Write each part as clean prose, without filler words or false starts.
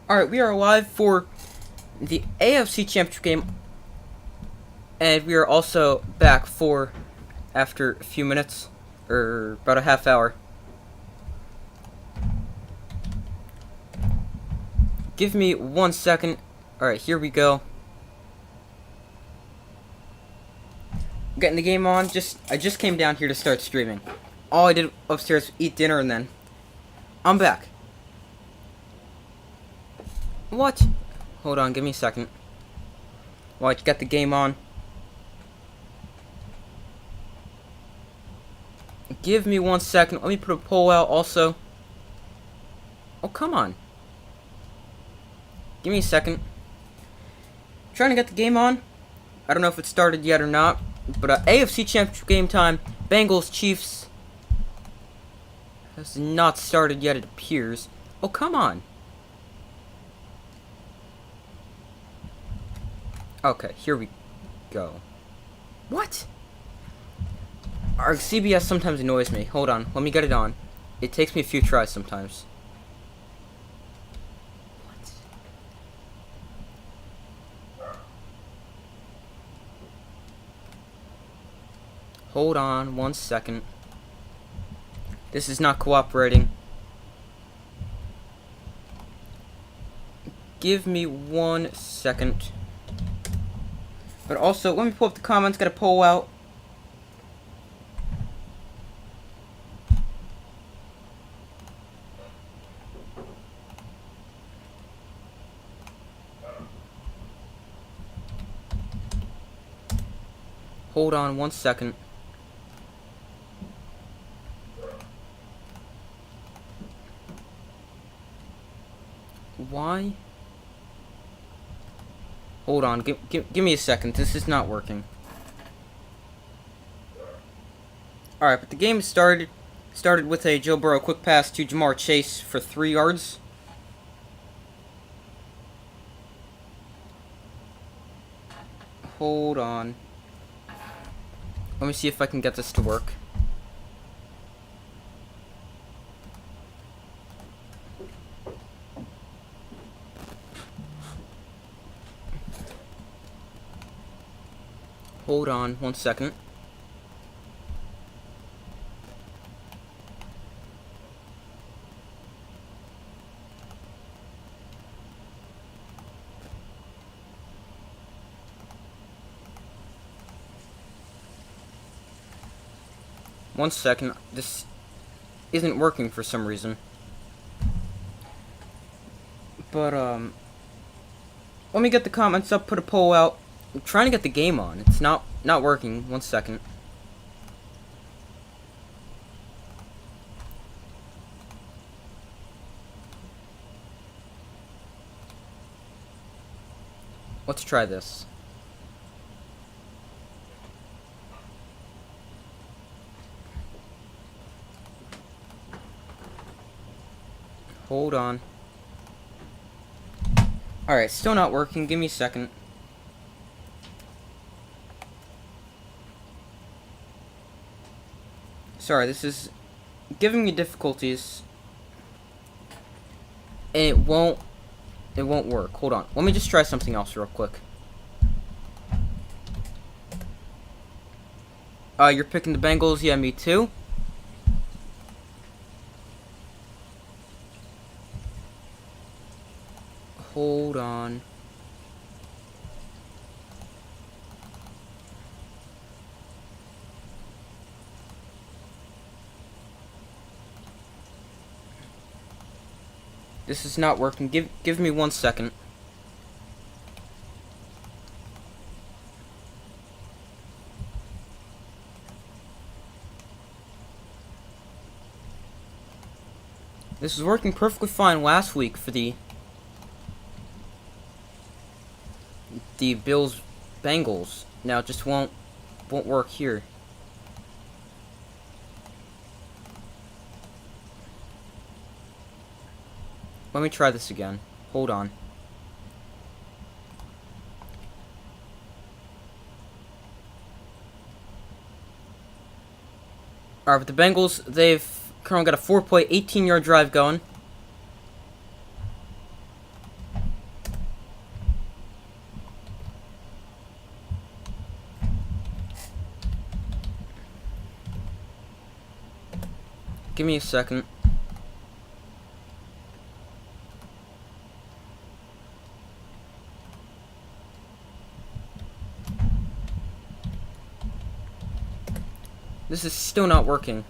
Alright, we are live for the AFC Championship game, and we are also back for after a few minutes, or about a half hour. Give me 1 second. Alright, here we go. Getting the game on. I just came down here to start streaming. All I did upstairs was eat dinner and then I'm back. What? Hold on, give me a second. While I get the game on. Give me 1 second. Let me put a poll out also. Oh, come on. Give me a second. Trying to get the game on. I don't know if it started yet or not. But AFC Championship game time. Bengals, Chiefs. Has not started yet, it appears. Oh, come on. Okay, here we go. What? Our CBS sometimes annoys me. Hold on, let me get it on. It takes me a few tries sometimes. Hold on 1 second. This is not cooperating. Give me 1 second. But also, let me pull up the comments, get a poll out. Hold on 1 second. Why? Hold on, give me a second. This is not working. Alright, but the game started with a Joe Burrow quick pass to Jamar Chase for 3 yards. Hold on. Let me see if I can get this to work. Hold on 1 second. One second. This isn't working for some reason. But let me get the comments up, put a poll out. I'm trying to get the game on. It's not working. 1 second. Let's try this. Hold on. Alright, still not working. Give me a second. Sorry, this is giving me difficulties. And it won't work. Hold on. Let me just try something else real quick. You're picking the Bengals? Yeah, me too. Hold on. This is not working. Give me 1 second. This was working perfectly fine last week for the Bills Bengals. Now it just won't work here. Let me try this again. Hold on. Alright, but the Bengals, they've currently got a 4-play, 18-yard drive going. Give me a second. This is still not working.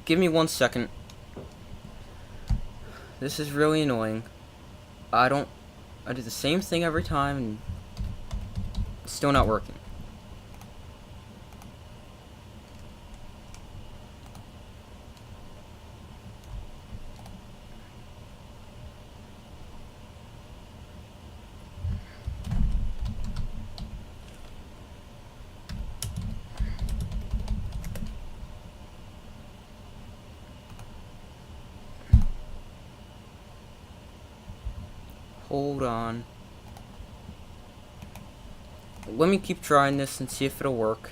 Give me 1 second. This is really annoying. I do the same thing every time and it's still not working. Hold on. Let me keep trying this and see if it'll work.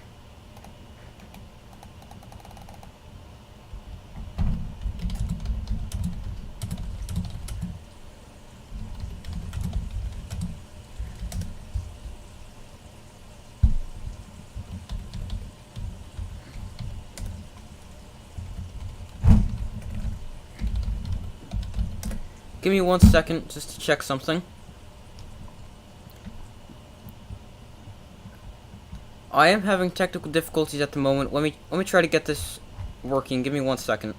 Give me 1 second just to check something. I am having technical difficulties at the moment. Let me try to get this working. Give me 1 second.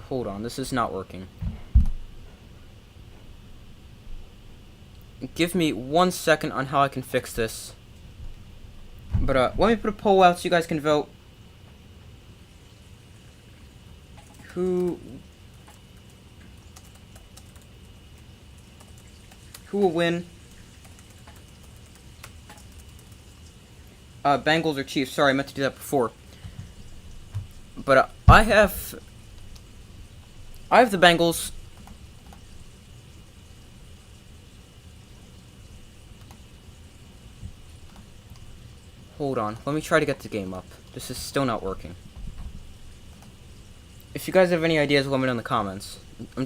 Hold on, this is not working. Give me 1 second on how I can fix this. But let me put a poll out so you guys can vote. Who will win? Bengals or Chiefs? Sorry, I meant to do that before. But I have the Bengals. Hold on, let me try to get the game up. This is still not working. If you guys have any ideas, let me know in the comments. I'm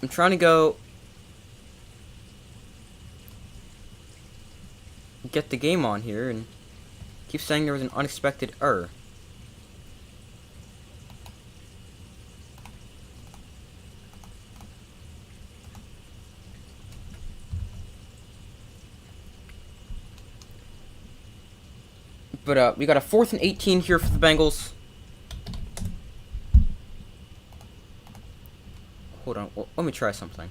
trying to go get the game on here and keep saying there was an unexpected error. But we got a 4th and 18 here for the Bengals. Hold on, let me try something.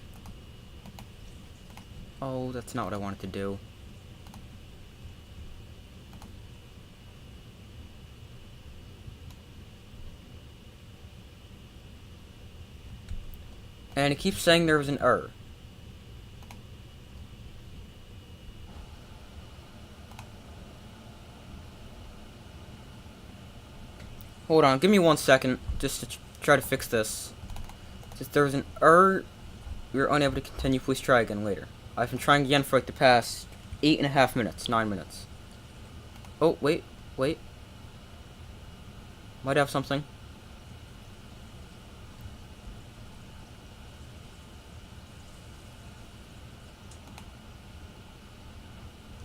Oh, that's not what I wanted to do. And it keeps saying there was an error. Hold on, give me 1 second just to try to fix this. Since there was an error, we were unable to continue. Please try again later. I've been trying again for like the past 8.5 minutes, 9 minutes. Oh, wait. Might have something.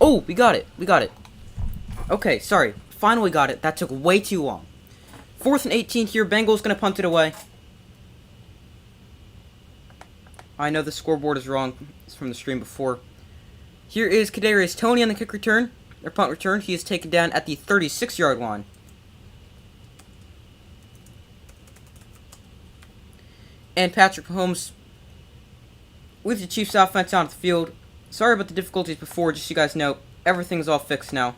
Oh, we got it. Okay, sorry. Finally got it. That took way too long. 4th and 18 here. Bengals gonna punt it away. I know the scoreboard is wrong. It's from the stream before. Here is Kadarius Toney on the kick return. Or punt return. He is taken down at the 36-yard line. And Patrick Mahomes with the Chiefs offense on the field. Sorry about the difficulties before. Just so you guys know, everything's all fixed now.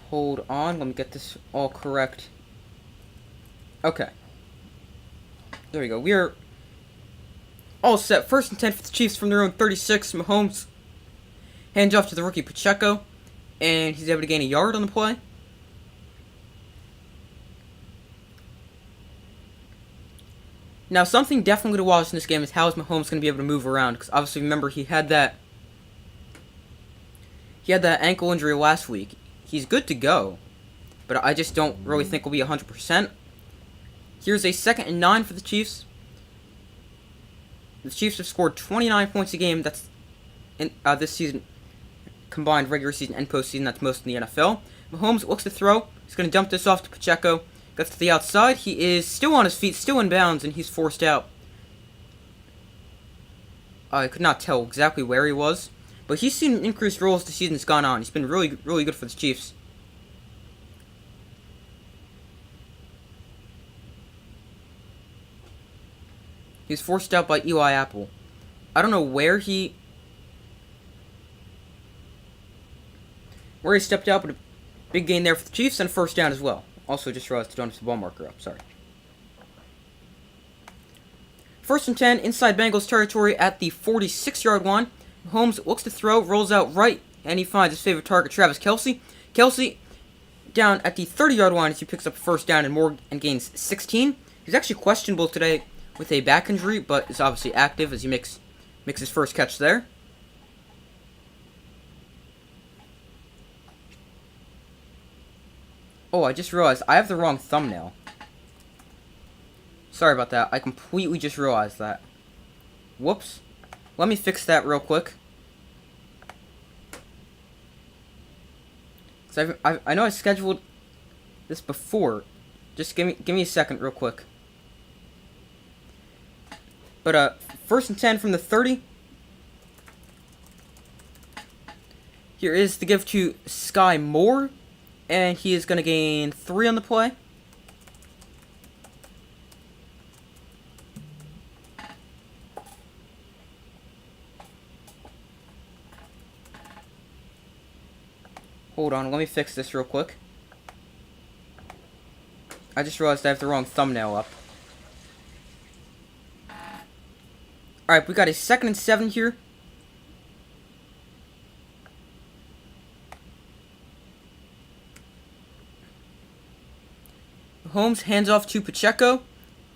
Hold on, let me get this all correct. Okay. There we go. All set. First and 10 for the Chiefs from their own 36. Mahomes hands off to the rookie Pacheco, and he's able to gain a yard on the play. Now, something definitely to watch in this game is how is Mahomes going to be able to move around, because obviously, remember, he had that ankle injury last week. He's good to go, but I just don't really think he'll be 100%. Here's a 2nd and 9 for the Chiefs. The Chiefs have scored 29 points a game. That's in this season, combined regular season and postseason. That's most in the NFL. Mahomes looks to throw. He's going to dump this off to Pacheco. Gets to the outside. He is still on his feet, still in bounds, and he's forced out. I could not tell exactly where he was, but he's seen increased roles as the season's gone on. He's been really, really good for the Chiefs. He was forced out by Eli Apple. I don't know where he stepped out, but a big gain there for the Chiefs and first down as well. Also, just realized to don't have the ball marker up. Sorry. 1st and 10, inside Bengals territory at the 46-yard line. Mahomes looks to throw, rolls out right, and he finds his favorite target, Travis Kelce. Kelce down at the 30-yard line as he picks up a first down and gains 16. He's actually questionable today with a back injury, but is obviously active as he makes his first catch there. Oh, I just realized I have the wrong thumbnail. Sorry about that. I completely just realized that. Whoops. Let me fix that real quick. So I know I scheduled this before. Just give me a second real quick. But 1st and 10 from the 30. Here is the give to Sky Moore. And he is going to gain 3 on the play. Hold on, let me fix this real quick. I just realized I have the wrong thumbnail up. Alright, we got a 2nd and 7 here. Mahomes hands off to Pacheco,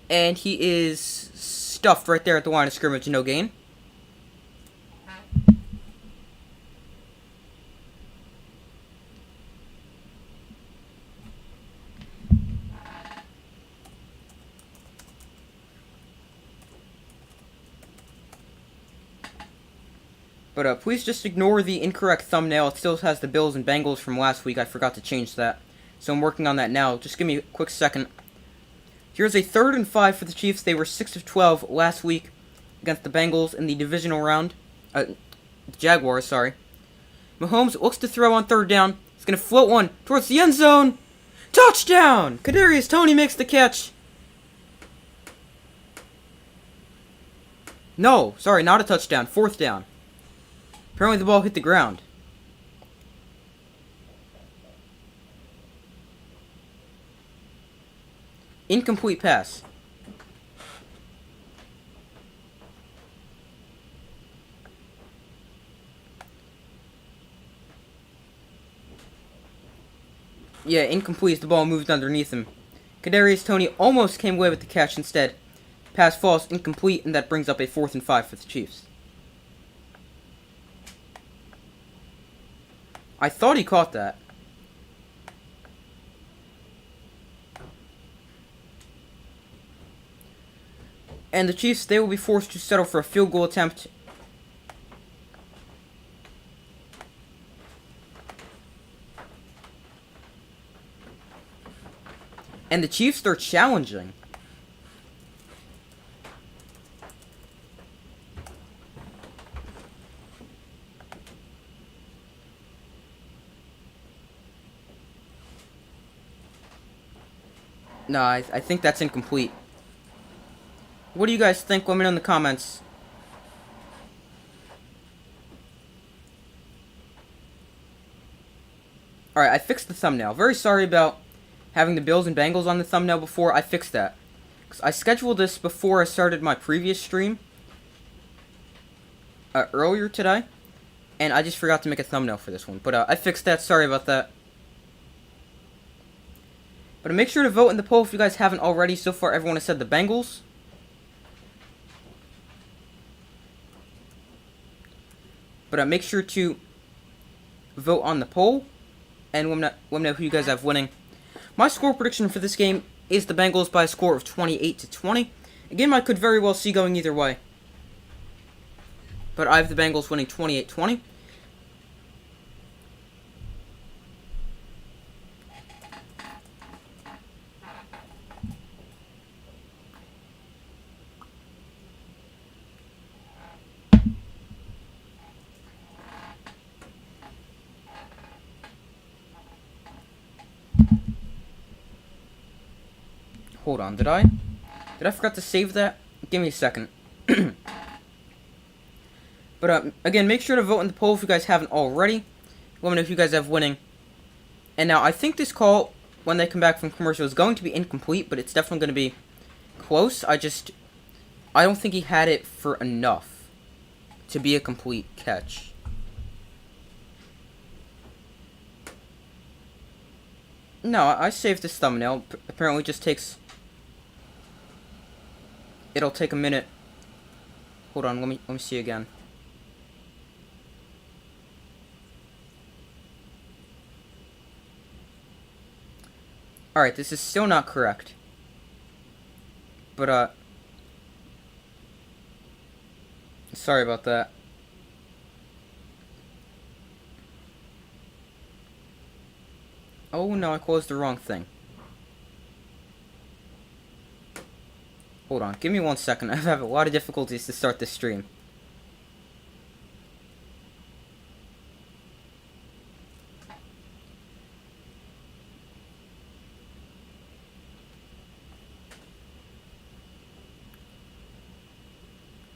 and he is stuffed right there at the line of scrimmage, no gain. But please just ignore the incorrect thumbnail. It still has the Bills and Bengals from last week. I forgot to change that. So I'm working on that now. Just give me a quick second. Here's a 3rd and 5 for the Chiefs. They were 6 of 12 last week against the Bengals in the divisional round. Jaguars, sorry. Mahomes looks to throw on 3rd down. He's going to float one towards the end zone. Touchdown! Kadarius Toney makes the catch. No, sorry, not a touchdown. 4th down. Apparently the ball hit the ground. Incomplete pass. Yeah, incomplete as the ball moved underneath him. Kadarius Toney almost came away with the catch instead. Pass falls, incomplete, and that brings up a 4th and 5 for the Chiefs. I thought he caught that. And the Chiefs, they will be forced to settle for a field goal attempt. And the Chiefs, they're challenging. No, I think that's incomplete. What do you guys think? Let me know in the comments. Alright, I fixed the thumbnail. Very sorry about having the Bills and Bengals on the thumbnail before. I fixed that. 'Cause I scheduled this before I started my previous stream. earlier today, and I just forgot to make a thumbnail for this one. But I fixed that. Sorry about that. But make sure to vote in the poll if you guys haven't already. So far, everyone has said the Bengals. But make sure to vote on the poll, and let me know who you guys have winning. My score prediction for this game is the Bengals by a score of 28-20. A game I could very well see going either way. But I have the Bengals winning 28-20. Hold on, did I forget to save that? Give me a second. But again, make sure to vote in the poll if you guys haven't already. Let me know if you guys have winning. And now, I think this call, when they come back from commercial, is going to be incomplete, but it's definitely going to be close. I don't think he had it for enough to be a complete catch. No, I saved this thumbnail. Apparently it just takes... It'll take a minute. Hold on, let me see again. Alright, this is still not correct. But, sorry about that. Oh no, I closed the wrong thing. Hold on, give me 1 second. I have a lot of difficulties to start this stream.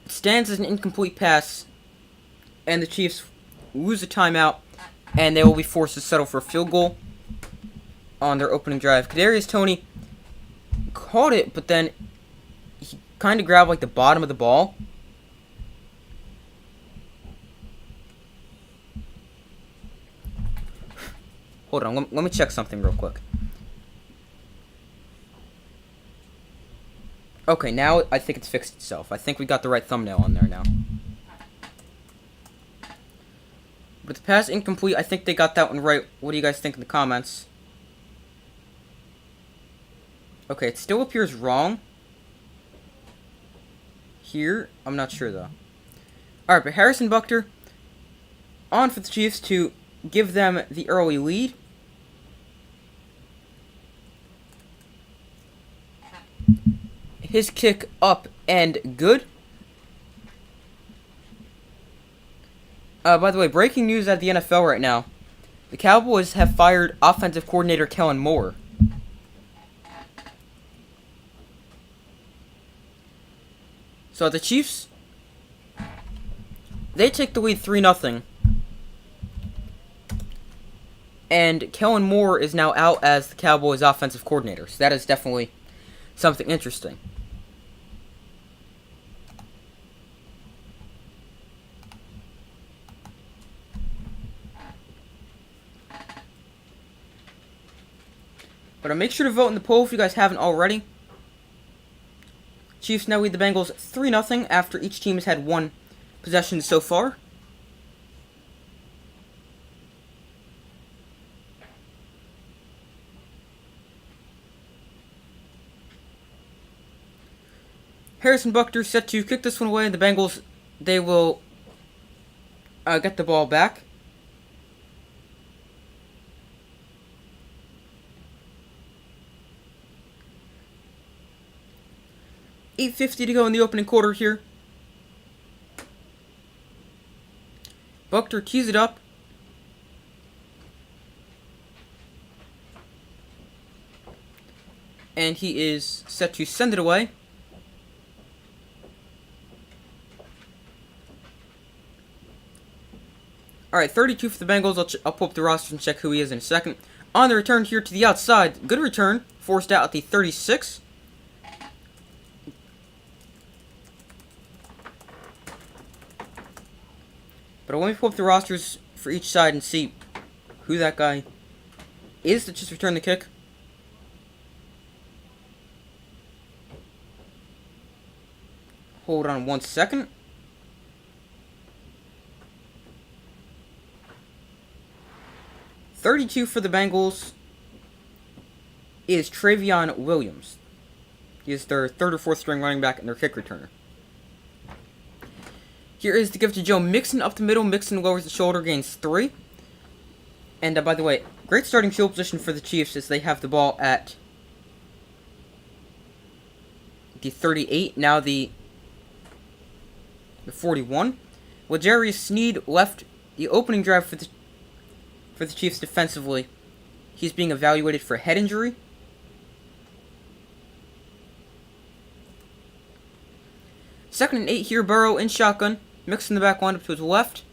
It stands as an incomplete pass, and the Chiefs lose a timeout, and they will be forced to settle for a field goal on their opening drive. Kadarius Toney caught it, but then he kind of grabbed like the bottom of the ball. Hold on, let me check something real quick. Okay, now I think it's fixed itself. I think we got the right thumbnail on there now. But the pass incomplete, I think they got that one right. What do you guys think in the comments? Okay, it still appears wrong. Here, I'm not sure though. Alright, but Harrison Butker on for the Chiefs to give them the early lead. His kick up and good. By the way, breaking news out of the NFL right now. The Cowboys have fired offensive coordinator Kellen Moore. So the Chiefs, they take the lead 3-0. And Kellen Moore is now out as the Cowboys offensive coordinator. So that is definitely something interesting. But make sure to vote in the poll if you guys haven't already. Chiefs now lead the Bengals 3-0 after each team has had one possession so far. Harrison Butker set to kick this one away, and the Bengals, they will get the ball back. $8:50 to go in the opening quarter here. Butker tees it up. And he is set to send it away. Alright, 32 for the Bengals. I'll pull up the roster and check who he is in a second. On the return here to the outside. Good return. Forced out at the 36. But let me pull up the rosters for each side and see who that guy is that just returned the kick. Hold on 1 second. .32 for the Bengals is Travion Williams. He is their third or fourth string running back and their kick returner. Here is the give to Joe Mixon up the middle. Mixon lowers the shoulder, gains 3. And by the way, great starting field position for the Chiefs as they have the ball at the 38. Now the 41. L'Jarius Sneed left the opening drive for the Chiefs defensively. He's being evaluated for a head injury. Second and 8 here. Burrow in shotgun. Mixon the back windup to his left.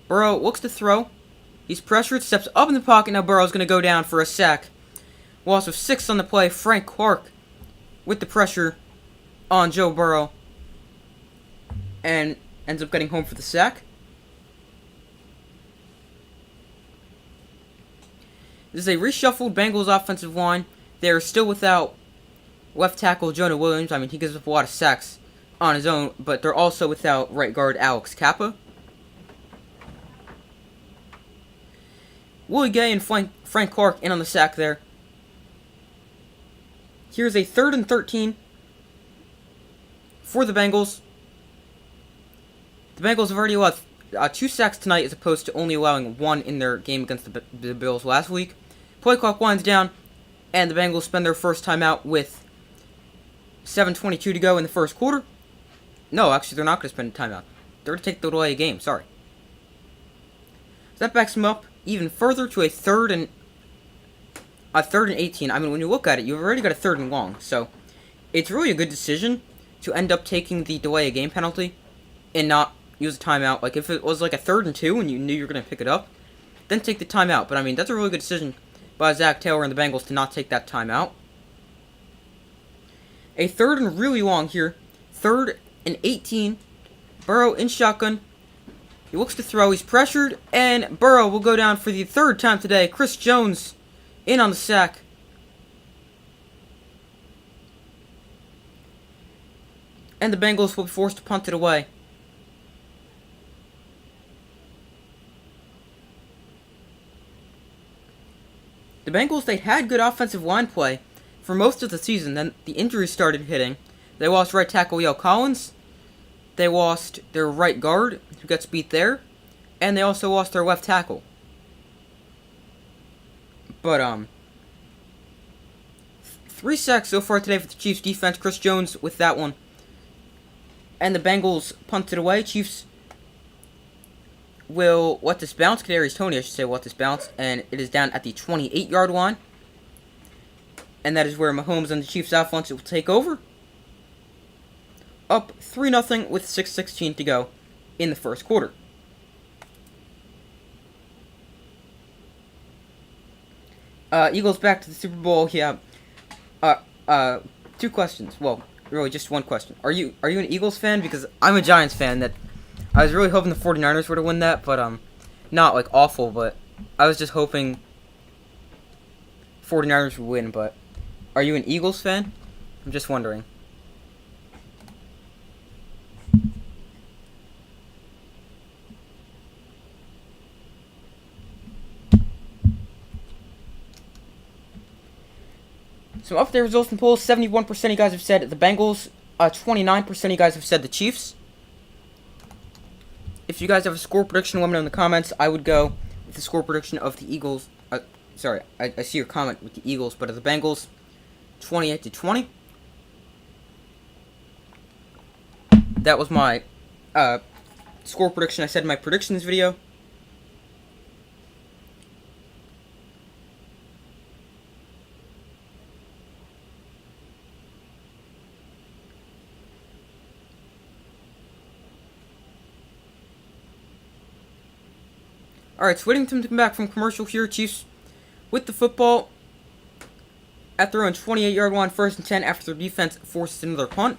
Burrow looks to throw. He's pressured, steps up in the pocket. Now Burrow's going to go down for a sack. Loss of 6 on the play. Frank Clark with the pressure on Joe Burrow. And ends up getting home for the sack. This is a reshuffled Bengals offensive line. They are still without left tackle Jonah Williams. I mean, he gives up a lot of sacks on his own, but they're also without right guard Alex Kappa. Willie Gay and Frank Clark in on the sack there. Here's a 3rd and 13 for the Bengals. The Bengals have already allowed 2 sacks tonight as opposed to only allowing 1 in their game against the Bills last week. Play clock winds down, and the Bengals spend their first timeout with 7:22 to go in the first quarter. No, actually, they're not going to spend a timeout. They're going to take the delay of game. Sorry. So that backs them up even further to a 3rd and 18. I mean, when you look at it, you've already got a 3rd and long. So it's really a good decision to end up taking the delay of game penalty and not use a timeout. Like, if it was like a 3rd and 2 and you knew you were going to pick it up, then take the timeout. But, I mean, that's a really good decision by Zach Taylor and the Bengals to not take that timeout. A 3rd and really long here. 3rd and 18. Burrow in shotgun. He looks to throw. He's pressured. And Burrow will go down for the 3rd time today. Chris Jones in on the sack. And the Bengals will be forced to punt it away. The Bengals, they had good offensive line play for most of the season. Then the injuries started hitting. They lost right tackle Yale Collins. They lost their right guard, who gets beat there. And they also lost their left tackle. But, 3 sacks so far today for the Chiefs defense. Chris Jones with that one. And the Bengals punted away. Chiefs will let this bounce. Kadarius Toney, I should say, will let this bounce. And it is down at the 28-yard line. And that is where Mahomes and the Chiefs offense will take over. Up 3-0 with 6:16 to go in the first quarter. Eagles back to the Super Bowl. Yeah. 2 questions. Well, really just 1 question. Are you an Eagles fan? Because I'm a Giants fan. That I was really hoping the 49ers were to win that, but not like awful, but I was just hoping 49ers would win, but are you an Eagles fan? I'm just wondering. So up there, results and polls, 71% of you guys have said the Bengals, 29% of you guys have said the Chiefs. If you guys have a score prediction, let me know in the comments. I would go with the score prediction of the Eagles. Sorry, I see your comment with the Eagles, but of the Bengals, 28-20. That was my score prediction I said in my predictions video. Alright, so waiting for them to come back from commercial here. Chiefs with the football at their own 28-yard line, 1st and 10 after their defense forces another punt.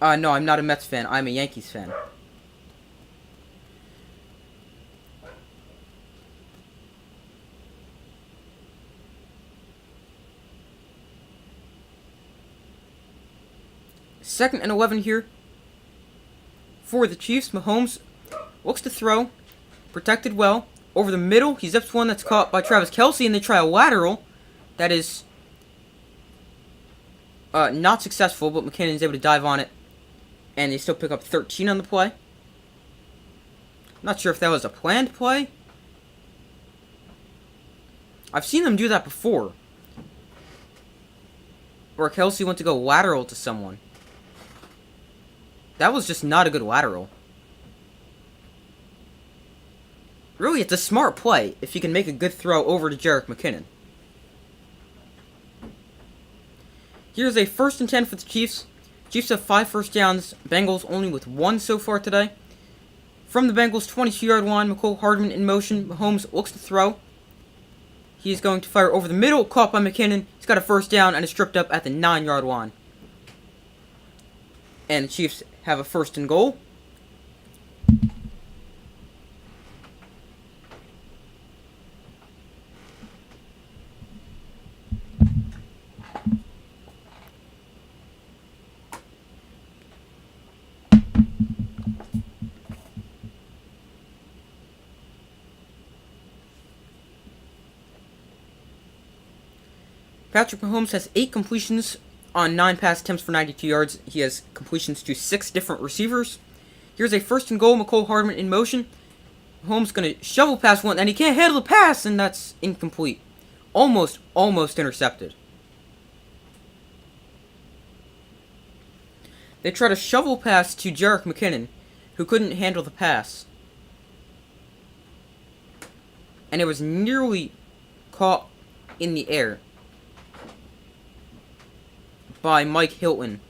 No, I'm not a Mets fan. I'm a Yankees fan. Second and 11 here for the Chiefs. Mahomes looks to throw. Protected well. Over the middle. He zips one that's caught by Travis Kelce, and they try a lateral. That is not successful, but McKinnon's able to dive on it. And they still pick up 13 on the play. Not sure if that was a planned play. I've seen them do that before. Where Kelce went to go lateral to someone. That was just not a good lateral. Really, it's a smart play if you can make a good throw over to Jerick McKinnon. Here's a 1st and 10 for the Chiefs. Chiefs have 5 first downs. Bengals only with 1 so far today. From the Bengals' 22-yard line, Mecole Hardman in motion. Mahomes looks to throw. He's going to fire over the middle, caught by McKinnon. He's got a 1st down and is stripped up at the 9-yard line. And the Chiefs have a 1st and goal. Patrick Mahomes has 8 completions on 9 pass attempts for 92 yards. He has completions to 6 different receivers. Here's a 1st and goal. Mecole Hardman in motion. Mahomes going to shovel past one, and he can't handle the pass, and that's incomplete. Almost intercepted. They try to shovel pass to Jerick McKinnon, who couldn't handle the pass. And it was nearly caught in the air by Mike Hilton,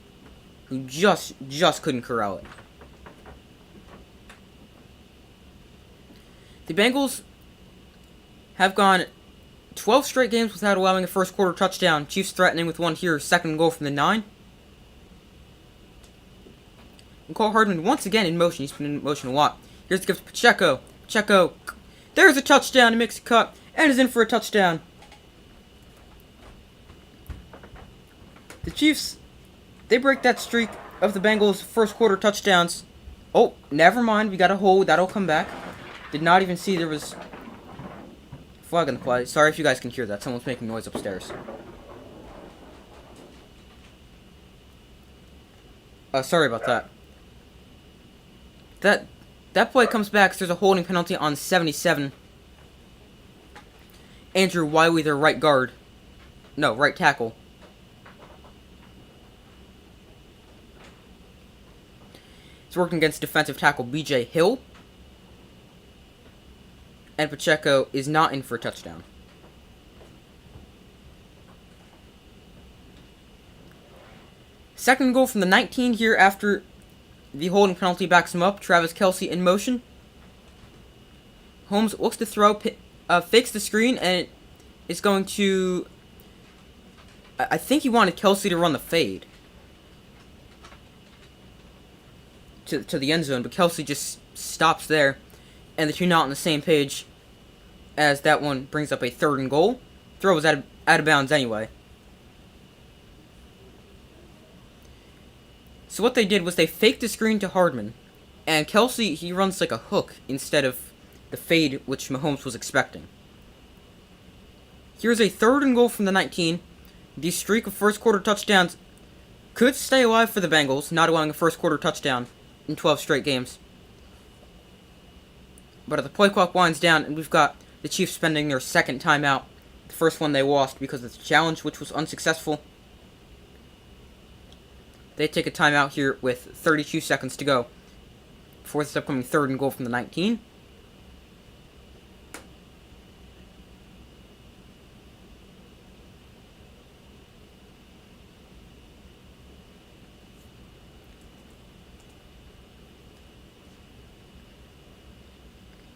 who just couldn't corral it. The Bengals have gone 12 straight games without allowing a first quarter touchdown. Chiefs threatening with one here, 2nd goal from the 9. Mecole Hardman once again in motion. He's been in motion a lot. Here's the gift to Pacheco. Pacheco, there's a touchdown. He makes a cut and is in for a touchdown. The Chiefs, they break that streak of the Bengals' first quarter touchdowns. Oh, never mind. We got a hold. That'll come back. Did not even see there was a flag on the play. Sorry if you guys can hear that. Someone's making noise upstairs. Sorry about that. That play comes back. So there's a holding penalty on 77. Andrew Wiley, their right guard. No, right tackle. He's working against defensive tackle B.J. Hill. And Pacheco is not in for a touchdown. Second goal from the 19 here after the holding penalty backs him up. Travis Kelce in motion. Holmes looks to throw, fakes the screen, and is going to... I think he wanted Kelce to run the fade to the end zone, but Kelce just stops there, and the two not on the same page, as that one brings up a 3rd and goal. Throw was out of bounds anyway. So what they did was they faked the screen to Hardman, and Kelce, he runs like a hook instead of the fade which Mahomes was expecting. Here's a 3rd and goal from the 19. The streak of first quarter touchdowns could stay alive for the Bengals, not allowing a first quarter touchdown in 12 straight games. But the play clock winds down, and we've got the Chiefs spending their 2nd timeout. The first one they lost because of the challenge, which was unsuccessful. They take a timeout here with 32 seconds to go before this upcoming 3rd and goal from the 19.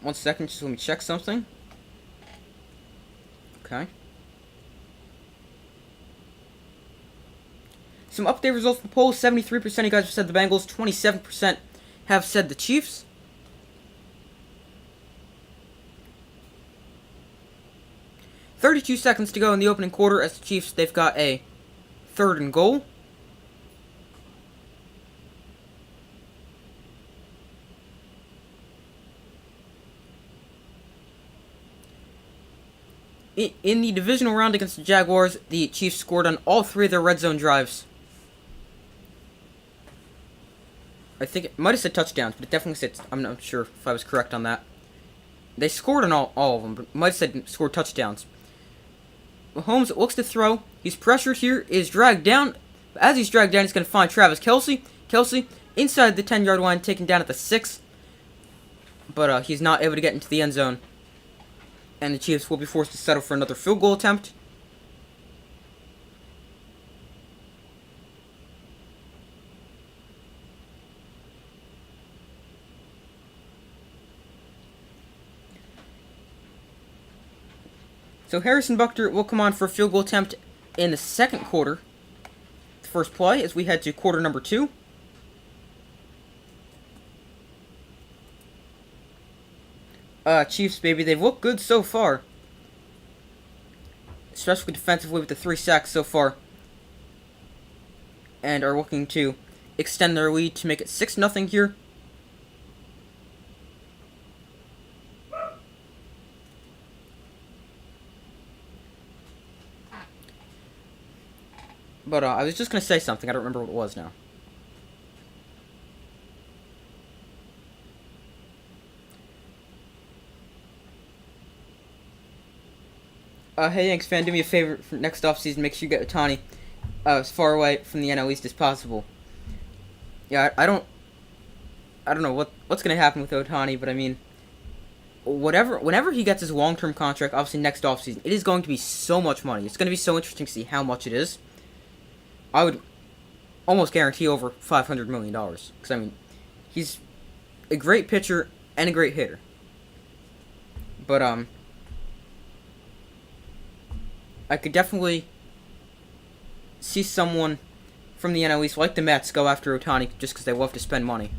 One second, just let me check something. Okay. So Some update results from the poll. 73% of you guys have said the Bengals. 27% have said the Chiefs. .32 seconds to go in the opening quarter as the Chiefs, they've got a 3rd and goal. In the divisional round against the Jaguars, the Chiefs scored on all 3 of their red zone drives. I think it might have said touchdowns, but it definitely said, I'm not sure if I was correct on that. They scored on all of them, but it might have said scored touchdowns. Mahomes looks to throw. He's pressured here, is dragged down. As he's dragged down, he's going to find Travis Kelce. Kelce, inside the 10-yard line, taken down at the 6. But he's not able to get into the end zone. And the Chiefs will be forced to settle for another field goal attempt. So Harrison Butker will come on for a field goal attempt in the second quarter. The first play as we head to quarter number 2. Chiefs, baby, they've looked good so far. Especially defensively with the 3 sacks so far. And are looking to extend their lead to make it 6-0 here. But I was just going to say something. I don't remember what it was now. Hey Yanks fan, do me a favor for next offseason. Make sure you get Ohtani as far away from the NL East as possible. Yeah, I don't know what's going to happen with Ohtani, but I mean, whenever he gets his long-term contract, obviously next offseason, it is going to be so much money. It's going to be so interesting to see how much it is. I would almost guarantee over $500 million. Because, I mean, he's a great pitcher and a great hitter. But, I could definitely see someone from the NL East, like the Mets, go after Ohtani just because they love to spend money.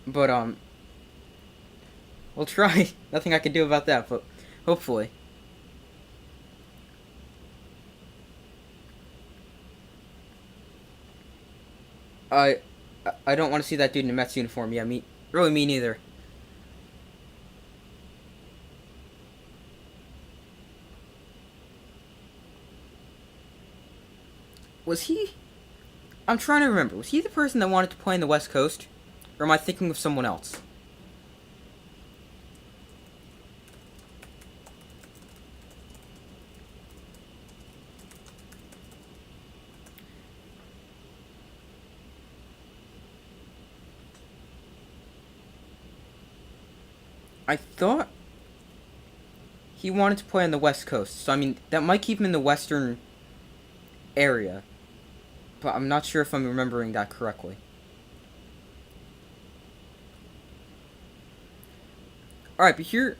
But, we'll try. Nothing I can do about that, but hopefully. I don't want to see that dude in a Mets uniform. Yeah, me neither. Was he? I'm trying to remember. Was he the person that wanted to play in the West Coast? Or am I thinking of someone else? I thought he wanted to play on the West Coast. So, I mean, that might keep him in the Western area. But I'm not sure if I'm remembering that correctly. Alright, but here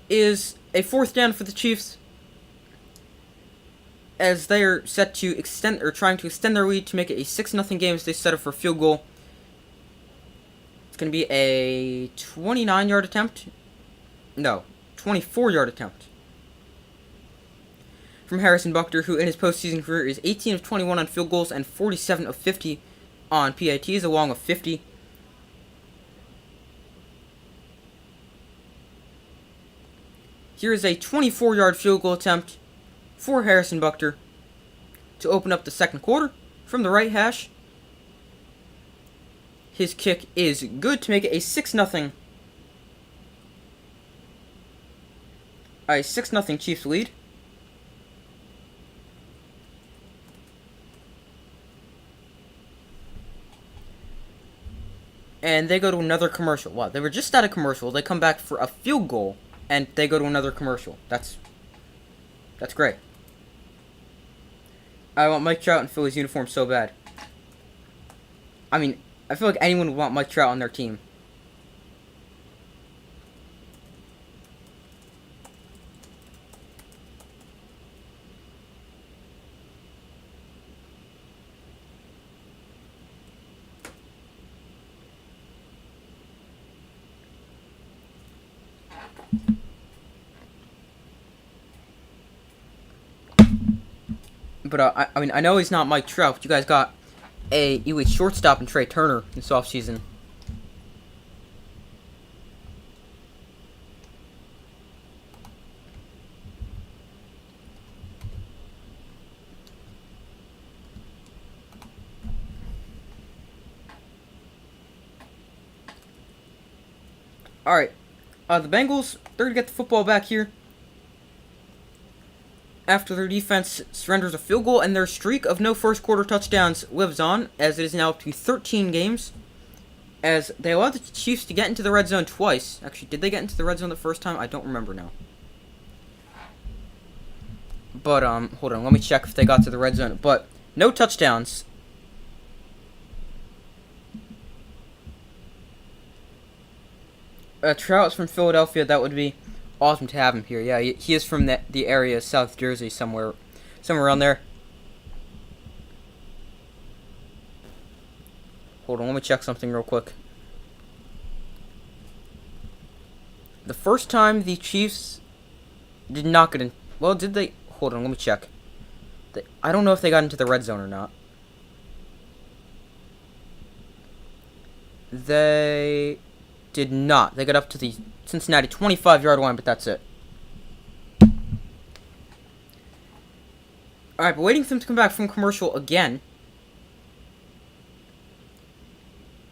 is a 4th down for the Chiefs. As they are set to extend, or trying to extend their lead to make it a 6-0 game as they set up for a field goal. It's going to be a 29-yard attempt. No, 24-yard attempt. From Harrison Butker, who in his postseason career is 18 of 21 on field goals and 47 of 50 on PATs, along with 50. Here is a 24-yard field goal attempt for Harrison Butker to open up the second quarter from the right hash. His kick is good to make it a 6-0. A 6-0 Chiefs lead. And they go to another commercial. Wow, they were just at a commercial. They come back for a field goal, and they go to another commercial. That's great. I want Mike Trout in Philly's uniform so bad. I mean, I feel like anyone would want Mike Trout on their team. But I mean, I know he's not Mike Trout, but you guys got a elite shortstop in Trey Turner this offseason. Alright, the Bengals, they're going to get the football back here after their defense surrenders a field goal, and their streak of no first quarter touchdowns lives on, as it is now up to 13 games, as they allowed the Chiefs to get into the red zone twice. Actually, did they get into the red zone the first time? I don't remember now. But, hold on, let me check if they got to the red zone. But, no touchdowns. Trout's from Philadelphia. That would be awesome to have him here. Yeah, he is from the area, South Jersey, somewhere around there. Hold on, let me check something real quick. The first time the Chiefs did not get in... Well, did they... Hold on, let me check. I don't know if they got into the red zone or not. They did not. They got up to the Cincinnati 25-yard line, but that's it. Alright, but waiting for them to come back from commercial again.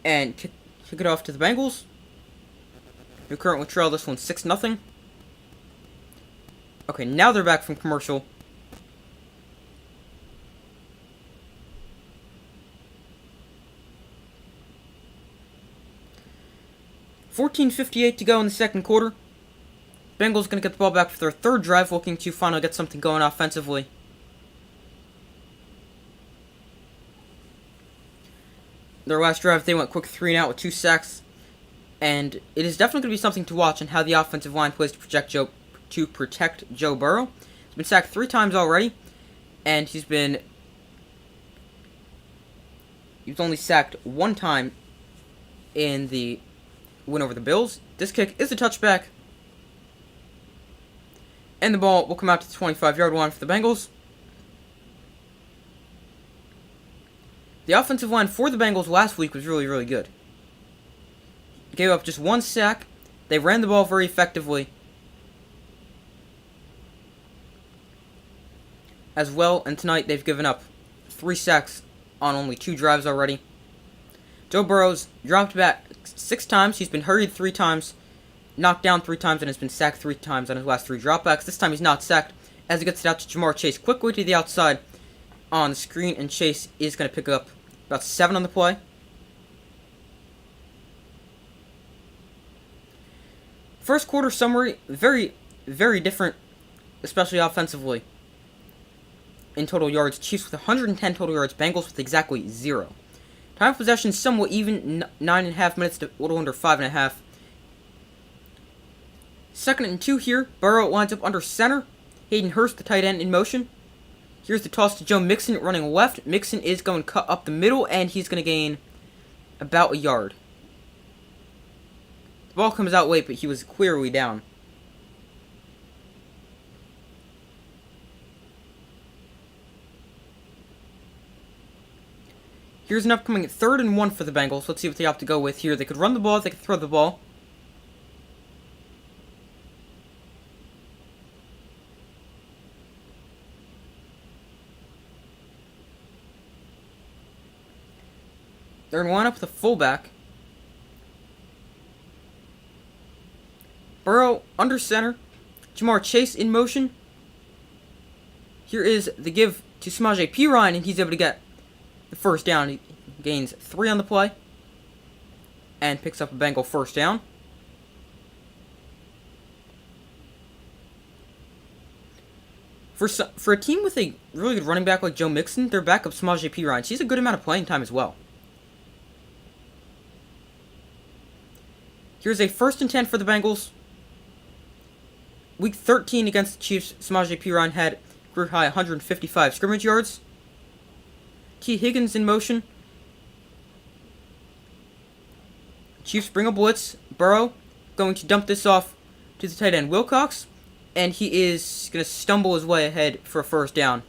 And kick it off to the Bengals. Your current with trail, this one's 6-0. Okay, now they're back from commercial. $14:58 to go in the second quarter. Bengals going to get the ball back for their third drive, looking to finally get something going offensively. Their last drive, they went quick 3-and-out with 2 sacks. And it is definitely going to be something to watch on how the offensive line plays to protect Joe Burrow. He's been sacked 3 times already, and he was only sacked 1 time in the win over the Bills. This kick is a touchback, and the ball will come out to the 25-yard line for the Bengals. The offensive line for the Bengals last week was really, really good. Gave up just 1 sack. They ran the ball very effectively as well, and tonight they've given up 3 sacks on only 2 drives already. Joe Burrow's dropped back 6 times. He's been hurried 3 times, knocked down 3 times, and has been sacked 3 times on his last 3 dropbacks. This time he's not sacked, as he gets it out to Jamar Chase quickly to the outside on the screen, and Chase is going to pick up about 7 on the play. First quarter summary, very, very different, especially offensively. In total yards, Chiefs with 110 total yards, Bengals with exactly 0. Time of possession somewhat even, 9.5 minutes to a little under 5.5. 2nd and 2 here. Burrow lines up under center. Hayden Hurst, the tight end, in motion. Here's the toss to Joe Mixon running left. Mixon is going to cut up the middle, and he's going to gain about 1 yard. The ball comes out late, but he was clearly down. Here's an upcoming 3rd and 1 for the Bengals. Let's see what they have to go with here. They could run the ball, they could throw the ball. They're going to line up with a fullback. Burrow under center. Jamar Chase in motion. Here is the give to Samaje Perine, and he's able to get the first down. He gains 3 on the play and picks up a Bengal first down. For a team with a really good running back like Joe Mixon, their backup Samaje Perine, she's a good amount of playing time as well. Here's a 1st and 10 for the Bengals. Week 13 against the Chiefs, Samaje Perine had career high 155 scrimmage yards. T. Higgins in motion. Chiefs bring a blitz. Burrow going to dump this off to the tight end Wilcox, and he is going to stumble his way ahead for a first down.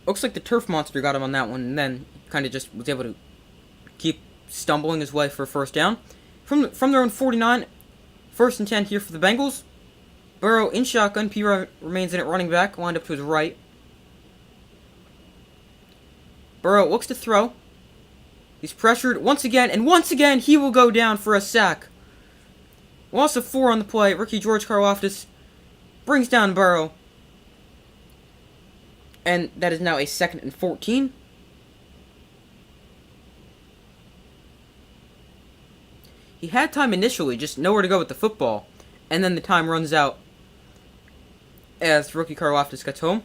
Looks like the turf monster got him on that one, and then kind of just was able to keep stumbling his way for a first down. From their own 49, 1st and 10 here for the Bengals. Burrow in shotgun. P. remains in it, running back, lined up to his right. Burrow looks to throw. He's pressured once again, and once again he will go down for a sack. Loss of 4 on the play. Rookie George Karlaftis brings down Burrow. And that is now a 2nd and 14. He had time initially, just nowhere to go with the football. And then the time runs out as rookie Karlaftis gets home.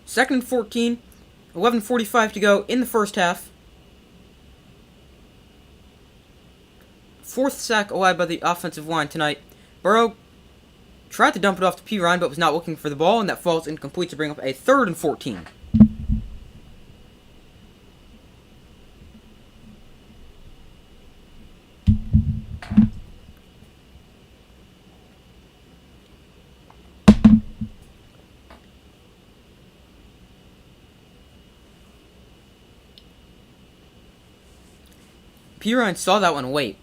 Second and 14, 11:45 to go in the first half. 4th sack allowed by the offensive line tonight. Burrow tried to dump it off to P. Ryan, but was not looking for the ball, and that falls incomplete to bring up a 3rd and 14. P. Ryan saw that one late.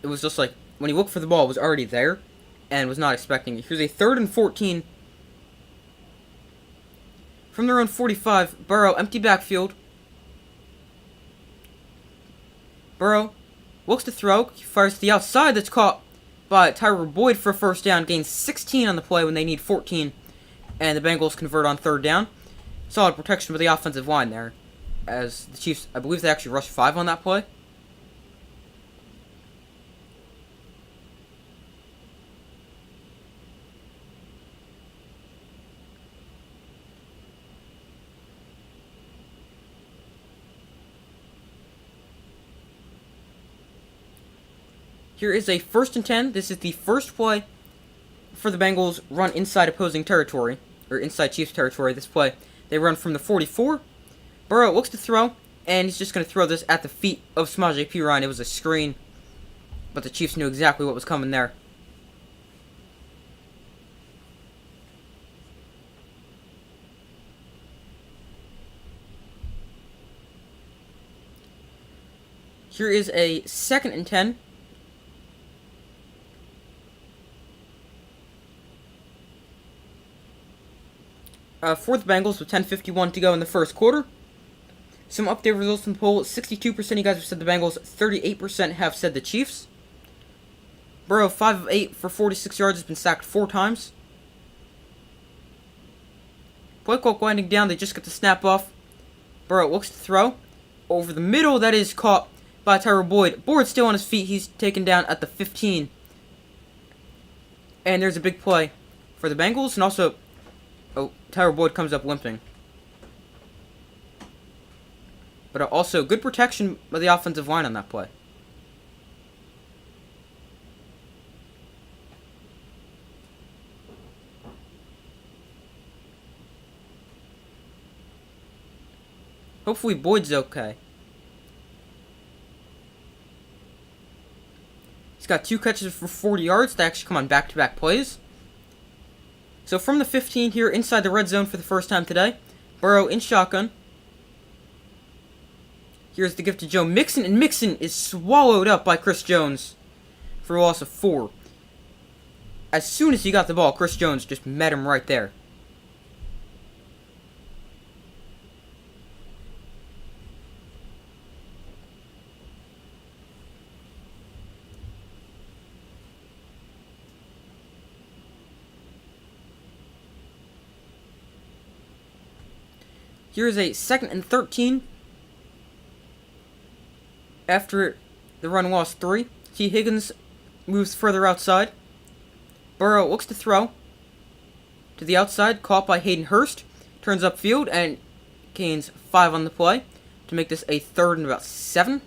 It was just like, when he looked for the ball, it was already there, and was not expecting it. Here's a 3rd and 14. From their own 45, Burrow, empty backfield. Burrow looks to throw, he fires to the outside, that's caught by Tyler Boyd for a first down, gains 16 on the play when they need 14, and the Bengals convert on 3rd down. Solid protection by the offensive line there, as the Chiefs, I believe they actually rushed 5 on that play. Here is a 1st and 10. This is the first play for the Bengals run inside opposing territory, or inside Chiefs territory. This play, they run from the 44. Burrow looks to throw, and he's just going to throw this at the feet of Samaje Perine. It was a screen, but the Chiefs knew exactly what was coming there. Here is a 2nd and 10. For the Bengals with 10:51 to go in the first quarter. Some updated results from the poll. 62% of you guys have said the Bengals. 38% have said the Chiefs. Burrow, 5 of 8 for 46 yards, has been sacked 4 times. Play clock winding down. They just get the snap off. Burrow looks to throw. Over the middle, that is caught by Tyler Boyd. Boyd still on his feet. He's taken down at the 15. And there's a big play for the Bengals. And also, Tyler Boyd comes up limping. But also, good protection by the offensive line on that play. Hopefully Boyd's okay. He's got 2 catches for 40 yards. They actually come on back-to-back plays. So from the 15 here, inside the red zone for the first time today. Burrow in shotgun. Here's the gift to Joe Mixon, and Mixon is swallowed up by Chris Jones for a loss of 4. As soon as he got the ball, Chris Jones just met him right there. Here's a 2nd and 13. After the run lost 3, T. Higgins moves further outside. Burrow looks to throw to the outside, caught by Hayden Hurst. Turns upfield and gains 5 on the play to make this a 3rd and about 7.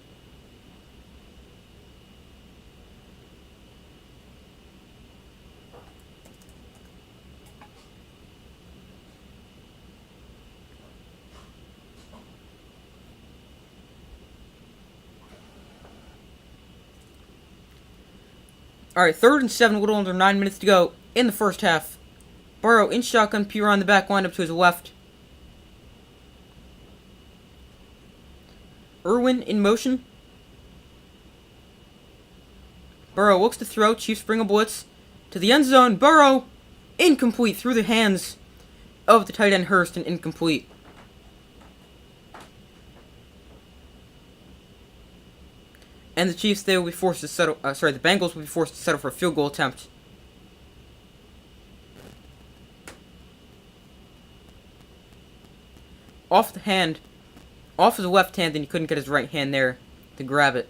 Alright, 3rd and 7, a little under 9 minutes to go in the first half. Burrow in shotgun, Pure on the back, wind up to his left. Irwin in motion. Burrow looks to throw. Chiefs bring a blitz to the end zone. Burrow, incomplete through the hands of the tight end Hurst, and incomplete. And the Chiefs, they will be forced to settle. The Bengals will be forced to settle for a field goal attempt. Off his left hand, and he couldn't get his right hand there to grab it.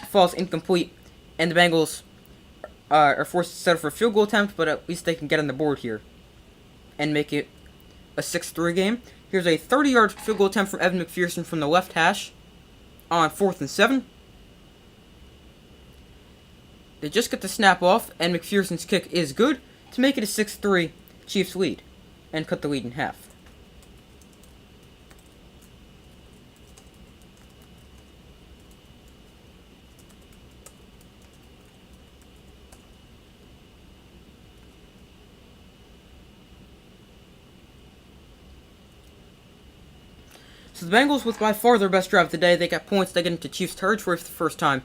Falls incomplete, and the Bengals are forced to settle for a field goal attempt, but at least they can get on the board here and make it a 6-3 game. Here's a 30-yard field goal attempt from Evan McPherson from the left hash on 4th and 7. They just get the snap off, and McPherson's kick is good to make it a 6-3 Chiefs lead and cut the lead in half. So the Bengals, with by far their best drive of the day, they got points. They get into Chiefs territory for the first time,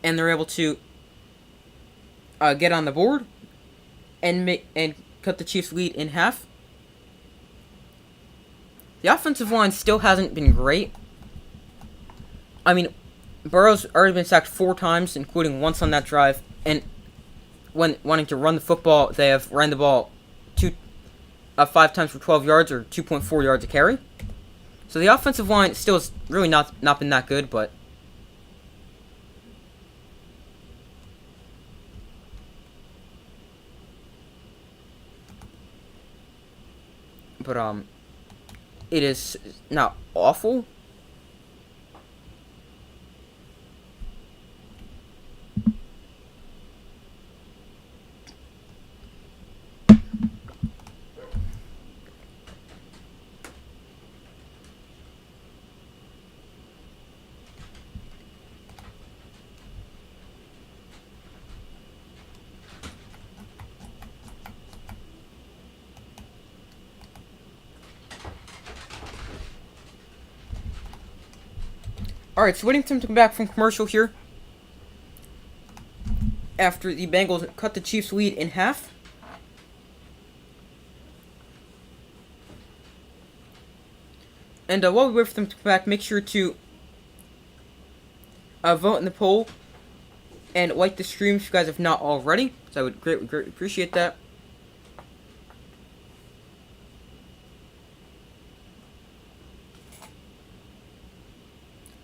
and they're able to get on the board and cut the Chiefs' lead in half. The offensive line still hasn't been great. I mean, Burrow's already been sacked 4 times, including once on that drive, and when wanting to run the football, they have ran the ball 5 times for 12 yards, or 2.4 yards a carry. So the offensive line still has really not been that good, but it is not awful. Alright, so waiting for them to come back from commercial here after the Bengals cut the Chiefs' lead in half. And while we wait for them to come back, make sure to vote in the poll and like the stream if you guys have not already, so I would greatly appreciate that.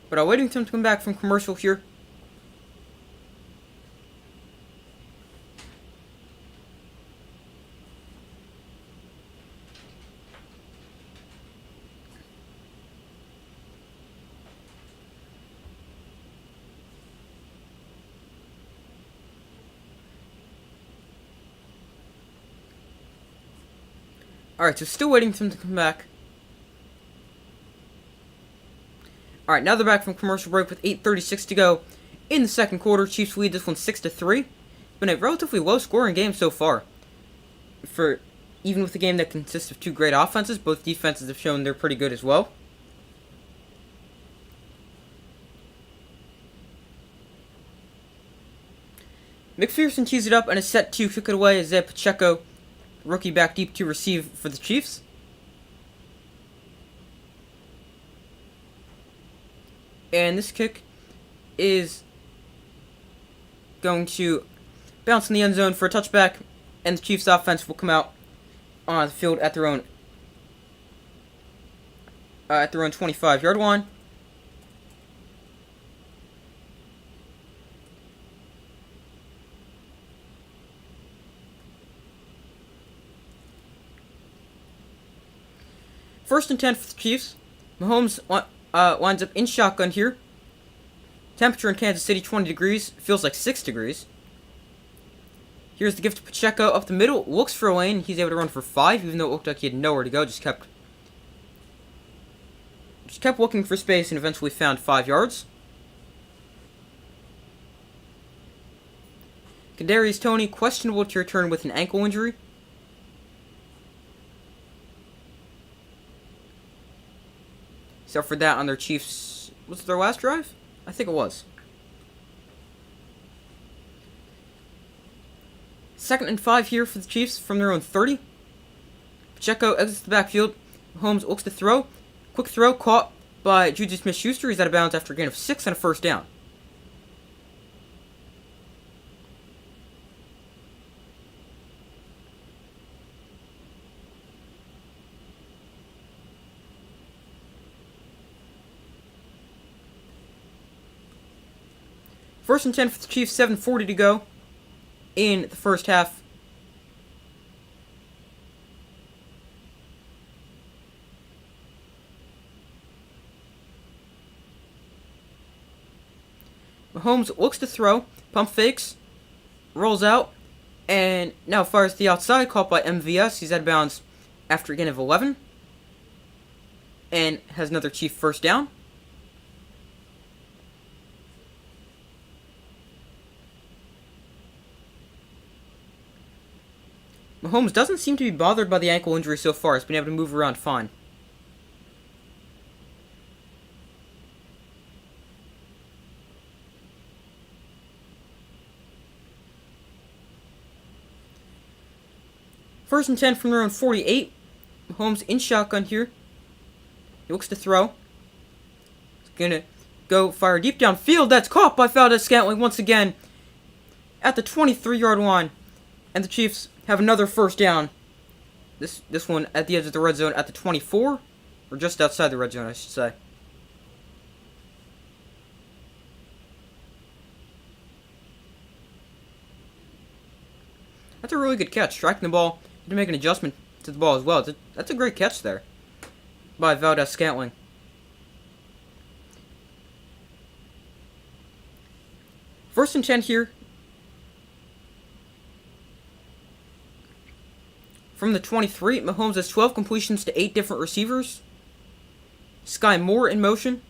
But I'm waiting for them to come back from commercial here. Alright, so still waiting for them to come back. Alright, now they're back from commercial break with 8:36 to go in the second quarter. Chiefs lead this one 6-3. It's been a relatively low-scoring game so far. Even with a game that consists of 2 great offenses, both defenses have shown they're pretty good as well. McPherson tees it up and is set to kick it away as Isaiah Pacheco, rookie, back deep to receive for the Chiefs. And this kick is going to bounce in the end zone for a touchback, and the Chiefs' offense will come out on the field at their own 25-yard line. First and 10 for the Chiefs. Mahomes winds up in shotgun here. Temperature in Kansas City, 20 degrees. Feels like 6 degrees. Here's the gift to Pacheco up the middle. Looks for a lane. He's able to run for 5, even though it looked like he had nowhere to go. Just kept looking for space and eventually found 5 yards. Kadarius Toney questionable to return with an ankle injury. Except for that on their Chiefs. Was it their last drive? I think it was. 2nd and 5 here for the Chiefs from their own 30. Pacheco exits the backfield. Mahomes looks to throw. Quick throw caught by Juju Smith-Schuster. He's out of bounds after a gain of 6 and a first down. First and 10 for the Chiefs, 7:40 to go in the first half. Mahomes looks to throw, pump fakes, rolls out, and now fires to the outside, caught by MVS. He's out of bounds after a gain of 11, and has another Chief first down. Mahomes doesn't seem to be bothered by the ankle injury so far. He's been able to move around fine. First and 10 from their own 48. Mahomes in shotgun here. He looks to throw. He's going to go fire deep downfield. That's caught by Valdez-Scantling once again at the 23-yard line. And the Chiefs have another first down. This one at the edge of the red zone at the 24. Or just outside the red zone, I should say. That's a really good catch. Striking the ball. To make an adjustment to the ball as well. That's a great catch there by Valdez-Scantling. First and 10 here from the 23. Mahomes has 12 completions to 8 different receivers. Sky Moore in motion.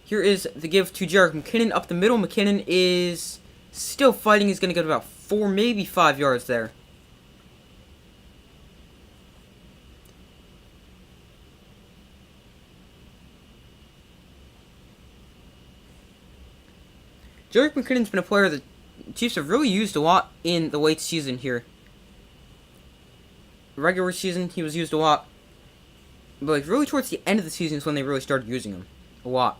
Here is the give to Jerick McKinnon up the middle. McKinnon is still fighting. He's going to get about 4, maybe 5 yards there. Jerick McKinnon's been a player that the Chiefs have really used a lot in the late season here. Regular season, he was used a lot. But like really towards the end of the season is when they really started using him. A lot.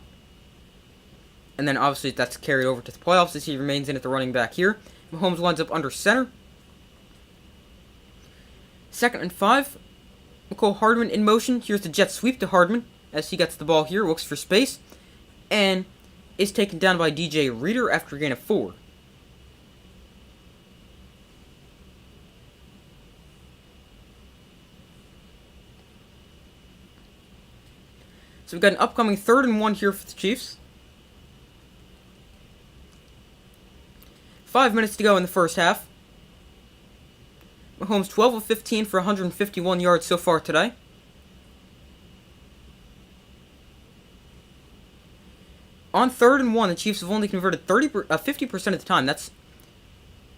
And then obviously that's carried over to the playoffs as he remains in at the running back here. Mahomes lines up under center. 2nd and 5. Mecole Hardman in motion. Here's the jet sweep to Hardman as he gets the ball here. Looks for space. And is taken down by DJ Reader after a gain of 4. So we've got an upcoming 3rd and 1 here for the Chiefs. 5 minutes to go in the first half. Mahomes 12 of 15 for 151 yards so far today. On 3rd and 1, the Chiefs have only converted 50% of the time. That's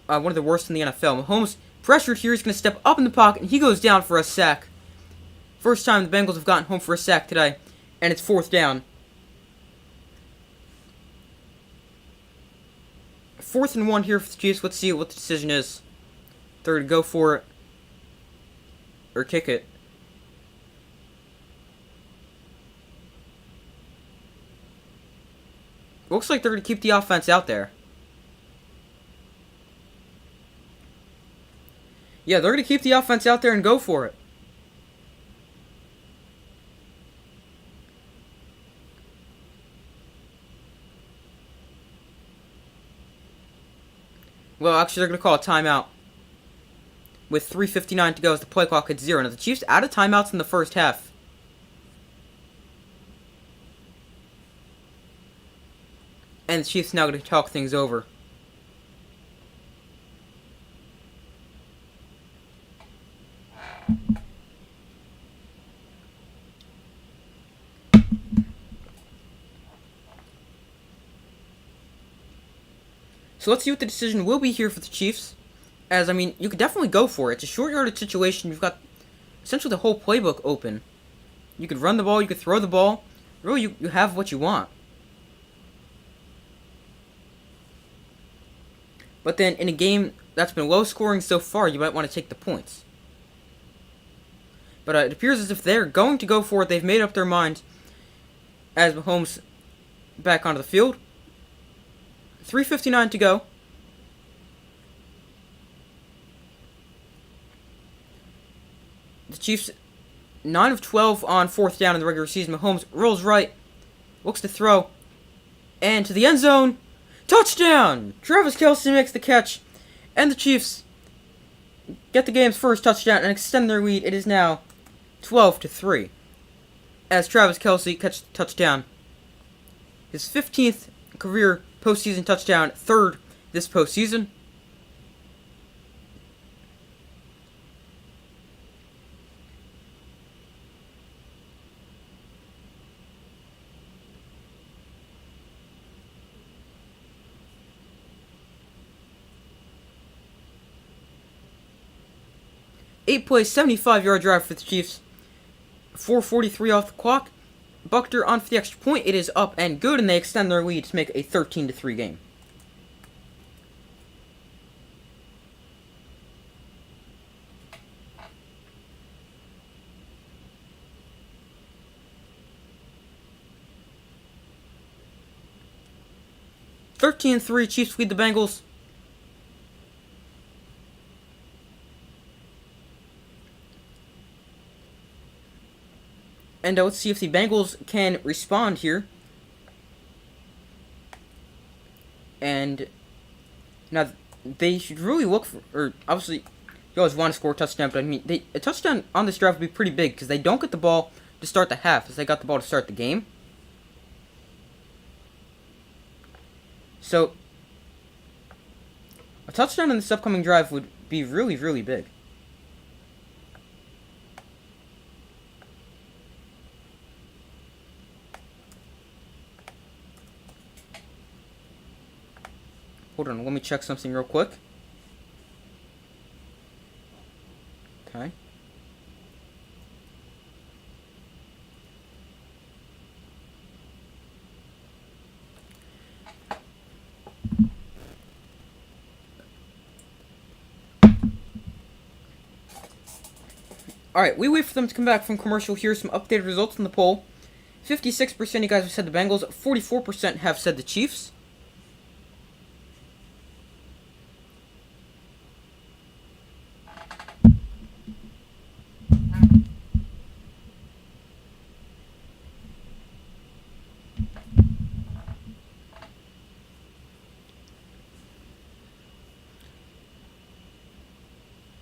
one of the worst in the NFL. Mahomes pressured here. He's going to step up in the pocket, and he goes down for a sack. First time the Bengals have gotten home for a sack today, and it's 4th down. 4th and 1 here for the Chiefs. Let's see what the decision is. They're going to go for it or kick it. Looks like they're going to keep the offense out there. Yeah, they're going to keep the offense out there and go for it. Well, actually, they're going to call a timeout with 3:59 to go as the play clock hits 0. Now, the Chiefs out of timeouts in the first half. And the Chiefs now going to talk things over. So let's see what the decision will be here for the Chiefs. As, I mean, you could definitely go for it. It's a short yardage situation. You've got essentially the whole playbook open. You could run the ball. You could throw the ball. Really, you have what you want. But then in a game that's been low scoring so far, you might want to take the points. But it appears as if they're going to go for it. They've made up their minds as Mahomes back onto the field. 3:59 to go. The Chiefs 9 of 12 on 4th down in the regular season. Mahomes rolls right, looks to throw, and to the end zone. Touchdown! Travis Kelce makes the catch, and the Chiefs get the game's first touchdown and extend their lead. It is now 12-3 as Travis Kelce catches the touchdown. His 15th career postseason touchdown, 3rd this postseason. Eight plays, 75-yard drive for the Chiefs. 4:43 off the clock. Buckner on for the extra point. It is up and good, and they extend their lead to make a 13-3 game. Chiefs lead the Bengals. And let's see if the Bengals can respond here. And now they should really look for, or obviously you always want to score a touchdown, but I mean a touchdown on this drive would be pretty big because they don't get the ball to start the half, as they got the ball to start the game. So a touchdown in this upcoming drive would be really, really big. Hold on, let me check something real quick. Okay. Alright, we wait for them to come back from commercial. Here's some updated results from the poll. 56% of you guys have said the Bengals, 44% have said the Chiefs.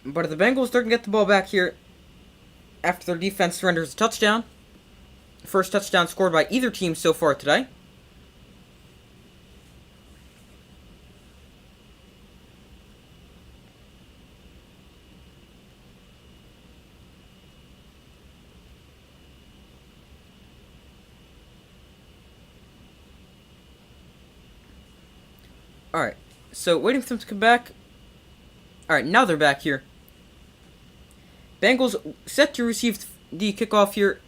But if the Bengals, they're going to get the ball back here after their defense surrenders a touchdown. First touchdown scored by either team so far today. Alright, so waiting for them to come back. Alright, now they're back here. Bengals set to receive the kickoff here.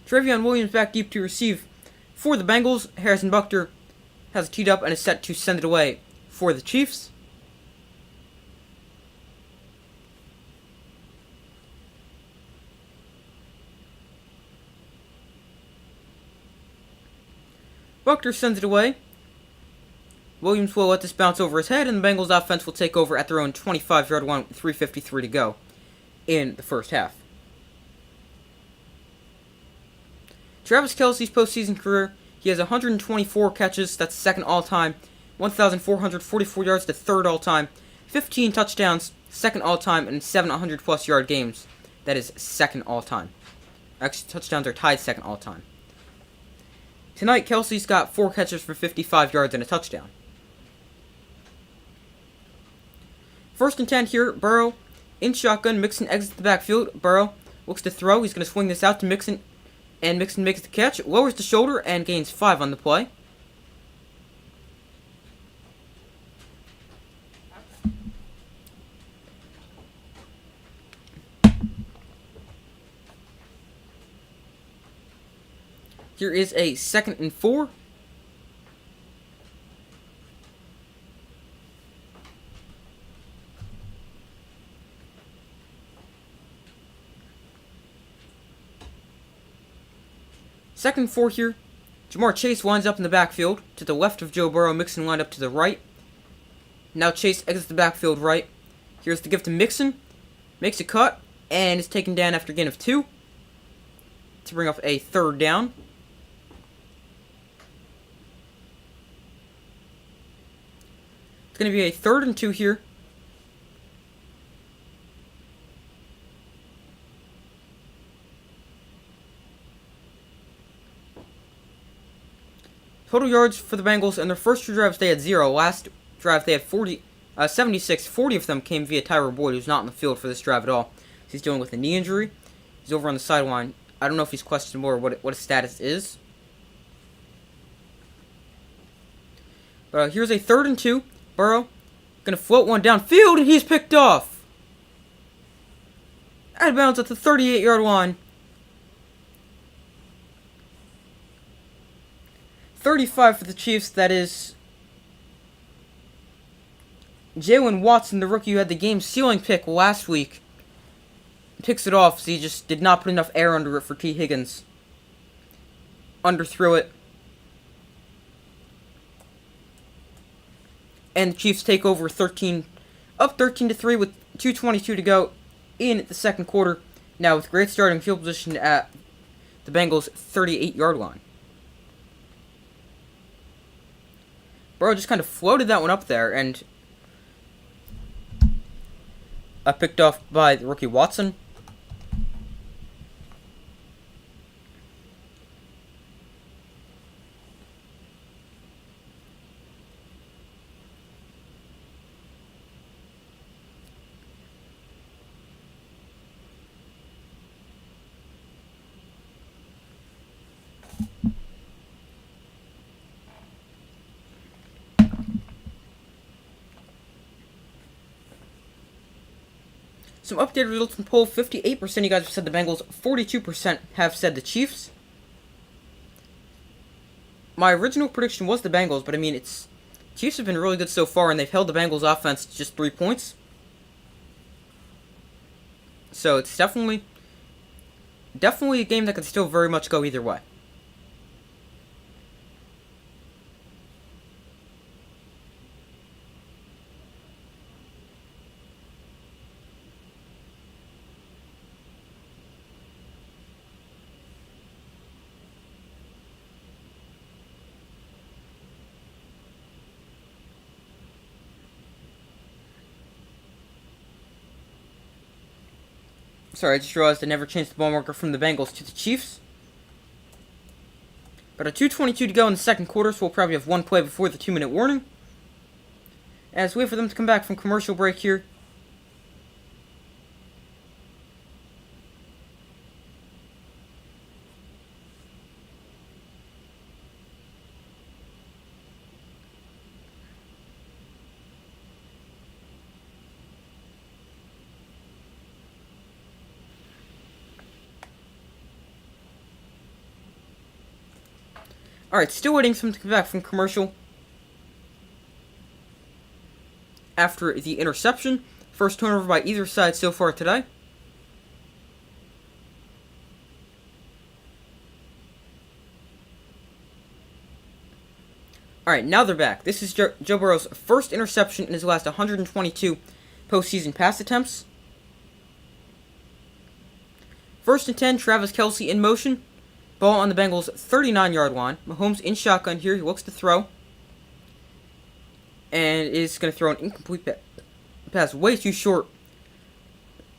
Trevion Williams back deep to receive for the Bengals. Harrison Buckner has it teed up and is set to send it away for the Chiefs. Buckner sends it away. Williams will let this bounce over his head, and the Bengals offense will take over at their own 25-yard line with 3:53 to go in the first half. Travis Kelce's postseason career, he has 124 catches, that's second all-time, 1,444 yards to third all-time, 15 touchdowns, second all-time, and 700-plus yard games, that is second all-time. Actually, touchdowns are tied second all-time. Tonight, Kelce's got 4 catches for 55 yards and a touchdown. First and 10 here. Burrow in shotgun. Mixon exits the backfield. Burrow looks to throw. He's going to swing this out to Mixon. And Mixon makes the catch. Lowers the shoulder and gains 5 on the play. Here is a 2nd and 4. Second and 4 here. Jamar Chase winds up in the backfield to the left of Joe Burrow. Mixon lined up to the right. Now Chase exits the backfield right. Here's the give to Mixon. Makes a cut and is taken down after a gain of 2 to bring up a 3rd down. It's going to be a 3rd and 2 here. Total yards for the Bengals in their first 2 drives, they had 0. Last drive, they had 76. 40 of them came via Tyler Boyd, who's not in the field for this drive at all. He's dealing with a knee injury. He's over on the sideline. I don't know if he's questionable or what his status is. But here's a 3rd and 2. Burrow gonna float one downfield, and he's picked off. Out of bounds at the 38-yard line. 35 for the Chiefs. That is Jalen Watson, the rookie who had the game-sealing pick last week. Picks it off, so he just did not put enough air under it for T. Higgins. Underthrew it. And the Chiefs take over up 13-3 with 2:22 to go in the second quarter. Now with great starting field position at the Bengals' 38-yard line. Burrow just kind of floated that one up there and picked off by the rookie Watson. Some updated results from poll. 58% of you guys have said the Bengals. 42% have said the Chiefs. My original prediction was the Bengals, but I mean, Chiefs have been really good so far, and they've held the Bengals offense to just 3 points. So it's definitely a game that could still very much go either way. Sorry, I just realized I never changed the ball marker from the Bengals to the Chiefs. But a 2:22 to go in the second quarter, so we'll probably have one play before the 2-minute warning. As we wait for them to come back from commercial break here. Alright, still waiting for them to come back from commercial. After the interception. First turnover by either side so far today. Alright, now they're back. This is Joe Burrow's first interception in his last 122 postseason pass attempts. First and 10, Travis Kelce in motion. Ball on the Bengals' 39-yard line. Mahomes in shotgun here. He looks to throw. And is going to throw an incomplete pass way too short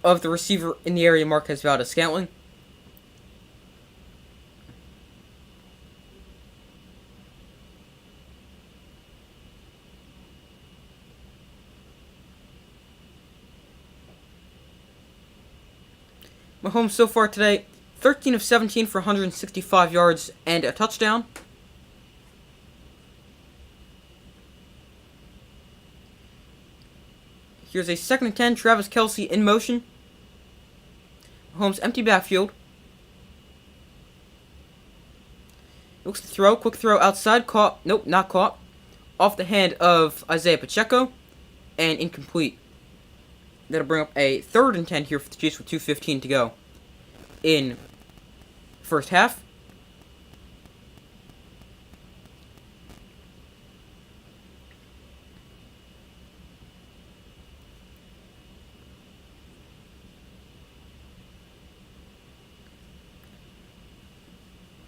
of the receiver in the area, Marquez Valdes-Scantling. Mahomes so far today, 13 of 17 for 165 yards and a touchdown. Here's a 2nd and 10, Travis Kelce in motion. Mahomes empty backfield. Looks to throw, quick throw outside, caught, nope, not caught. Off the hand of Isaiah Pacheco, and incomplete. That'll bring up a 3rd and 10 here for the Chiefs with 2:15 to go in first half.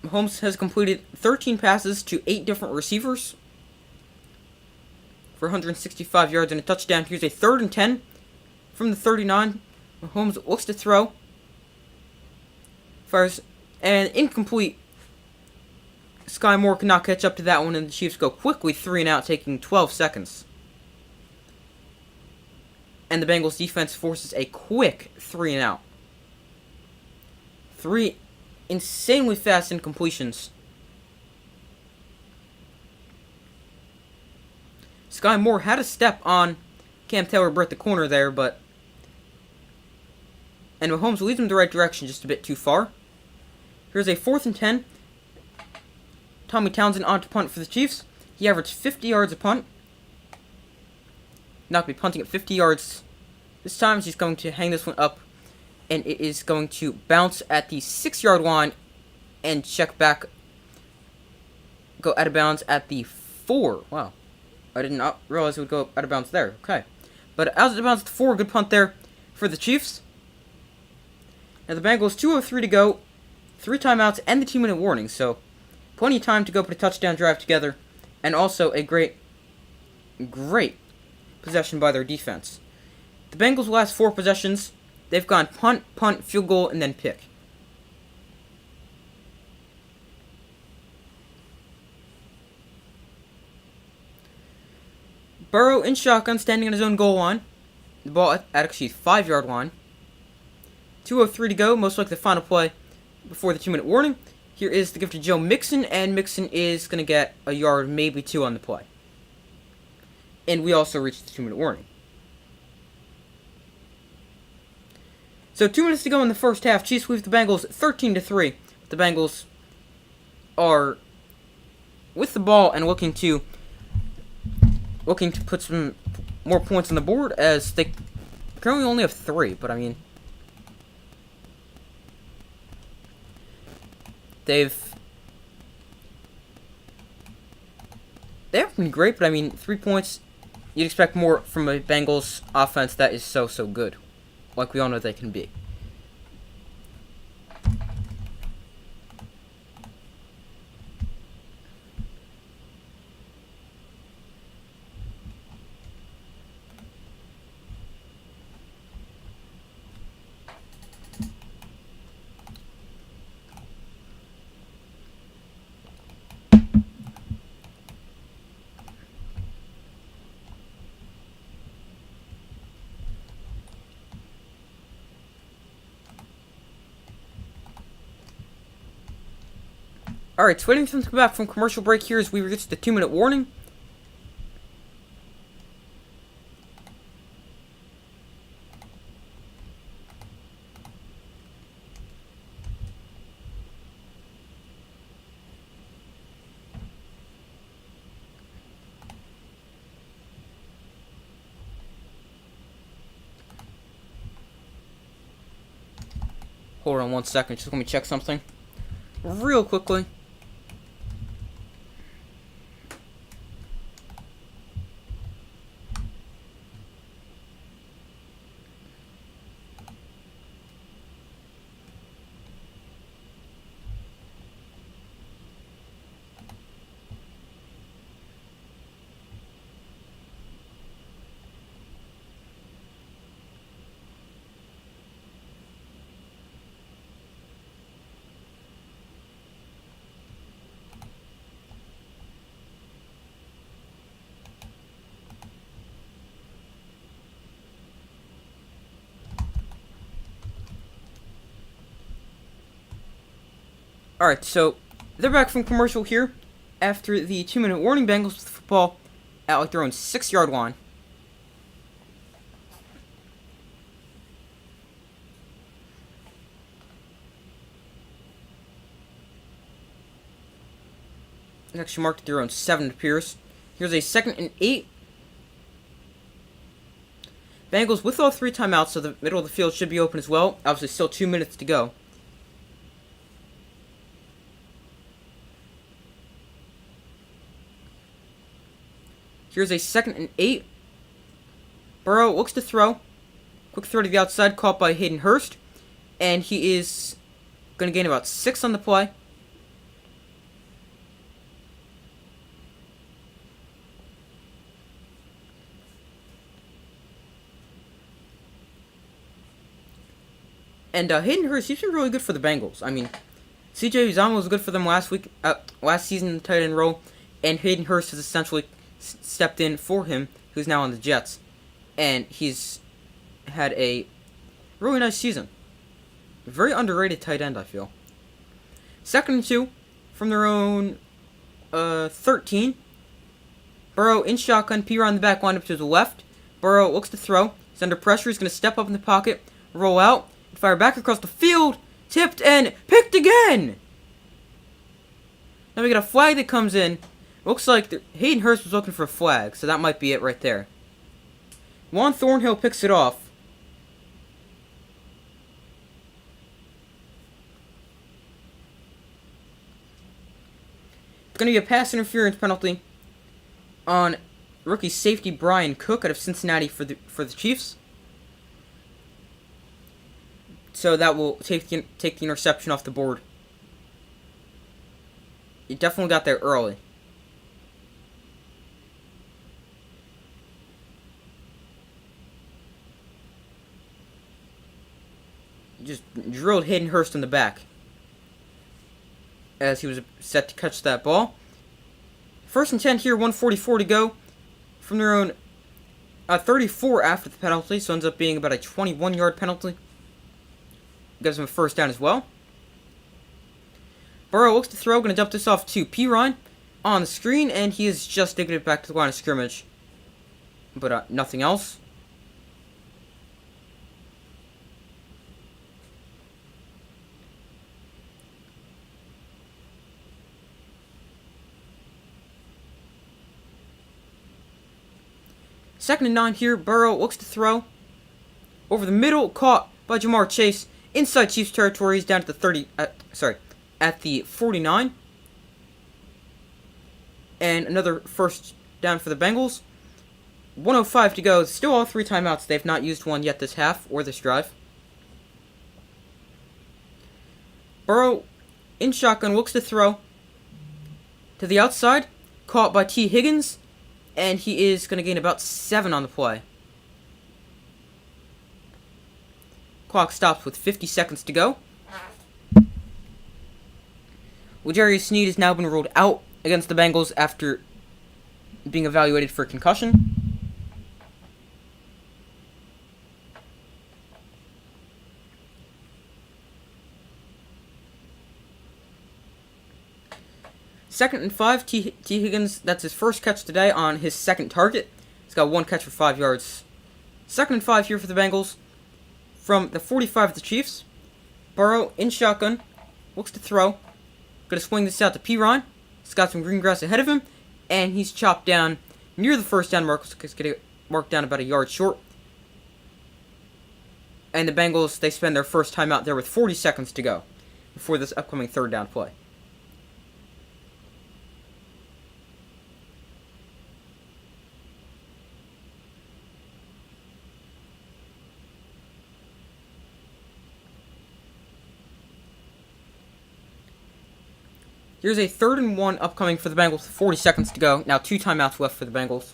Mahomes has completed 13 passes to 8 different receivers for 165 yards and a touchdown. Here's a 3rd and 10 from the 39. Mahomes looks to throw. Fires and incomplete. Sky Moore could not catch up to that one, and the Chiefs go quickly 3 and out, taking 12 seconds. And the Bengals defense forces a quick 3 and out. 3 insanely fast incompletions. Sky Moore had a step on Cam Taylor-Britt the corner there, but... And Mahomes leads him the right direction, just a bit too far. Here's a 4th and 10. Tommy Townsend on to punt for the Chiefs. He averaged 50 yards a punt. Not going to be punting at 50 yards. This time he's going to hang this one up, and it is going to bounce at the 6-yard line and check back. Go out of bounds at the 4. Wow. I did not realize it would go out of bounds there. Okay. But out of bounds at the 4. Good punt there for the Chiefs. Now the Bengals, 2:03 to go. 3 timeouts and the 2-minute warning. So plenty of time to go put a touchdown drive together. And also a great possession by their defense. The Bengals' last 4 possessions, they've gone punt, field goal, and then pick. Burrow in shotgun, standing on his own goal line. The ball at actually 5-yard line. 2:03 to go, most likely the final play before the 2-minute warning. Here is the give to Joe Mixon, and Mixon is going to get a yard, maybe 2 on the play. And we also reached the 2-minute warning. So 2 minutes to go in the first half. Chiefs leave the Bengals 13-3. The Bengals are with the ball and looking to put some more points on the board, as they currently only have 3. But I mean, they haven't been great. But I mean, 3 points. You'd expect more from a Bengals offense that is so good, like we all know they can be. Alright, so waiting for them to come back from commercial break here as we reach the 2-minute warning. Hold on 1 second, just let me check something real quickly. Alright, so they're back from commercial here after the 2-minute warning. Bengals with the football at like their own 6-yard line. It's actually marked at their own 7, it appears. Here's a 2nd and 8. Bengals with all 3 timeouts, so the middle of the field should be open as well. Obviously, still 2 minutes to go. Here's a 2nd and 8. Burrow looks to throw. Quick throw to the outside, caught by Hayden Hurst. And he is going to gain about 6 on the play. And Hayden Hurst, he's been really good for the Bengals. I mean, CJ Uzomah was good for them last season in the tight end role, and Hayden Hurst has essentially stepped in for him, who's now on the Jets, and he's had a really nice season. A very underrated tight end, I feel. 2nd and 2 from their own 13. Burrow in shotgun, P. on the back, wind up to the left. Burrow looks to throw. He's under pressure. He's going to step up in the pocket, roll out, fire back across the field, tipped and picked again. Now we got a flag that comes in. Looks like Hayden Hurst was looking for a flag, so that might be it right there. Juan Thornhill picks it off. It's going to be a pass interference penalty on rookie safety Brian Cook out of Cincinnati for the Chiefs. So that will take the interception off the board. You definitely got there early. Just drilled Hayden Hurst in the back as he was set to catch that ball. 1st and 10 here, 1:44 to go from their own 34 after the penalty, so ends up being about a 21-yard penalty. Gives him a 1st down as well. Burrow looks to throw, going to dump this off to Pirine on the screen, and he is just digging it back to the line of scrimmage. But nothing else. Second and 9 here. Burrow looks to throw. Over the middle, caught by Jamar Chase. Inside Chiefs territory. He's down to the 30. At the 49. And another 1st down for the Bengals. 1:05 to go. Still all 3 timeouts. They've not used one yet this half or this drive. Burrow in shotgun looks to throw to the outside. Caught by T. Higgins. And he is going to gain about 7 on the play. Clock stops with 50 seconds to go. L'Jarius Sneed has now been ruled out against the Bengals after being evaluated for concussion. Second and 5, T. Higgins, that's his 1st catch today on his 2nd target. He's got 1 catch for 5 yards. 2nd and 5 here for the Bengals. From the 45 of the Chiefs. Burrow in shotgun. Looks to throw. Going to swing this out to Pirine. He's got some green grass ahead of him. And he's chopped down near the 1st down mark. He's going to mark down about a yard short. And the Bengals, they spend their 1st timeout there with 40 seconds to go before this upcoming 3rd down play. Here's a 3rd and 1 upcoming for the Bengals with 40 seconds to go. Now 2 timeouts left for the Bengals.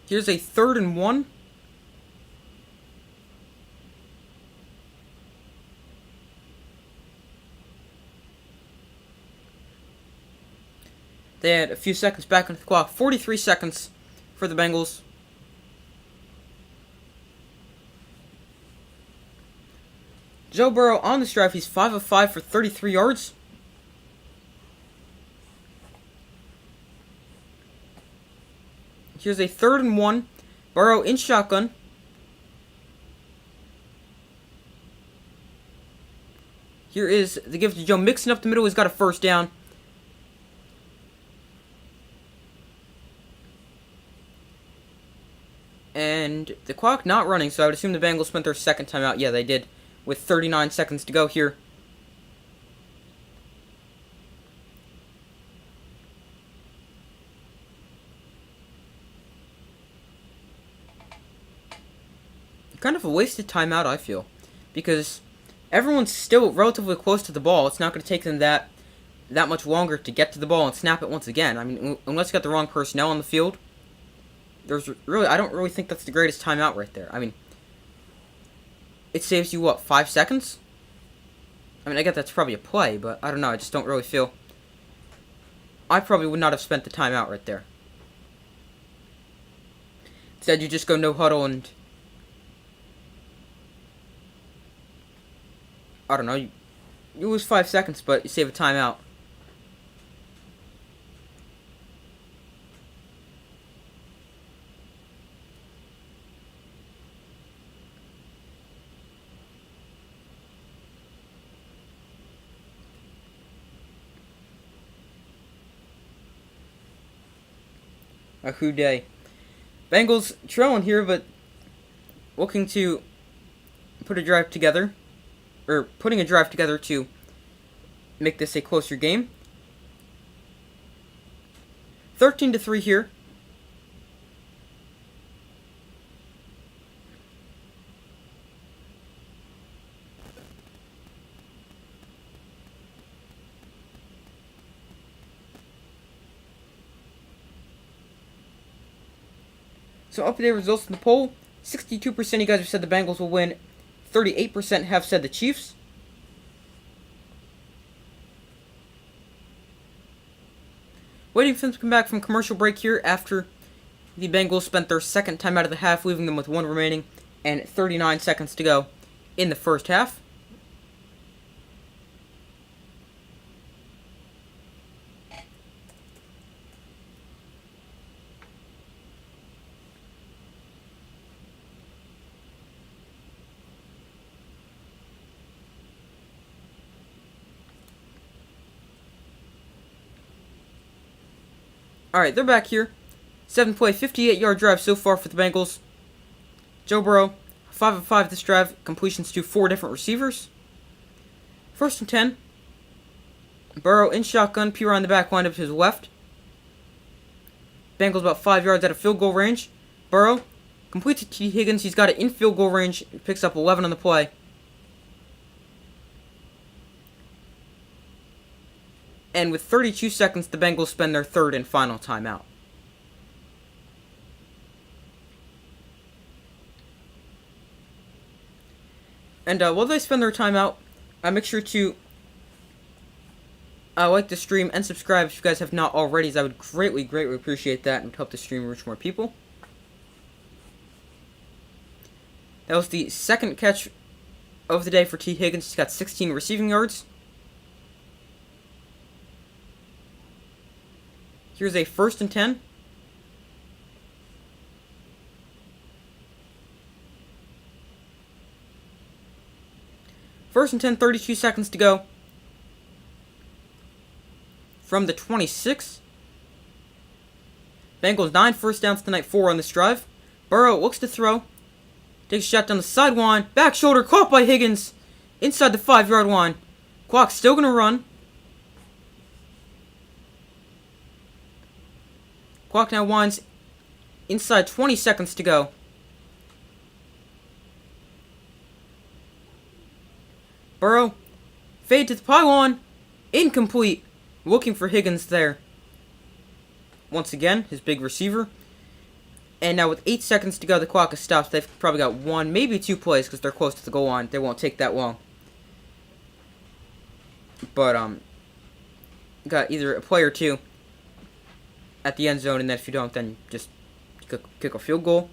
Here's a 3rd and 1. They had a few seconds back on the clock. 43 seconds for the Bengals. Joe Burrow on this drive, he's 5 of 5 for 33 yards. Here's a 3rd and 1. Burrow in shotgun. Here is the give to Joe, mixing up the middle. He's got a first down. And the clock not running, so I would assume the Bengals spent their second timeout. Yeah, they did, with 39 seconds to go here. Kind of a wasted timeout, I feel, because everyone's still relatively close to the ball. It's not going to take them that much longer to get to the ball and snap it once again. I mean, unless you got the wrong personnel on the field, I don't really think that's the greatest timeout right there. I mean, it saves you, what, 5 seconds? I mean, I get that's probably a play, but I don't know. I just don't really feel. I probably would not have spent the timeout right there. Instead, you just go no huddle and, I don't know, you lose 5 seconds, but you save a timeout. A who day. Bengals trailing here, but looking to put a drive together. Or putting a drive together to make this a closer game. 13-3 here. So up-to-date results in the poll. 62% of you guys have said the Bengals will win. 38% have said the Chiefs. Waiting for them to come back from commercial break here after the Bengals spent their second time out of the half, leaving them with 1 remaining and 39 seconds to go in the first half. Alright, they're back here. 7-play, 58-yard drive so far for the Bengals. Joe Burrow, 5 of 5 this drive. Completions to 4 different receivers. 1st and 10. Burrow in shotgun. Pure on the back line to his left. Bengals about 5 yards out of field goal range. Burrow completes it to Higgins. He's got it in field goal range. Picks up 11 on the play. And with 32 seconds, the Bengals spend their 3rd and final timeout. And while they spend their timeout, make sure to like the stream and subscribe if you guys have not already, as I would greatly, greatly appreciate that and would help the stream reach more people. That was the second catch of the day for T. Higgins. He's got 16 receiving yards. Here's a 1st and 10. First and 10, 32 seconds to go. From the 26. Bengals 9 first downs tonight, 4 on this drive. Burrow looks to throw. Takes a shot down the sideline. Back shoulder, caught by Higgins. Inside the 5-yard line. Clock's still going to run. Clock now winds inside 20 seconds to go. Burrow, fade to the pylon, incomplete. Looking for Higgins there. Once again, his big receiver. And now with 8 seconds to go, the clock is stopped. They've probably got 1, maybe 2 plays because they're close to the goal line. They won't take that long. But, got either a play or 2 at the end zone, and then if you don't, then just kick a field goal.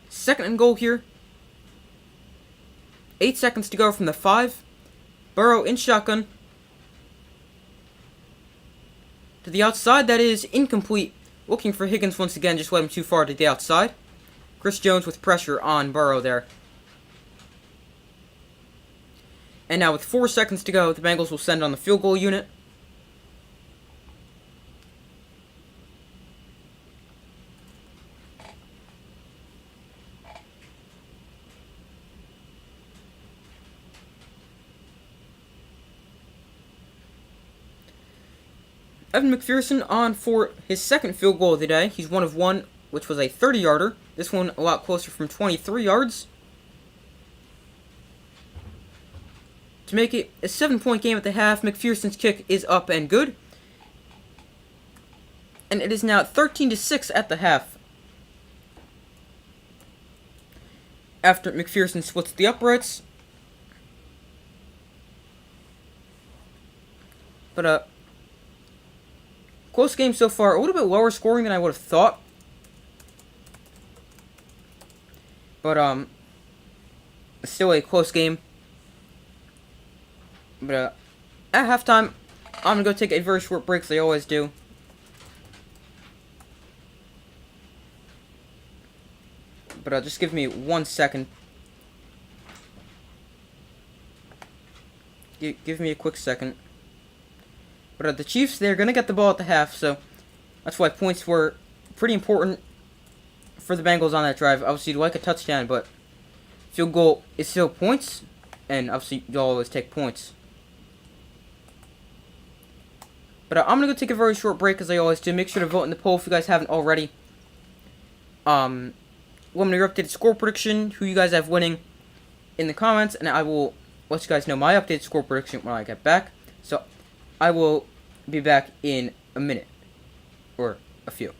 Second and goal here. 8 seconds to go from the 5. Burrow in shotgun. To the outside, that is incomplete. Looking for Higgins once again, just led him too far to the outside. Chris Jones with pressure on Burrow there. And now with 4 seconds to go, the Bengals will send on the field goal unit. Evan McPherson on for his second field goal of the day. He's 1 of 1, which was a 30-yarder. This one a lot closer from 23 yards. To make it a 7-point game at the half, McPherson's kick is up and good. And it is now 13-6 at the half. After McPherson splits the uprights. But, close game so far. A little bit lower scoring than I would have thought. But, still a close game. But, at halftime, I'm going to go take a very short break, as I always do. But, just give me 1 second. Give me a quick second. But the Chiefs, they're going to get the ball at the half, so that's why points were pretty important for the Bengals on that drive. Obviously, you'd like a touchdown, but field goal is still points, and obviously, you'll always take points. But I'm going to go take a very short break, as I always do. Make sure to vote in the poll if you guys haven't already. Let me know your updated score prediction, who you guys have winning in the comments, and I will let you guys know my updated score prediction when I get back. So, I will be back in a minute, or a few.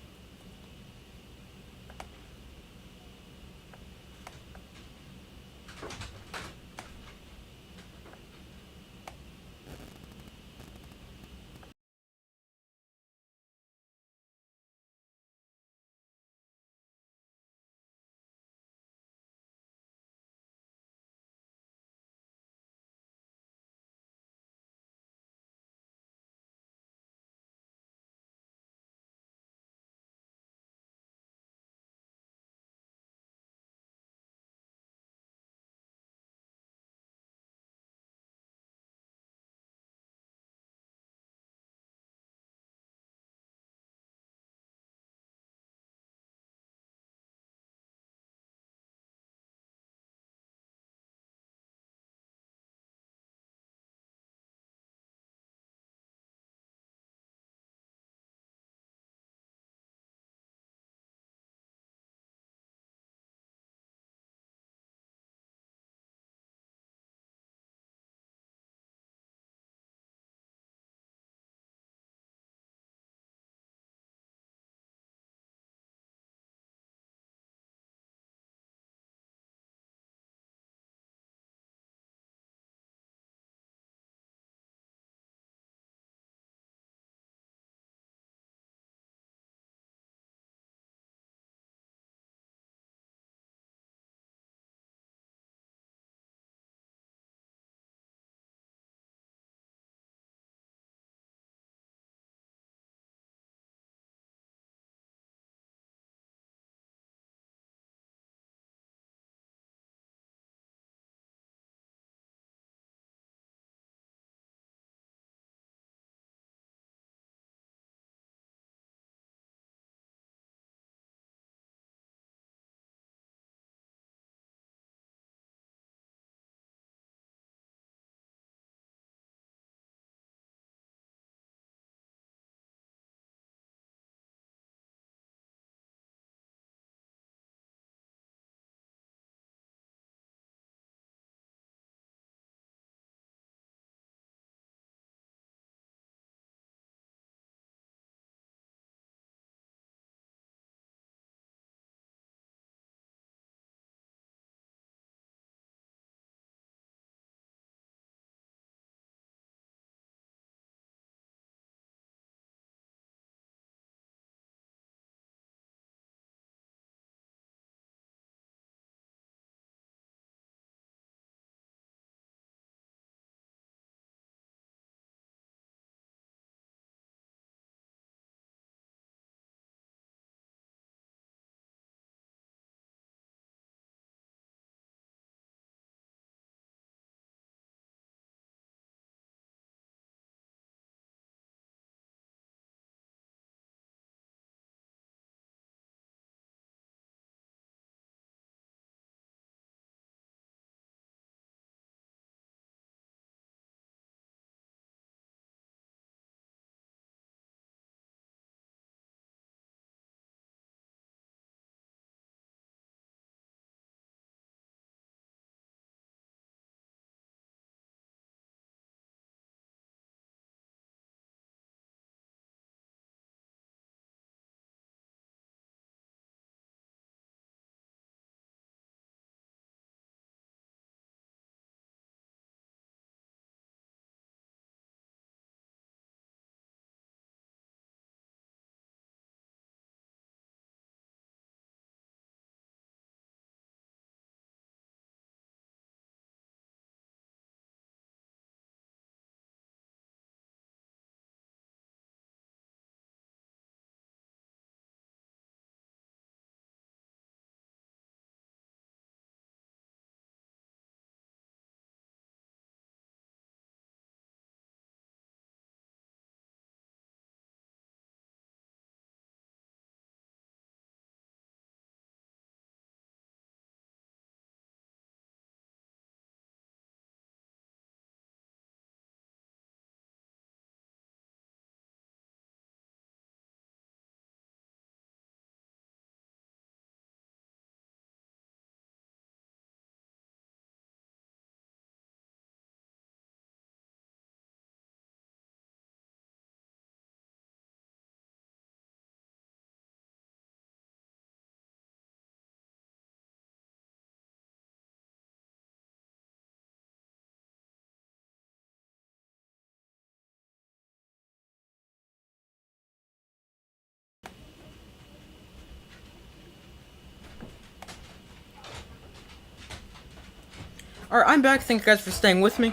Alright, I'm back. Thank you guys for staying with me.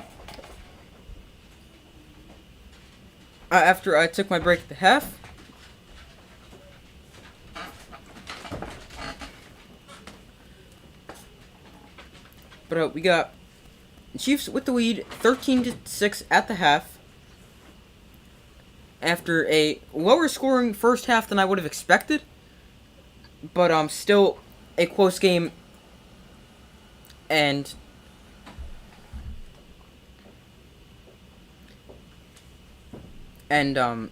After I took my break at the half. But we got Chiefs with the lead, 13-6 at the half. After a lower scoring first half than I would have expected. But still a close game. And an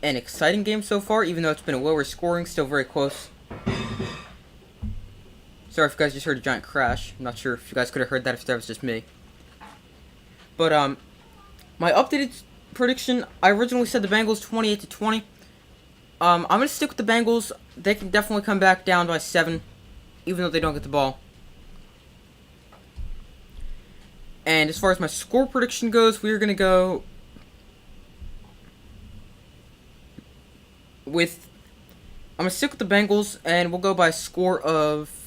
exciting game so far, even though it's been a lower scoring, still very close. Sorry if you guys just heard a giant crash. I'm not sure if you guys could have heard that if that was just me. But my updated prediction, I originally said the Bengals 28-20. I'm gonna stick with the Bengals. They can definitely come back down by 7, even though they don't get the ball. And as far as my score prediction goes, we're gonna go with, I'm gonna stick with the Bengals, and we'll go by a score of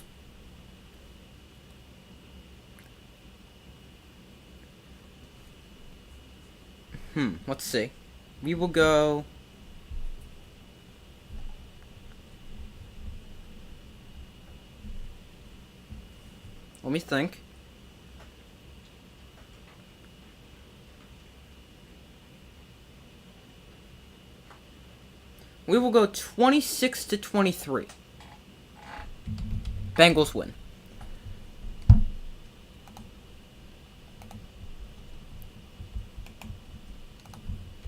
let's see. We will go let me think. We will go 26-23. Bengals win.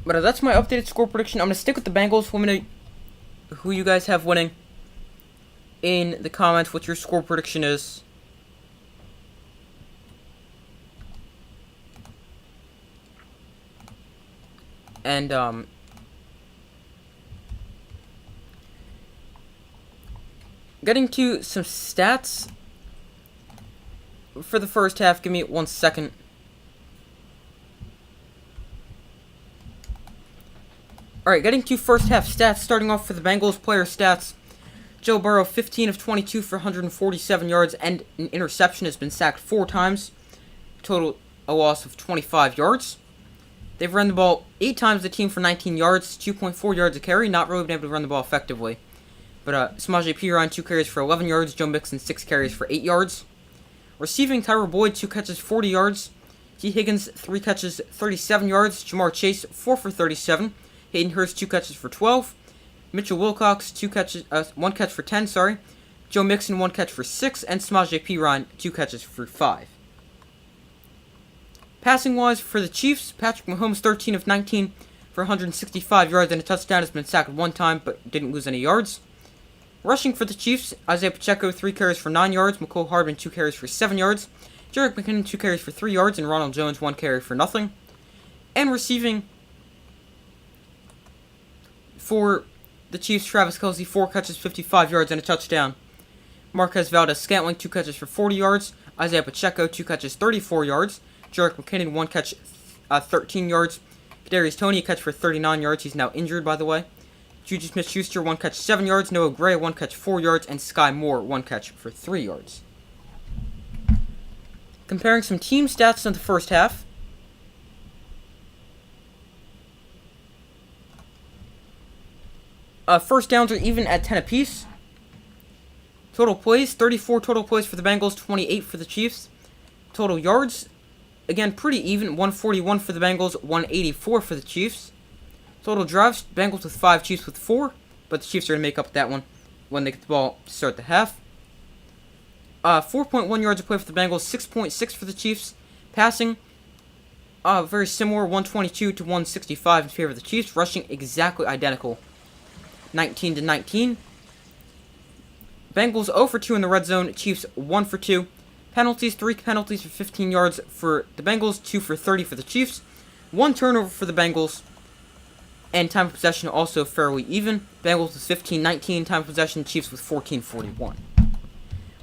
But that's my updated score prediction. I'm going to stick with the Bengals. Let me know who you guys have winning in the comments, what your score prediction is. And, getting to some stats for the first half. Give me 1 second. Alright, getting to first half stats. Starting off for the Bengals player stats. Joe Burrow, 15 of 22 for 147 yards and an interception. Has been sacked 4 times. Total a loss of 25 yards. They've run the ball 8 times the team for 19 yards. 2.4 yards a carry. Not really been able to run the ball effectively. But Samaje Perine, 2 carries for 11 yards. Joe Mixon, 6 carries for 8 yards. Receiving, Tyler Boyd, 2 catches, 40 yards. T. Higgins, 3 catches, 37 yards. Jamar Chase, 4 for 37. Hayden Hurst, 2 catches for 12. Mitchell Wilcox, 1 catch for 10, sorry. Joe Mixon, 1 catch for 6. And Samaje Perine, 2 catches for 5. Passing-wise, for the Chiefs, Patrick Mahomes, 13 of 19 for 165 yards and a touchdown. Has been sacked 1 time, but didn't lose any yards. Rushing for the Chiefs, Isaiah Pacheco, 3 carries for 9 yards. McCole Hardman, 2 carries for 7 yards. Jerick McKinnon, 2 carries for 3 yards. And Ronald Jones, 1 carry for nothing. And receiving for the Chiefs, Travis Kelce, 4 catches, 55 yards, and a touchdown. Marquez Valdes-Scantling, 2 catches for 40 yards. Isaiah Pacheco, 2 catches, 34 yards. Jerick McKinnon, 1 catch, 13 yards. Kadarius Toney, a catch for 39 yards. He's now injured, by the way. Juju Smith-Schuster, 1 catch, 7 yards. Noah Gray, 1 catch, 4 yards. And Sky Moore, 1 catch for 3 yards. Comparing some team stats in the first half. First downs are even at 10 apiece. Total plays, 34 total plays for the Bengals, 28 for the Chiefs. Total yards, again, pretty even. 141 for the Bengals, 184 for the Chiefs. Total drives, Bengals with 5, Chiefs with 4. But the Chiefs are going to make up that one when they get the ball to start the half. 4.1 yards a play for the Bengals, 6.6 for the Chiefs. Passing, very similar, 122 to 165 in favor of the Chiefs. Rushing, exactly identical, 19-19. Bengals 0 for 2 in the red zone. Chiefs 1 for 2. Penalties, 3 penalties for 15 yards for the Bengals, 2 for 30 for the Chiefs. 1 turnover for the Bengals. And time of possession also fairly even. Bengals with 15-19. Time of possession, Chiefs with 14-41.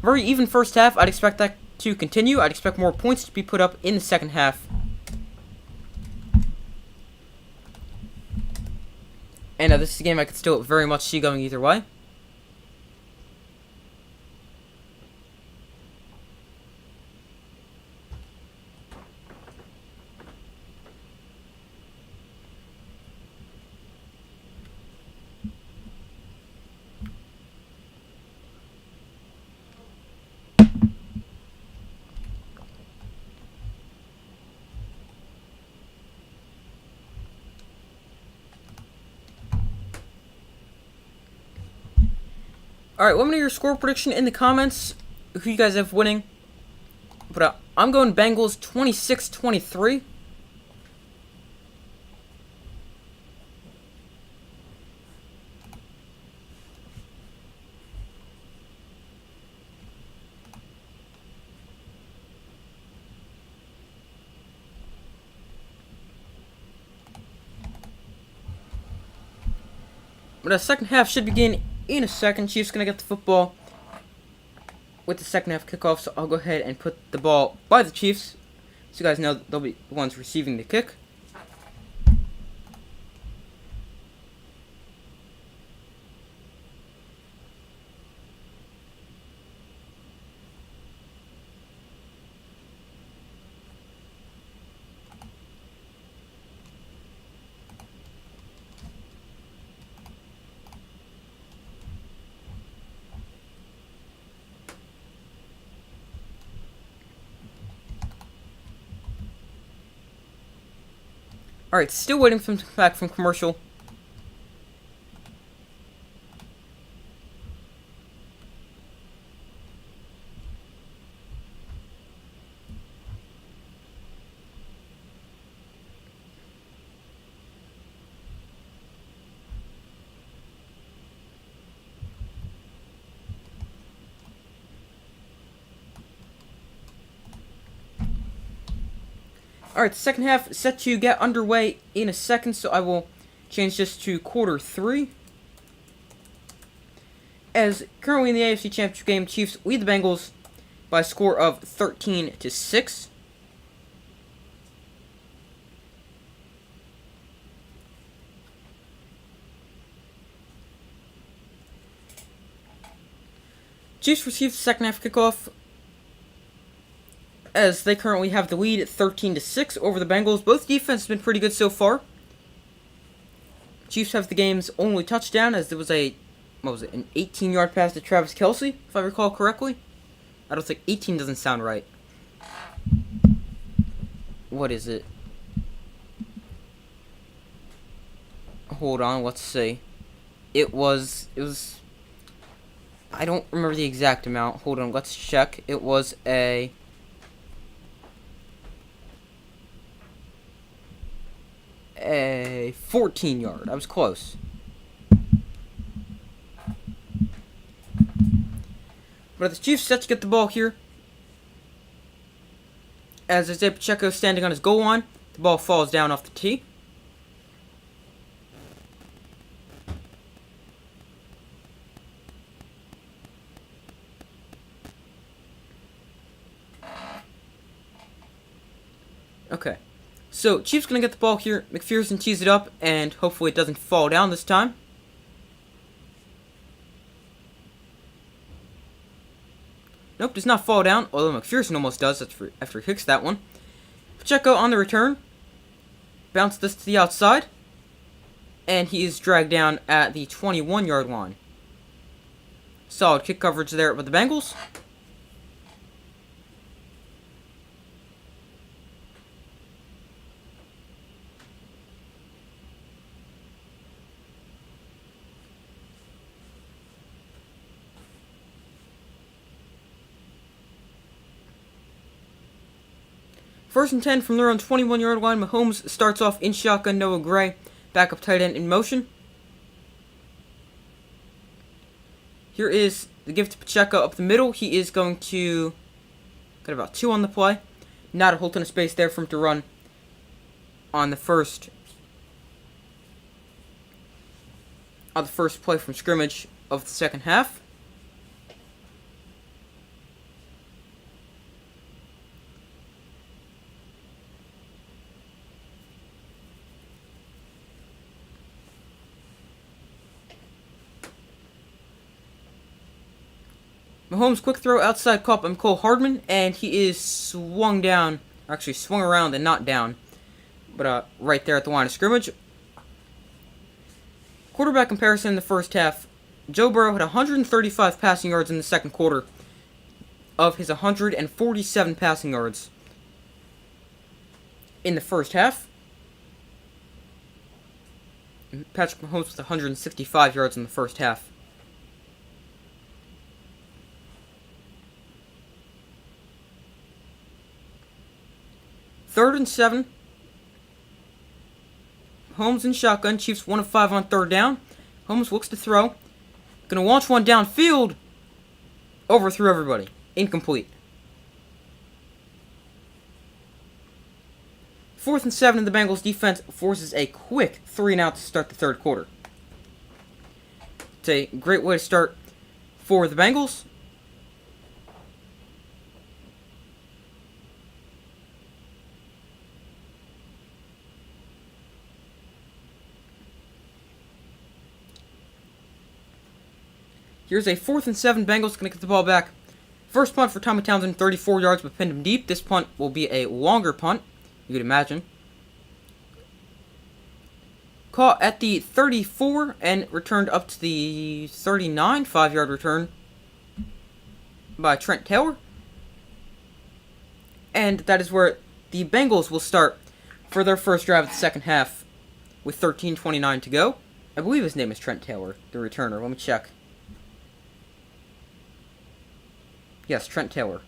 Very even first half. I'd expect that to continue. I'd expect more points to be put up in the second half. And this is a game I could still very much see going either way. Alright, let me know your score prediction in the comments. Who you guys have winning. But I'm going Bengals 26-23. But the second half should begin in a second. Chiefs gonna get the football with the second half kickoff, so I'll go ahead and put the ball by the Chiefs, so you guys know they'll be the ones receiving the kick. Alright, still waiting for them to come back from commercial. Alright, the second half is set to get underway in a second, so I will change this to quarter 3. As currently in the AFC Championship game, Chiefs lead the Bengals by a score of 13-6. Chiefs receive the second half kickoff, as they currently have the lead at 13-6 over the Bengals. Both defenses have been pretty good so far. Chiefs have the game's only touchdown, as there was an 18-yard pass to Travis Kelce, if I recall correctly. I don't think 18 doesn't sound right. What is it? Hold on, let's see. It was I don't remember the exact amount. Hold on, let's check. It was a 14-yard. I was close. But the Chiefs set to get the ball here. As Isaiah Pacheco is standing on his goal line, the ball falls down off the tee. Okay. So, Chiefs gonna get the ball here. McPherson tees it up, and hopefully it doesn't fall down this time. Nope, does not fall down, although McPherson almost does after he kicks that one. Pacheco on the return. Bounce this to the outside. And he is dragged down at the 21-yard line. Solid kick coverage there by the Bengals. First and 10 from their own 21-yard line. Mahomes starts off in shotgun. Noah Gray, backup tight end in motion. Here is the give to Pacheco up the middle. He is going to got about 2 on the play. Not a whole ton of space there for him to run on the first play from scrimmage of the second half. Mahomes' quick throw outside caught by Mecole Hardman, and he is swung around and not down. But right there at the line of scrimmage. Quarterback comparison in the first half. Joe Burrow had 135 passing yards in the second quarter of his 147 passing yards in the first half. Patrick Mahomes with 165 yards in the first half. 3rd and 7. Holmes in shotgun. Chiefs 1 of 5 on 3rd down. Holmes looks to throw. Gonna launch one downfield. Overthrew everybody. Incomplete. 4th and 7, the Bengals defense forces a quick 3-and-out to start the 3rd quarter. It's a great way to start for the Bengals. Here's a 4th and 7. Bengals going to get the ball back. First punt for Tommy Townsend, 34 yards, but pinned him deep. This punt will be a longer punt, you could imagine. Caught at the 34 and returned up to the 39. 5-yard return by Trent Taylor. And that is where the Bengals will start for their first drive of the second half with 13:29 to go. I believe his name is Trent Taylor, the returner. Let me check. Yes, Trent Taylor.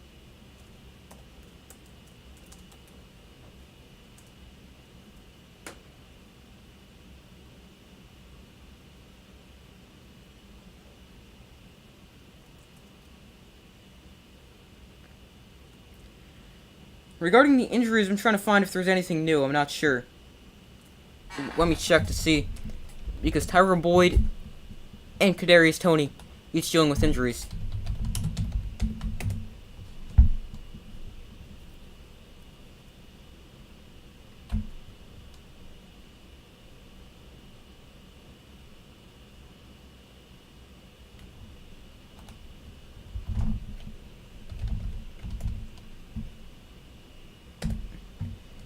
Regarding the injuries, I'm trying to find if there's anything new. I'm not sure. Let me check to see. Because Tyron Boyd and Kadarius Toney each dealing with injuries.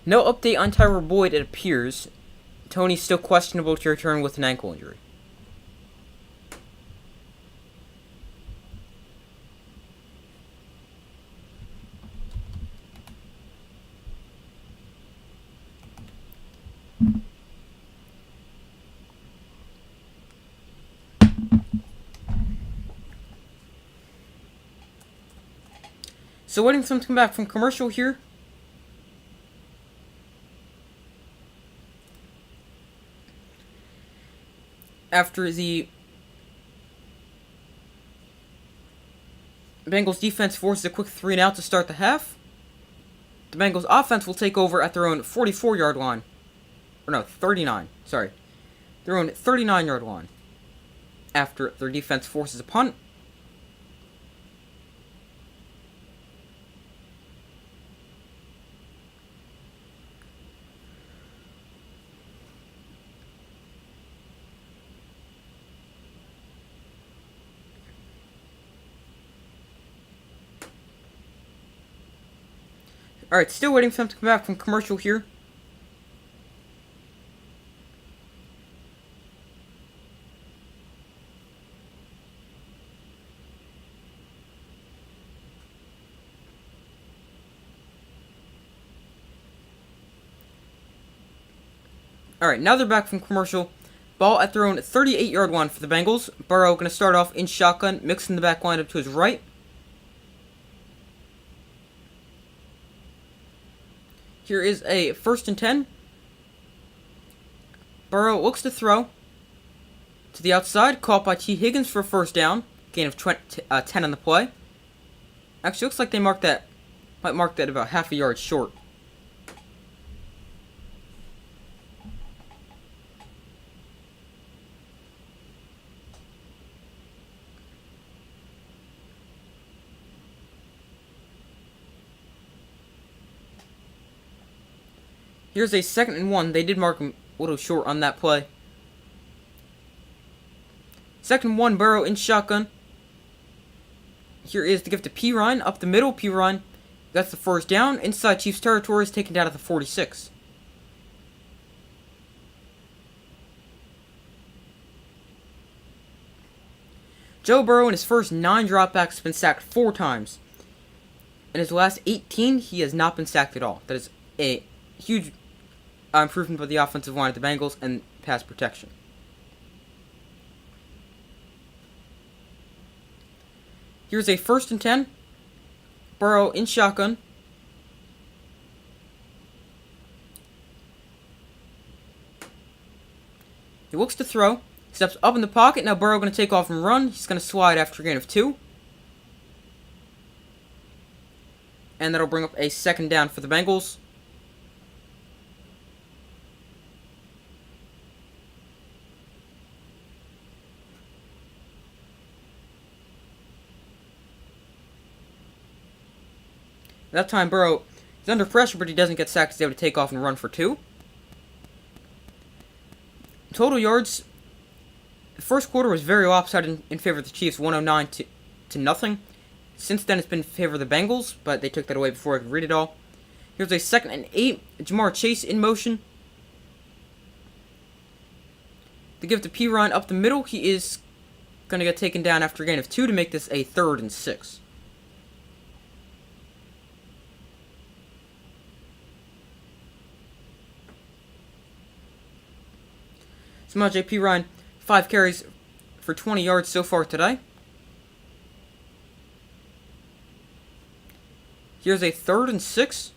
No update on Tyron Boyd, it appears. Tony's still questionable to return with an ankle injury. So waiting for them to come back from commercial here. After the Bengals defense forces a quick 3-and-out to start the half, the Bengals offense will take over at their own 44-yard line. Or no, 39. Sorry. Their own 39-yard line. After their defense forces a punt. Alright, still waiting for them to come back from commercial here. Alright, now they're back from commercial. Ball at their own 38-yard line for the Bengals. Burrow going to start off in shotgun, mixing the back line up to his right. Here is a 1st and 10. Burrow looks to throw to the outside, caught by T. Higgins for a 1st down. Gain of 10 on the play. Actually, looks like they might mark that about half a yard short. Here's a 2nd and 1. They did mark him a little short on that play. 2nd and 1, Burrow in shotgun. Here is the gift to Pirine up the middle. Pirine, that's the 1st down. Inside Chiefs territory is taken down at the 46. Joe Burrow in his first 9 dropbacks has been sacked 4 times. In his last 18, he has not been sacked at all. That is a huge improvement by the offensive line of the Bengals and pass protection. Here's a 1st and 10. Burrow in shotgun. He looks to throw. Steps up in the pocket. Now Burrow going to take off and run. He's going to slide after a gain of 2. And that'll bring up a second down for the Bengals. That time Burrow is under pressure, but he doesn't get sacked. He's able to take off and run for 2. Total yards, the first quarter was very lopsided in favor of the Chiefs, 109 to nothing. Since then, it's been in favor of the Bengals, but they took that away before I could read it all. Here's a 2nd and 8. Jamar Chase in motion. They give it to Pirine up the middle. He is going to get taken down after a gain of 2 to make this a 3rd and 6. Samaje Pirine, 5 carries for 20 yards so far today. Here's a 3rd and 6.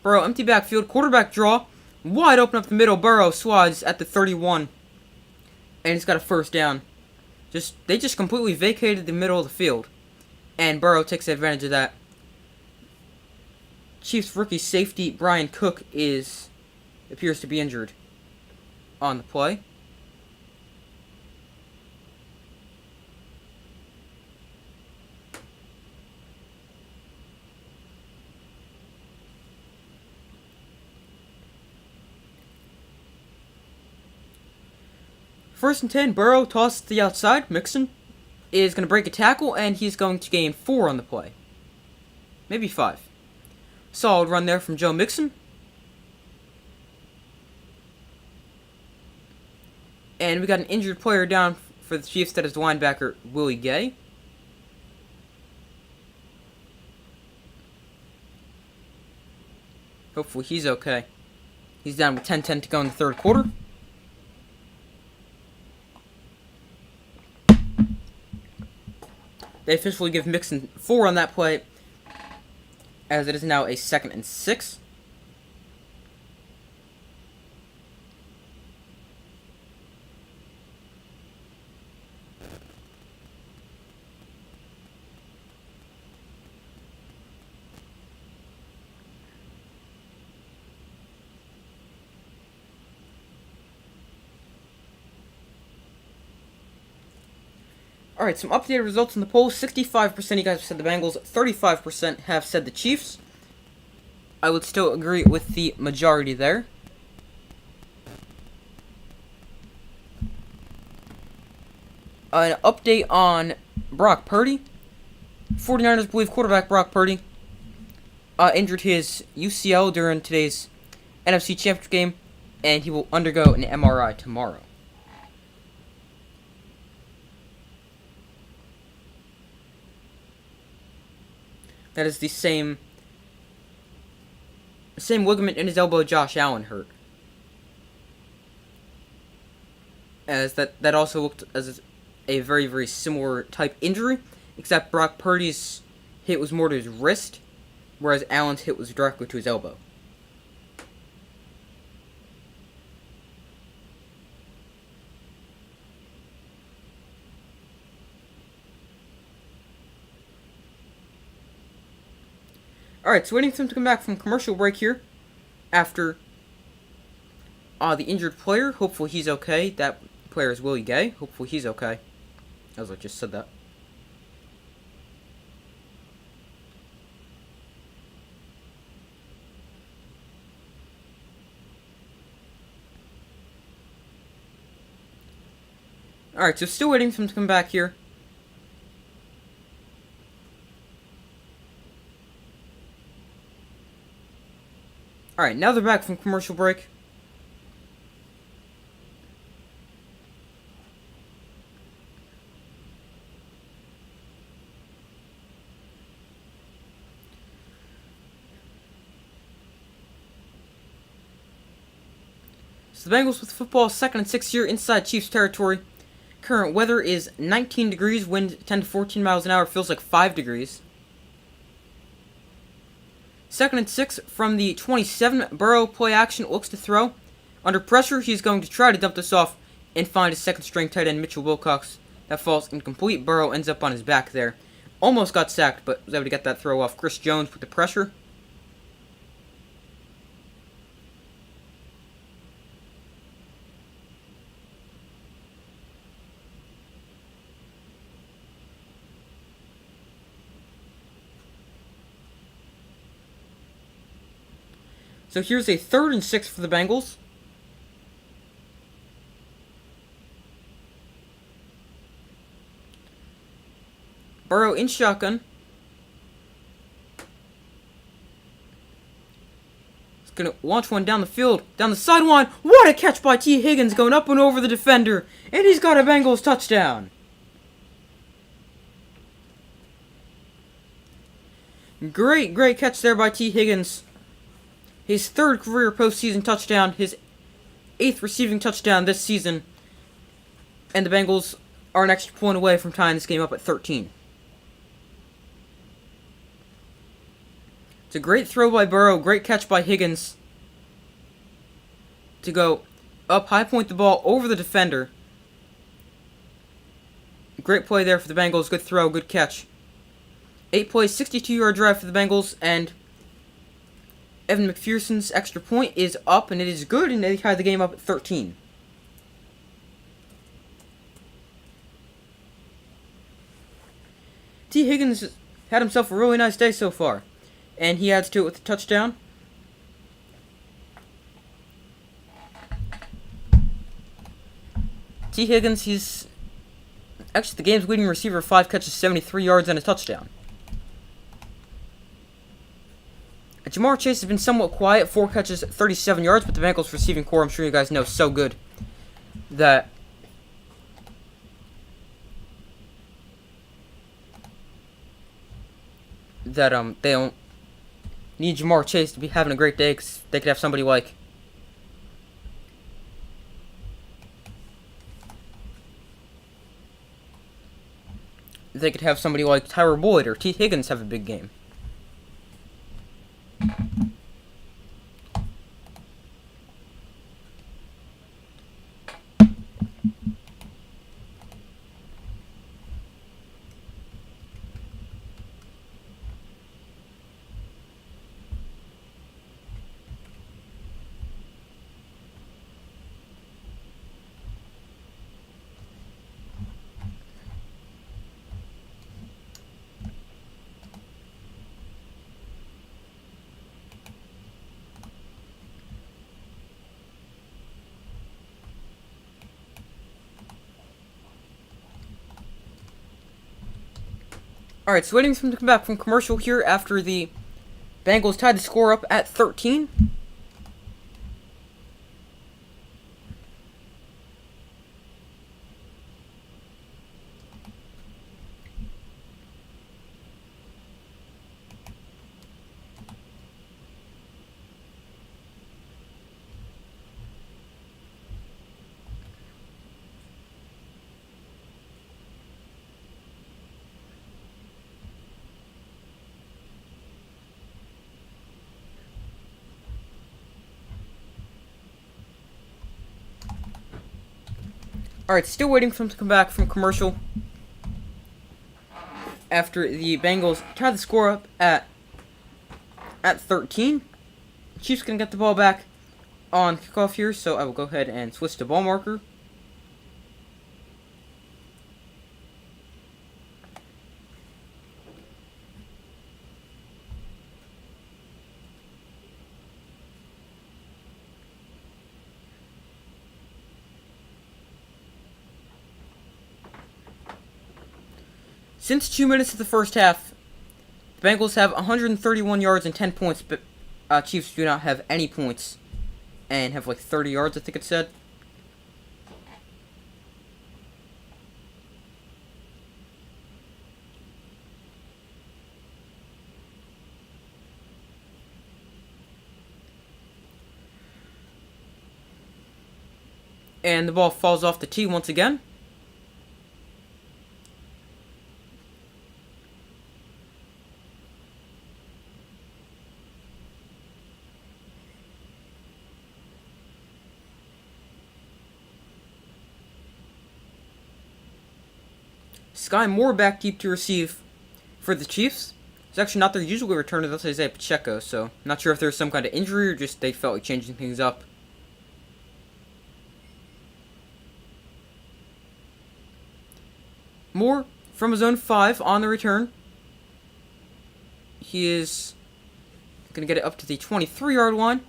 Burrow, empty backfield, quarterback draw, wide open up the middle. Burrow slides at the 31, and he's got a 1st down. They just completely vacated the middle of the field, and Burrow takes advantage of that. Chiefs rookie safety Brian Cook appears to be injured on the play. First and 10, Burrow tosses to the outside. Mixon is going to break a tackle, and he's going to gain 4 on the play. Maybe 5. Solid run there from Joe Mixon. And we got an injured player down for the Chiefs. That is the linebacker, Willie Gay. Hopefully he's okay. He's down with 10-10 to go in the 3rd quarter. They officially give Mixon 4 on that play, as it is now a 2nd and 6. Alright, some updated results in the poll. 65% of you guys have said the Bengals, 35% have said the Chiefs. I would still agree with the majority there. An update on Brock Purdy. 49ers believe quarterback Brock Purdy injured his UCL during today's NFC Championship game, and he will undergo an MRI tomorrow. That is the same ligament in his elbow Josh Allen hurt. As that also looked as a very, very similar type injury, except Brock Purdy's hit was more to his wrist, whereas Allen's hit was directly to his elbow. Alright, so waiting for him to come back from commercial break here after the injured player. Hopefully he's okay. That player is Willie Gay. Hopefully he's okay. As I just said that. Alright, so still waiting for him to come back here. Alright, now they're back from commercial break. So the Bengals with football, 2nd and 6 here inside Chiefs territory. Current weather is 19 degrees, wind 10 to 14 miles an hour, feels like 5 degrees. 2nd and 6 from the 27. Burrow play action, looks to throw. Under pressure, he's going to try to dump this off and find his second string tight end, Mitchell Wilcox. That falls incomplete. Burrow ends up on his back there. Almost got sacked, but was able to get that throw off. Chris Jones with the pressure. So here's a 3rd and 6 for the Bengals. Burrow in shotgun. He's going to launch one down the field, down the sideline. What a catch by T. Higgins, going up and over the defender. And he's got a Bengals touchdown. Great catch there by T. Higgins. His 3rd career postseason touchdown, his 8th receiving touchdown this season. And the Bengals are an extra point away from tying this game up at 13. It's a great throw by Burrow, great catch by Higgins. To go up, high point the ball over the defender. Great play there for the Bengals, good throw, good catch. 8 plays, 62-yard drive for the Bengals, and Evan McPherson's extra point is up, and it is good, and they tie the game up at 13. T. Higgins had himself a really nice day so far, and he adds to it with a touchdown. T. Higgins, he's actually the game's leading receiver, 5 catches, 73 yards, and a touchdown. Jamar Chase has been somewhat quiet, 4 catches, 37 yards, but the Bengals receiving core, I'm sure you guys know, so good that they don't need Jamar Chase to be having a great day, because they could have somebody like Tyler Boyd or T. Higgins have a big game. Alright, so waiting for him to come back from commercial here after the Bengals tied the score up at 13. Alright, still waiting for him to come back from commercial after the Bengals tied the score up at 13. Chiefs gonna get the ball back on kickoff here, so I will go ahead and switch to ball marker. Since 2 minutes of the first half, the Bengals have 131 yards and 10 points, but Chiefs do not have any points and have like 30 yards, I think it said. And the ball falls off the tee once again. Sky Moore back deep to receive for the Chiefs. It's actually not their usual returner. That's Isaiah Pacheco. So not sure if there's some kind of injury or just they felt like changing things up. Moore from his own 5 on the return. He is going to get it up to the 23-yard line.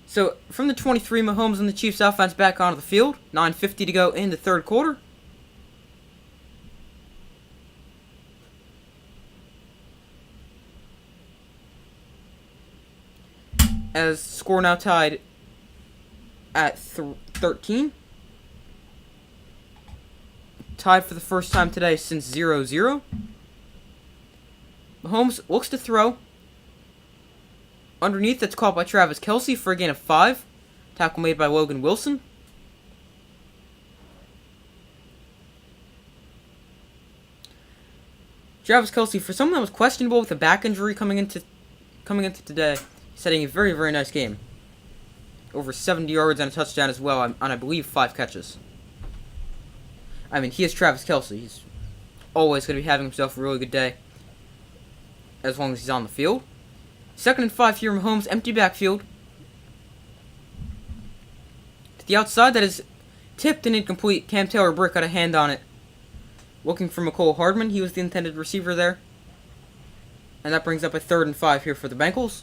So, from the 23, Mahomes and the Chiefs offense back onto the field. 9:50 to go in the third quarter. As score now tied at 13. Tied for the first time today since 0-0. Mahomes looks to throw. Underneath, that's caught by Travis Kelce for a gain of 5. Tackle made by Logan Wilson. Travis Kelce, for someone that was questionable with a back injury coming into today, setting a very, very nice game. Over 70 yards and a touchdown as well, on I believe 5 catches. I mean, he is Travis Kelce. He's always going to be having himself a really good day, as long as he's on the field. 2nd and 5 here, Mahomes, empty backfield. To the outside, that is tipped and incomplete. Cam Taylor-Britt got a hand on it. Looking for McCole Hardman. He was the intended receiver there. And that brings up a 3rd and 5 here for the Bengals.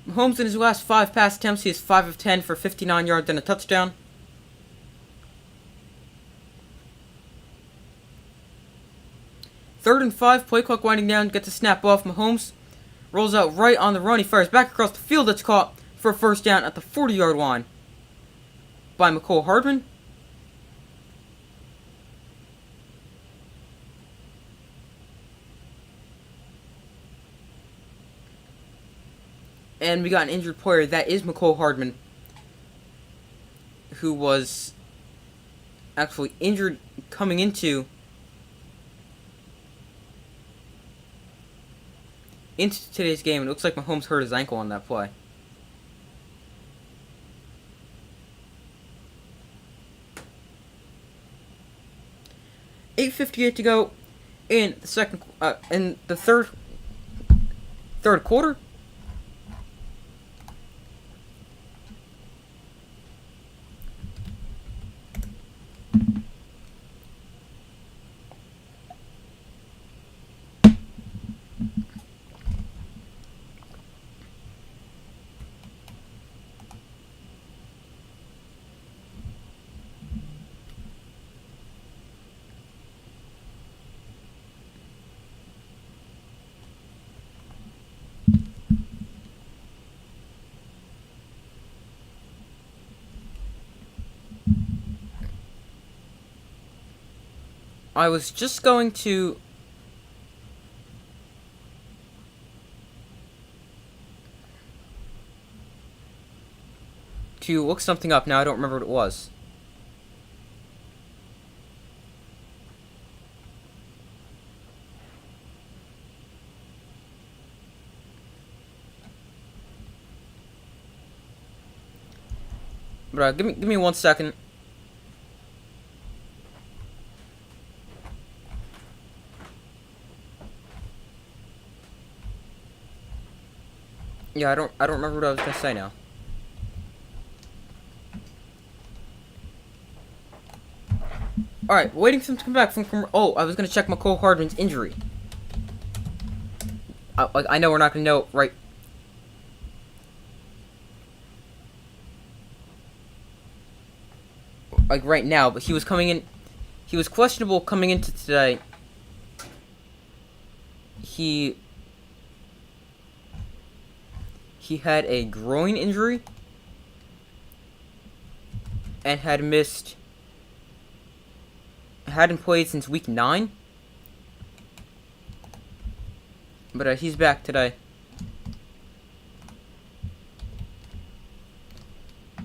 Mahomes in his last 5 pass attempts, he is 5 of 10 for 59 yards and a touchdown. Third and 5, play clock winding down, gets a snap off. Mahomes rolls out right on the run. He fires back across the field. That's caught for a first down at the 40-yard line by McCole Hardman. And we got an injured player. That is McCole Hardman, who was actually injured coming into today's game. It looks like Mahomes hurt his ankle on that play. $8:58 to go in the third quarter. I was just going to look something up now. I don't remember what it was. But give me 1 second. Yeah, I don't remember what I was gonna say now. Alright, waiting for him to come back from oh, I was gonna check McCole Hardman's injury. I know we're not gonna know right now, but he was coming in. He was questionable coming into today. He had a groin injury and hadn't played since week 9. But he's back today.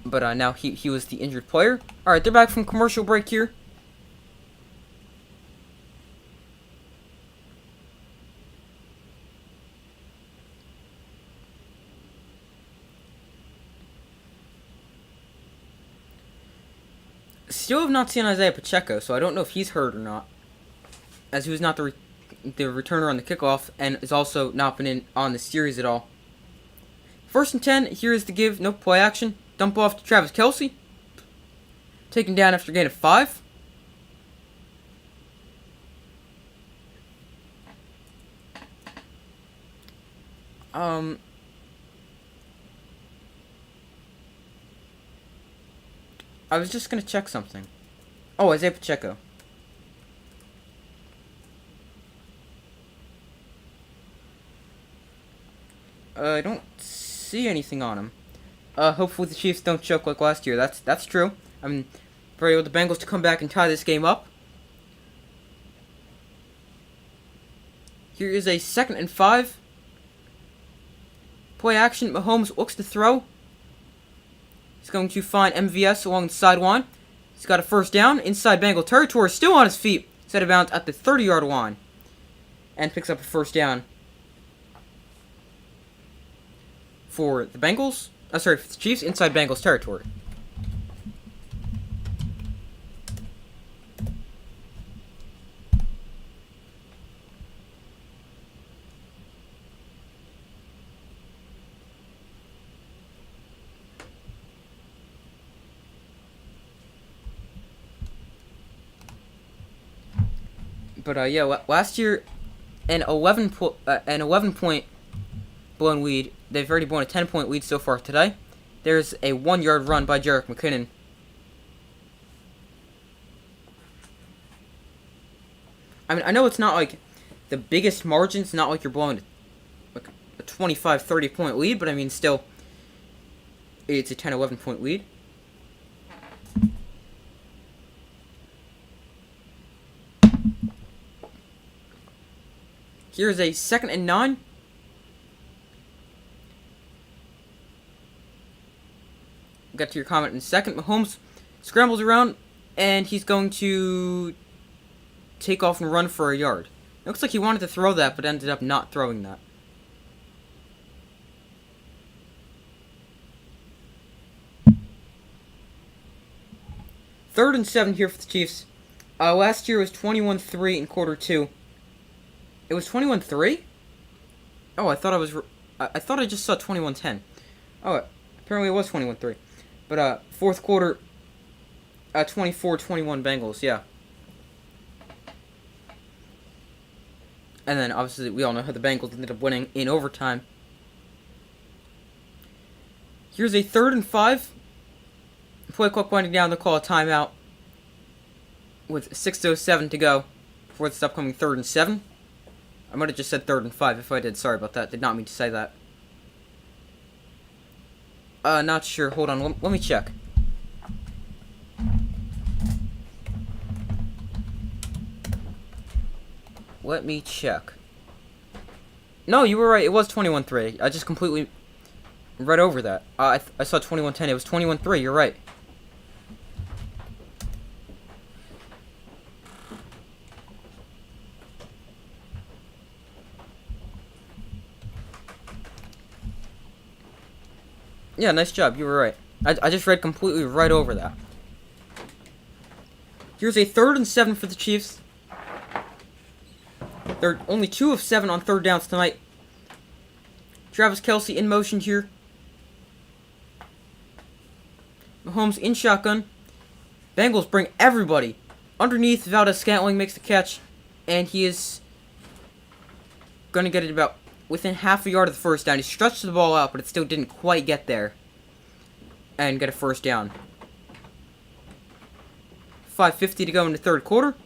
But now he was the injured player. Alright, they're back from commercial break here. Still have not seen Isaiah Pacheco, so I don't know if he's hurt or not, as he was not the returner on the kickoff, and has also not been in on the series at all. 1st and 10, here is the give, no play action, dump off to Travis Kelce, taken down after a gain of 5. I was just gonna check something. Oh, Isaiah Pacheco. I don't see anything on him. Hopefully the Chiefs don't choke like last year. That's true. I'm ready with the Bengals to come back and tie this game up. Here is a 2nd and 5. Play action. Mahomes looks to throw. He's going to find MVS along the sideline. He's got a 1st down inside Bengal territory. Still on his feet. He's out of bounds at the 30-yard line. And picks up a 1st down. For the Bengals. For the Chiefs inside Bengals territory. But yeah, last year, an 11-point blown lead. They've already blown a 10-point lead so far today. There's a 1-yard run by Jerick McKinnon. I mean, I know it's not like the biggest margin. It's not like you're blowing like a 25, 30-point lead, but I mean, still, it's a 10, 11-point lead. Here's a 2nd and 9. Get to your comment in a second. Mahomes scrambles around, and he's going to take off and run for a yard. Looks like he wanted to throw that, but ended up not throwing that. Third and 7 here for the Chiefs. Last year was 21-3 in quarter 2. It was 21-3? Oh, I thought I thought I just saw 21-10. Oh, apparently it was 21-3. But 4th quarter, 24-21 Bengals. Yeah. And then obviously we all know how the Bengals ended up winning in overtime. Here's a 3rd and 5. Play clock winding down. They'll call a timeout with 6:07 to go for this upcoming 3rd and 7. I might have just said 3rd and 5 if I did. Sorry about that. Did not mean to say that. Not sure. Hold on. Let me check. Let me check. No, you were right. It was 21-3. I just completely read over that. I saw 21-10. It was 21-3. You're right. Yeah, nice job. You were right. I just read completely right over that. Here's a 3rd and 7 for the Chiefs. They're only 2 of 7 on 3rd downs tonight. Travis Kelce in motion here. Mahomes in shotgun. Bengals bring everybody. Underneath, Valdez-Scantling makes the catch. And he is going to get it about within half a yard of the 1st down. He stretched the ball out, but it still didn't quite get there. And get a 1st down. 5:50 to go in the 3rd quarter.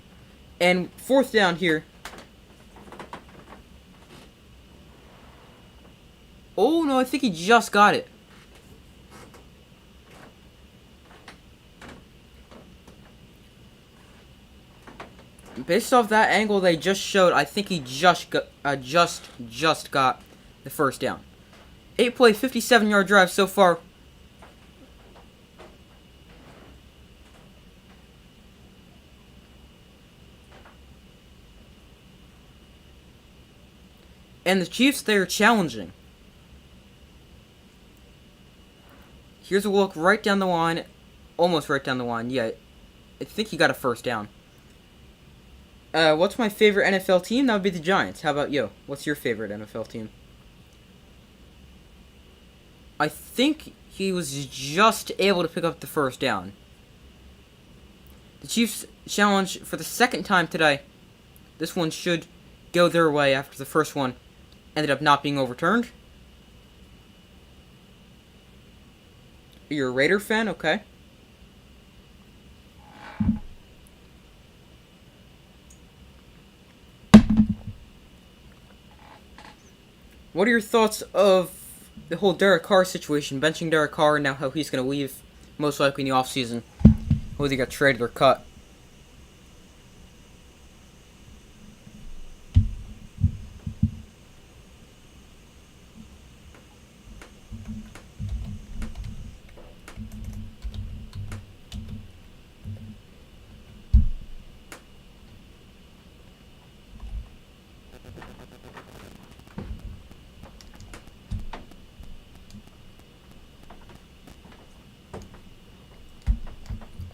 And 4th down here. Oh, no, I think he just got it. Based off that angle they just showed, I think he just got the first down. 8-play, 57-yard drive so far. And the Chiefs, they are challenging. Here's a look right down the line. Almost right down the line. Yeah, I think he got a first down. What's my favorite NFL team? That would be the Giants. How about you? What's your favorite NFL team? I think he was just able to pick up the first down. The Chiefs challenge for the second time today. This one should go their way after the first one ended up not being overturned. You're a Raider fan? Okay. What are your thoughts of the whole Derek Carr situation? Benching Derek Carr and now how he's going to leave most likely in the offseason. Whether he got traded or cut.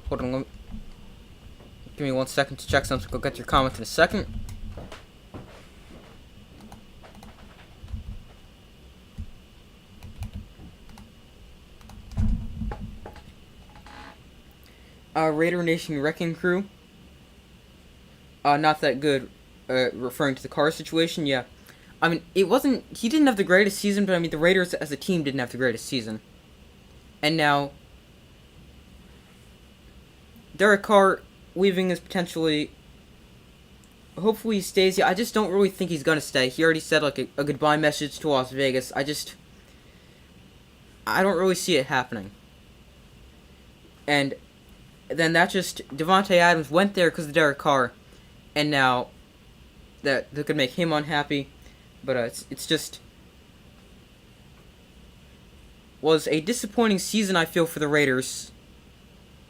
Hold on, give me 1 second to check something. Go get your comment in a second. Raider Nation Wrecking Crew. Not that good, referring to the Carr situation, yeah. I mean, he didn't have the greatest season, but I mean, the Raiders as a team didn't have the greatest season. And now, Derek Carr leaving is potentially, hopefully he stays. Yeah, I just don't really think he's going to stay. He already said, like, a goodbye message to Las Vegas. I don't really see it happening. And then Devontae Adams went there because of Derek Carr. And now, that could make him unhappy. But it's just, was a disappointing season, I feel, for the Raiders.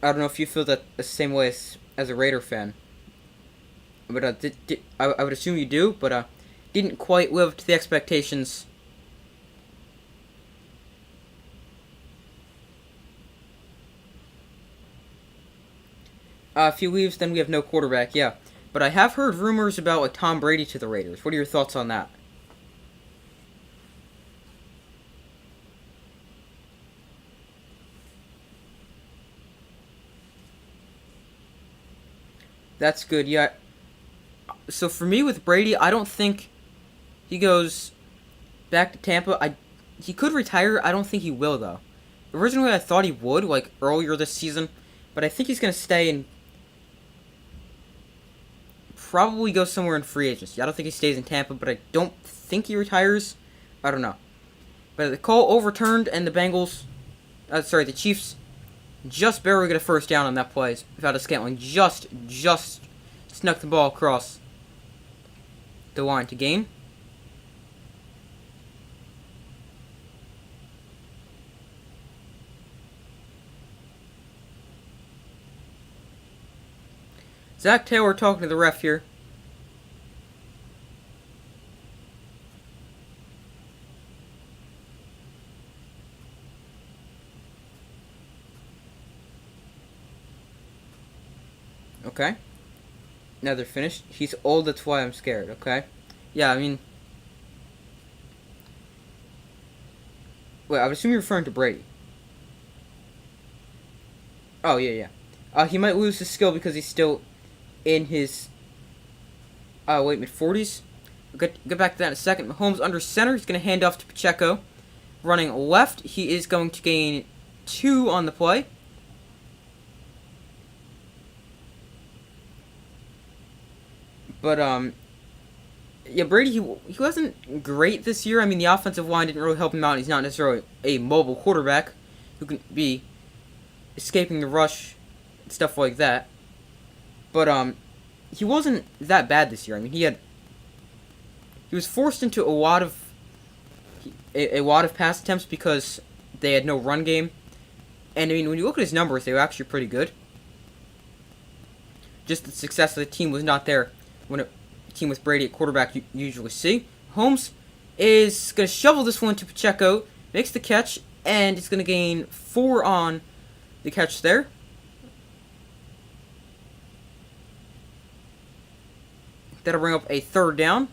I don't know if you feel that the same way as a Raider fan. But I would assume you do, but didn't quite live up to the expectations. If he leaves, then we have no quarterback, yeah. But I have heard rumors about like Tom Brady to the Raiders. What are your thoughts on that? That's good, yeah. So for me with Brady, I don't think he goes back to Tampa. He could retire. I don't think he will, though. Originally, I thought he would, like, earlier this season. But I think he's going to stay and probably go somewhere in free agency. I don't think he stays in Tampa, but I don't think he retires. I don't know. But the call overturned, and the Chiefs just barely get a first down on that play without a Scantling. Just snuck the ball across the line to gain. Zach Taylor talking to the ref here. Okay. Now they're finished. He's old, that's why I'm scared, okay? Yeah, I mean... Wait, I would assume you're referring to Brady. Oh, yeah. He might lose his skill because he's still in his... mid-40s? We'll get back to that in a second. Mahomes under center. He's going to hand off to Pacheco. Running left, he is going to gain 2 on the play. But, yeah, Brady, he wasn't great this year. I mean, the offensive line didn't really help him out. He's not necessarily a mobile quarterback who can be escaping the rush and stuff like that. But, he wasn't that bad this year. I mean, he was forced into a lot of pass attempts because they had no run game. And I mean, when you look at his numbers, they were actually pretty good. Just the success of the team was not there when a team with Brady at quarterback you usually see. Holmes is going to shovel this one to Pacheco, makes the catch, and it's going to gain 4 on the catch there. That'll bring up a 3rd down.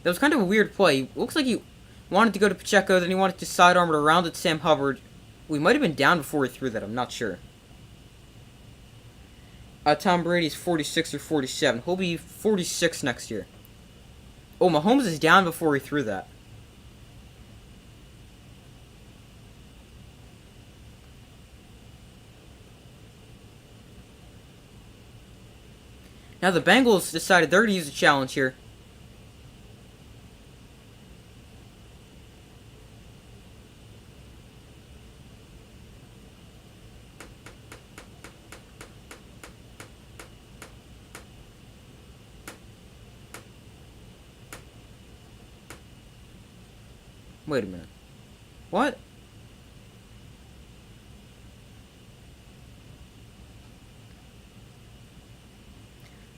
That was kind of a weird play. It looks like he wanted to go to Pacheco, then he wanted to sidearm it around at Sam Hubbard. We might have been down before he threw that, I'm not sure. Tom Brady's 46 or 47. He'll be 46 next year. Oh, Mahomes is down before he threw that. Now the Bengals decided they're going to use a challenge here. Wait a minute. What?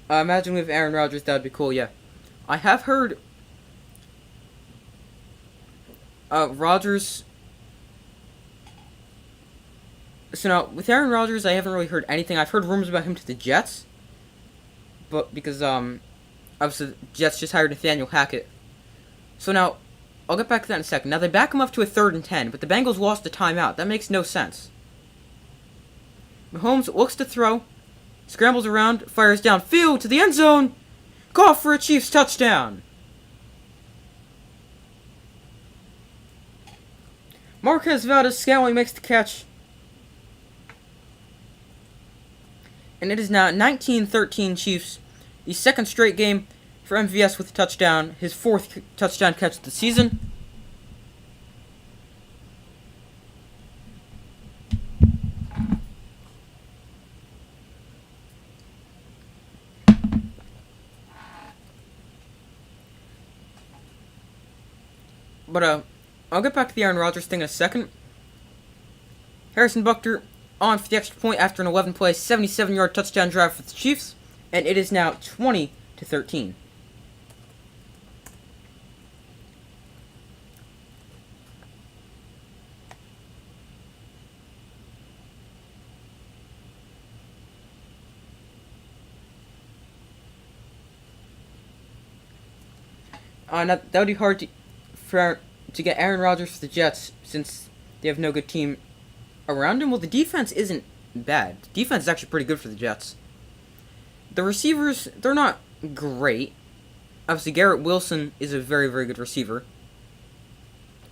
Imagine with Aaron Rodgers, that would be cool, yeah. I have heard Rodgers. So now, with Aaron Rodgers, I haven't really heard anything. I've heard rumors about him to the Jets. But because, obviously, the Jets just hired Nathaniel Hackett. So now, I'll get back to that in a second. Now, they back him up to a 3rd and 10, but the Bengals lost the timeout. That makes no sense. Mahomes looks to throw, scrambles around, fires downfield to the end zone. Call for a Chiefs touchdown. Marquez Valdez-Scantling makes the catch. And it is now 19-13 Chiefs. The 2nd straight game for MVS with a touchdown. His 4th touchdown catch of the season. But I'll get back to the Aaron Rodgers thing in a second. Harrison Butker on for the extra point after an 11-play, 77-yard touchdown drive for the Chiefs, and it is now 20-13. Now that would be hard to get Aaron Rodgers for the Jets since they have no good team around him. Well, the defense isn't bad. The defense is actually pretty good for the Jets. The receivers, they're not great. Obviously, Garrett Wilson is a very, very good receiver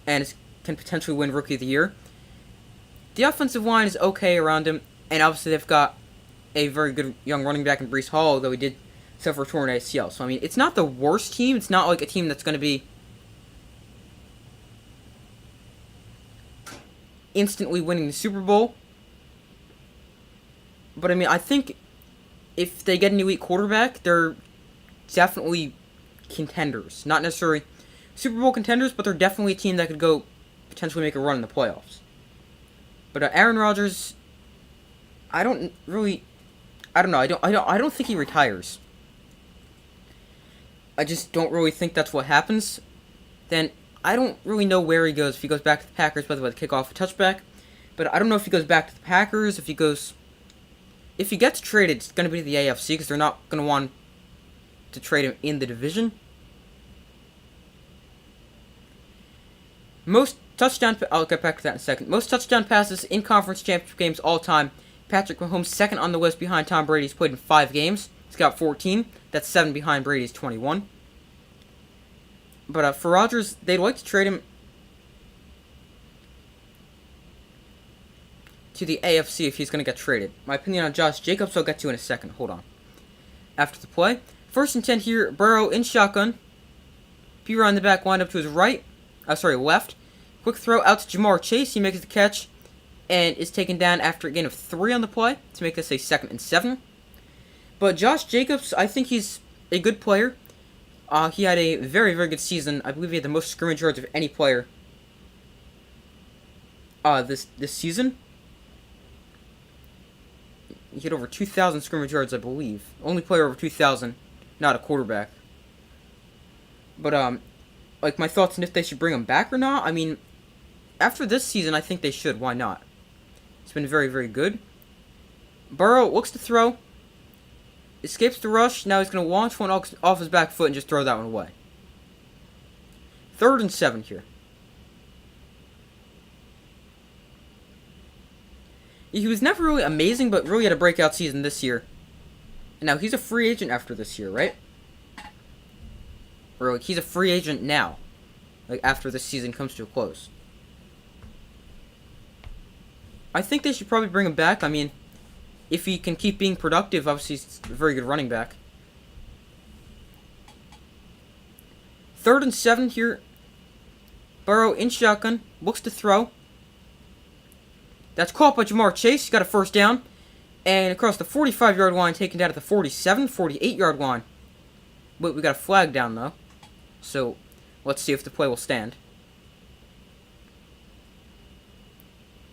and can potentially win Rookie of the Year. The offensive line is okay around him, and obviously they've got a very good young running back in Breece Hall, though he did suffer a torn ACL. So, I mean, it's not the worst team. It's not like a team that's going to be instantly winning the Super Bowl. But, I mean, I think if they get an elite quarterback, they're definitely contenders. Not necessarily Super Bowl contenders, but they're definitely a team that could go potentially make a run in the playoffs. But Aaron Rodgers, I don't know. I don't think he retires. I just don't really think that's what happens. Then I don't really know where he goes. If he goes back to the Packers, whether by the kickoff or touchback. But I don't know if he goes back to the Packers. If he gets traded, it's going to be to the AFC because they're not going to want to trade him in the division. I'll get back to that in a second. Most touchdown passes in conference championship games all time. Patrick Mahomes second on the list behind Tom Brady. He's played in 5 games. He's got 14. That's 7 behind Brady's 21. But for Rodgers, they'd like to trade him to the AFC if he's going to get traded. My opinion on Josh Jacobs I'll get to in a second. Hold on. After the play, 1st and 10 here. Burrow in shotgun. P-Rod in the back, wind up to his left. Quick throw out to Jamar Chase. He makes the catch and is taken down after a gain of 3 on the play to make this a 2nd and 7. But Josh Jacobs, I think he's a good player. He had a very, very good season. I believe he had the most scrimmage yards of any player. This season. He had over 2,000 scrimmage yards, I believe. Only player over 2,000, not a quarterback. But like my thoughts on if they should bring him back or not. I mean, after this season, I think they should. Why not? It's been very, very good. Burrow looks to throw. Escapes the rush. Now he's going to launch one off his back foot and just throw that one away. 3rd and 7 here. He was never really amazing, but really had a breakout season this year. And now he's a free agent after this year, right? Or like he's a free agent now. Like after this season comes to a close. I think they should probably bring him back. I mean, if he can keep being productive, obviously he's a very good running back. 3rd and 7 here. Burrow in shotgun. Looks to throw. That's caught by Jamar Chase. He's got a first down. And across the 45-yard line, taken down at the 47, 48-yard line. But we got a flag down, though. So, let's see if the play will stand.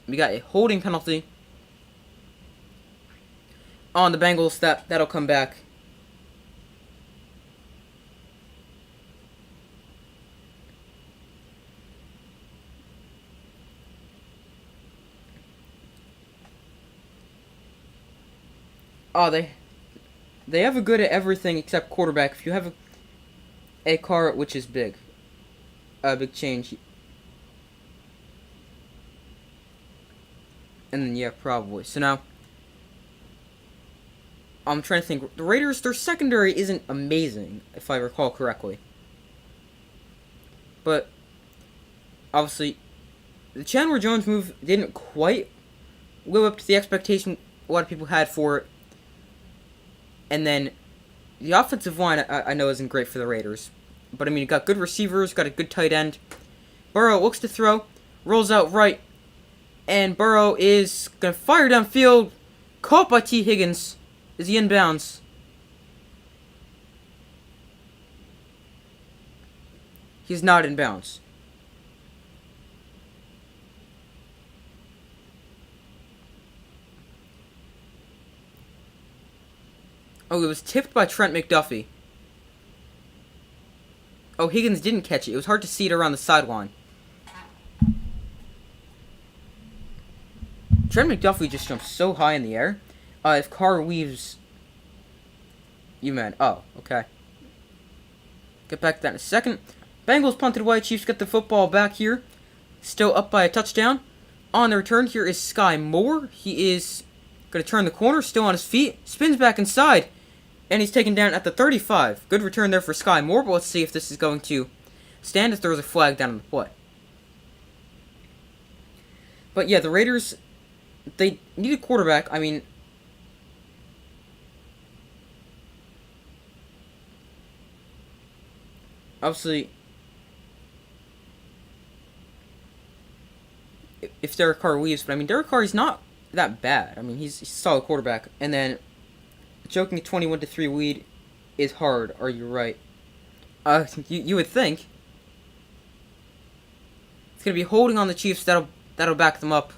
We got a holding penalty on the Bengals. That'll come back. Oh, they have a good at everything except quarterback. If you have a car which is big, a big change, and then yeah, probably. So now, I'm trying to think. The Raiders, their secondary isn't amazing, if I recall correctly. But obviously, the Chandler Jones move didn't quite live up to the expectation a lot of people had for it. And then, the offensive line, I know isn't great for the Raiders. But, I mean, you got good receivers, got a good tight end. Burrow looks to throw, rolls out right. And Burrow is going to fire downfield. Caught by T. Higgins. Is he in bounds? He's not in bounds. Oh, it was tipped by Trent McDuffie. Oh, Higgins didn't catch it. It was hard to see it around the sideline. Trent McDuffie just jumped so high in the air. If Carr weaves... You man. Oh, okay. Get back to that in a second. Bengals punted away. Chiefs get the football back here. Still up by a touchdown. On the return, here is Sky Moore. He is going to turn the corner. Still on his feet. Spins back inside. And he's taken down at the 35. Good return there for Sky Moore, but let's see if this is going to stand if there was a flag down on the play. But yeah, the Raiders, they need a quarterback. I mean, obviously, if Derek Carr leaves, but I mean, Derek Carr is not that bad. I mean, he's a solid quarterback. And then, choking a 21-3 lead is hard. Are you right? You would think. It's gonna be holding on the Chiefs. That'll back them up.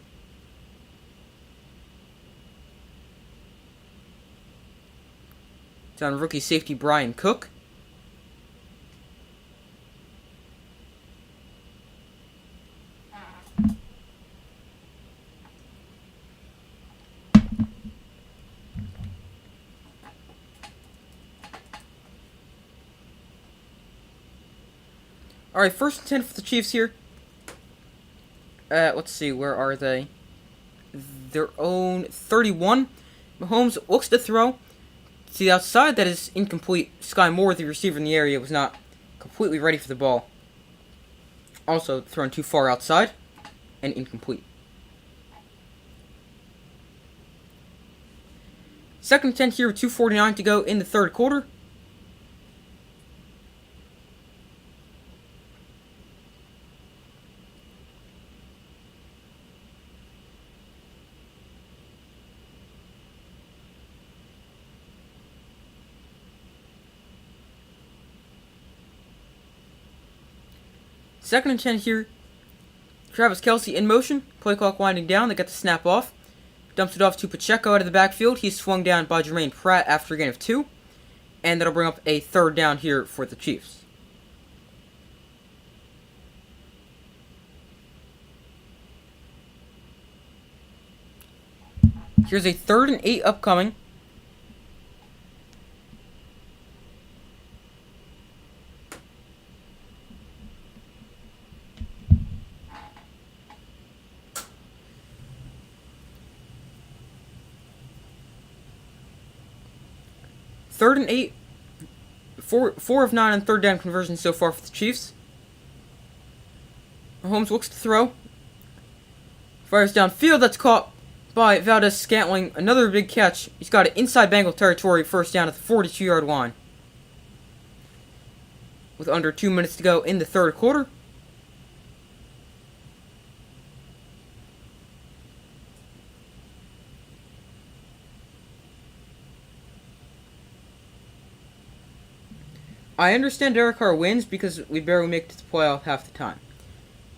It's on rookie safety Brian Cook. Alright, 1st and 10 for the Chiefs here. Let's see, where are they? Their own 31. Mahomes looks to throw. To the outside, that is incomplete. Sky Moore, the receiver in the area, was not completely ready for the ball. Also, thrown too far outside. And incomplete. 2nd and 10 here with 2:49 to go in the 3rd quarter. Second and 10 here. Travis Kelce in motion. Play clock winding down. They get the snap off. Dumps it off to Pacheco out of the backfield. He's swung down by Jermaine Pratt after a gain of 2. And that'll bring up a third down here for the Chiefs. Here's a 3rd and 8 upcoming. Third and 8. 4 of 9 on third down conversions so far for the Chiefs. Mahomes looks to throw. Fires downfield. That's caught by Valdez-Scantling. Another big catch. He's got it inside Bengal territory. First down at the 42-yard line. With under 2 minutes to go in the third quarter. I understand Derek Carr wins because we barely make it to the playoff half the time.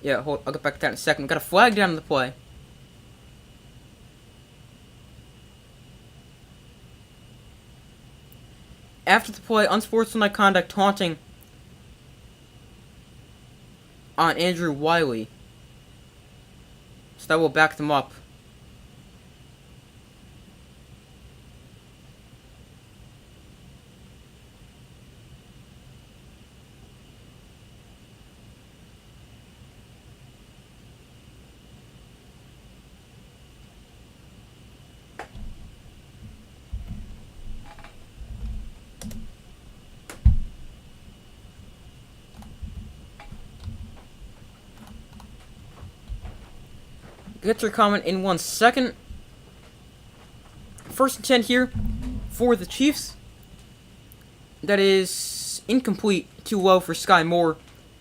Yeah, I'll get back to that in a second. We've got a flag down in the play. After the play, unsportsmanlike conduct taunting on Andrew Wiley. So that will back them up. Get your comment in 1 second. First and 10 here for the Chiefs. That is incomplete, too low for Sky Moore,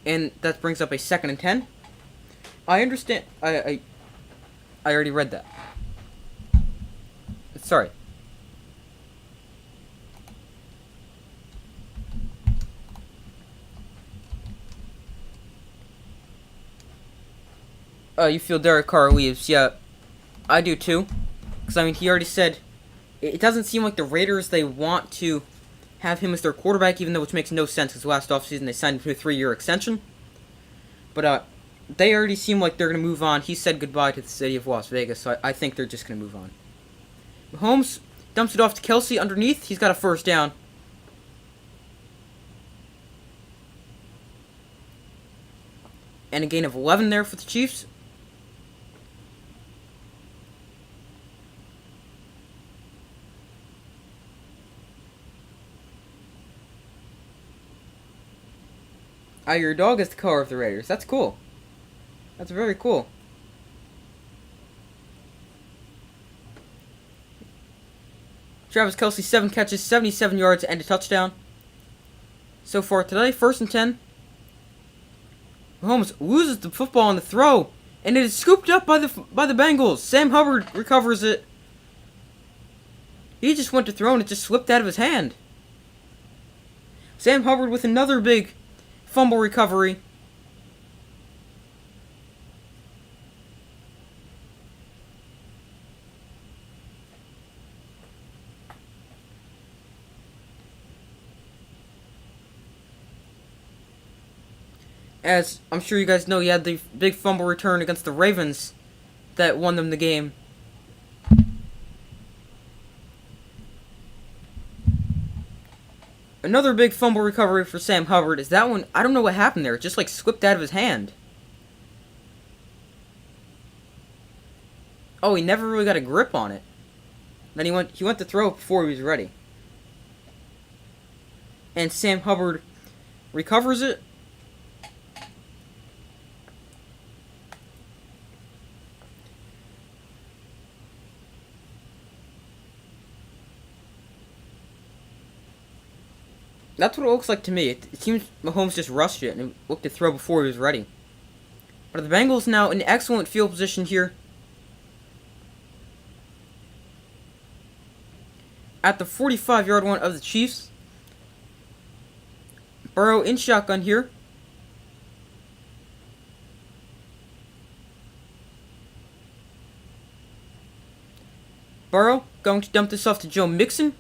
and that brings up a 2nd and 10. I understand. I already read that. Sorry. You feel Derek Carr leaves. Yeah, I do too. Because, I mean, he already said it doesn't seem like the Raiders, they want to have him as their quarterback, even though which makes no sense because last offseason they signed him to a 3-year extension. But they already seem like they're going to move on. He said goodbye to the city of Las Vegas, so I think they're just going to move on. Mahomes dumps it off to Kelce underneath. He's got a first down. And a gain of 11 there for the Chiefs. Your dog is the color of the Raiders. That's cool. That's very cool. Travis Kelce, 7 catches, 77 yards, and a touchdown. So far today, 1st and 10. Mahomes loses the football on the throw, and it is scooped up by the Bengals. Sam Hubbard recovers it. He just went to throw, and it just slipped out of his hand. Sam Hubbard with another big fumble recovery. As I'm sure you guys know, he had the big fumble return against the Ravens that won them the game. Another big fumble recovery for Sam Hubbard. Is that one? I don't know what happened there. It just like slipped out of his hand. Oh, he never really got a grip on it. Then he went to throw it before he was ready. And Sam Hubbard recovers it. That's what it looks like to me. It seems Mahomes just rushed it and looked to throw before he was ready. But the Bengals now in excellent field position here. At the 45-yard line of the Chiefs. Burrow in shotgun here. Burrow going to dump this off to Joe Mixon.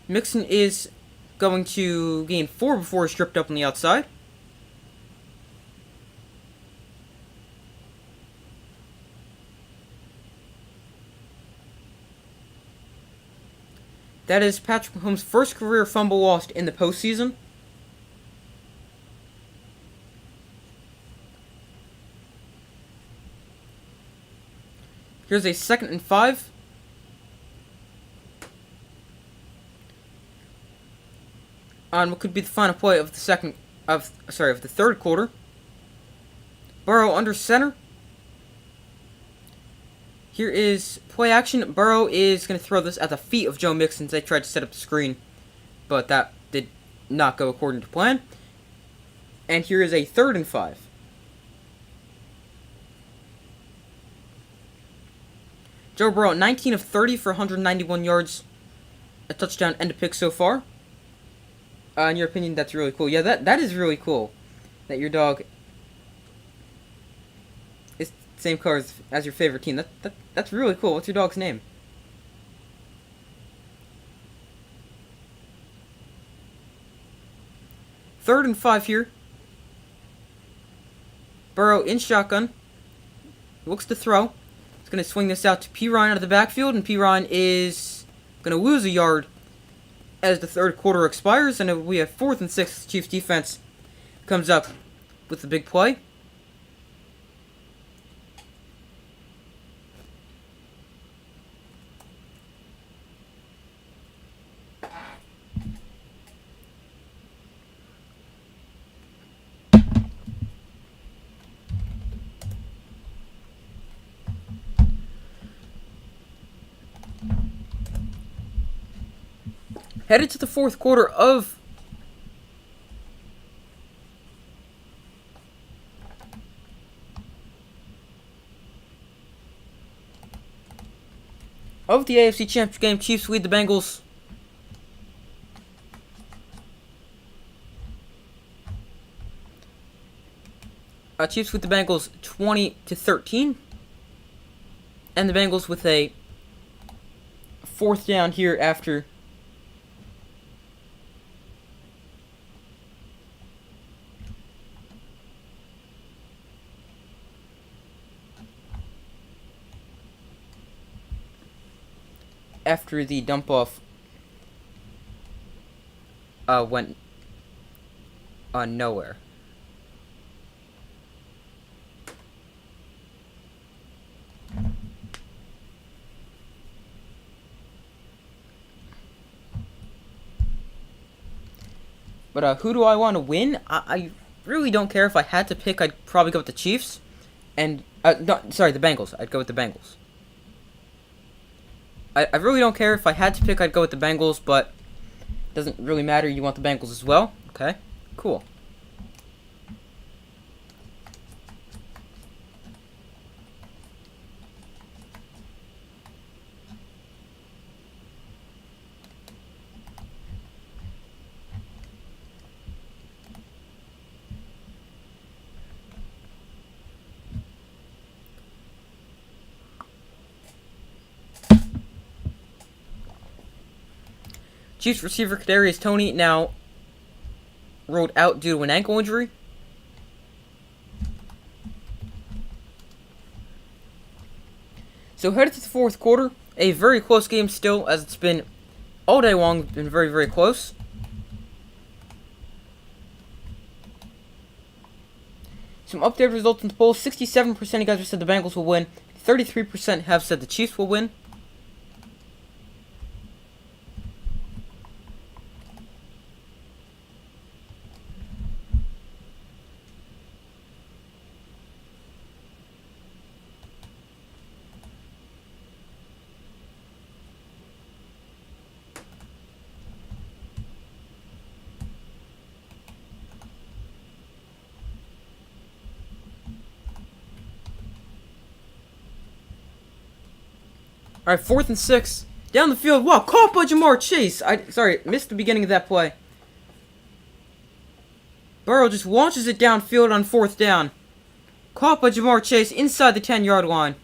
Mixon is going to gain 4 before he's stripped up on the outside. That is Patrick Mahomes' first career fumble lost in the postseason. Here's a 2nd and 5. On what could be the final play of the third quarter. Burrow under center. Here is play action. Burrow is going to throw this at the feet of Joe Mixon. They tried to set up the screen, but that did not go according to plan. And here is a 3rd and 5. Joe Burrow, 19 of 30 for 191 yards, a touchdown and a pick so far. In your opinion, that's really cool. Yeah, that is really cool. That your dog is the same color as your favorite team. That's really cool. What's your dog's name? Third and 5 here. Burrow in shotgun. Looks to throw. He's going to swing this out to P. Ryan out of the backfield, and P. Ryan is going to lose a yard as the third quarter expires, and we have 4th and 6. Chiefs defense comes up with the big play. Headed to the 4th quarter of the AFC Championship game. Chiefs lead the Bengals. Chiefs lead the Bengals 20-13, and the Bengals with a 4th down here after the dump off went nowhere. But who do I want to win? I really don't care. If I had to pick, I'd probably go with the Chiefs. And the Bengals. I'd go with the Bengals. I really don't care. If I had to pick, I'd go with the Bengals, but it doesn't really matter. You want the Bengals as well? Okay, cool. Chiefs receiver Kadarius Toney now ruled out due to an ankle injury. So headed to the 4th quarter, a very close game still, as it's been all day long, been very, very close. Some updated results in the polls. 67% of you guys have said the Bengals will win. 33% have said the Chiefs will win. Alright, 4th and 6. Down the field. Wow, caught by Jamar Chase. Missed the beginning of that play. Burrow just launches it downfield on 4th down. Caught by Jamar Chase inside the 10-yard line.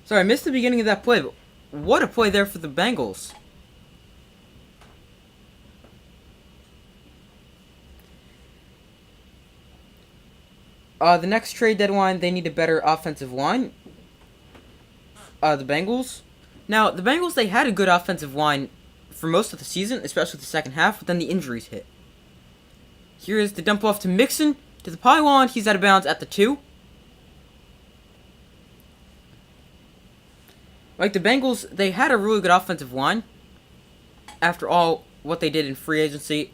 Sorry, I missed the beginning of that play, but what a play there for the Bengals. The next trade deadline, they need a better offensive line. The Bengals. Now, the Bengals, they had a good offensive line for most of the season, especially the second half, but then the injuries hit. Here is the dump off to Mixon, to the pylon. He's out of bounds at the 2. Like, the Bengals, they had a really good offensive line. After all, what they did in free agency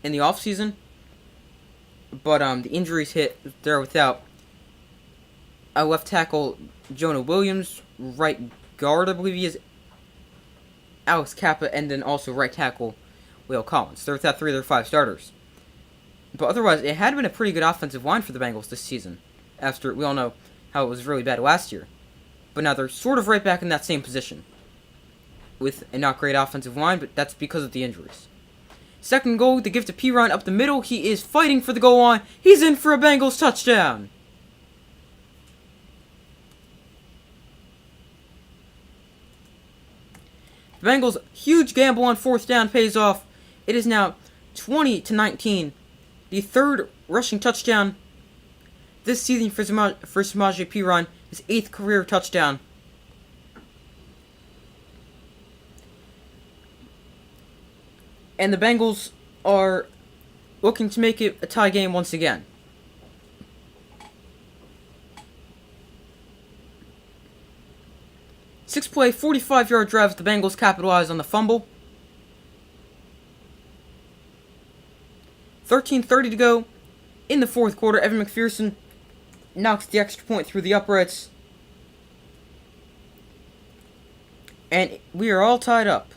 in the offseason. But the injuries hit there without left tackle Jonah Williams, right guard, I believe he is, Alex Kappa, and then also right tackle Will Collins. They're without 3 of their 5 starters. But otherwise, it had been a pretty good offensive line for the Bengals this season. After we all know how it was really bad last year. But now they're sort of right back in that same position. With a not great offensive line, but that's because of the injuries. Second goal, the give to Piron up the middle. He is fighting for the goal line. He's in for a Bengals touchdown. The Bengals' huge gamble on 4th down pays off. It is now 20-19. The 3rd rushing touchdown this season for Samaje Piron. His 8th career touchdown. And the Bengals are looking to make it a tie game once again. Six-play, 45-yard drive. The Bengals capitalize on the fumble. 13:30 to go in the 4th quarter. Evan McPherson knocks the extra point through the uprights. And we are all tied up.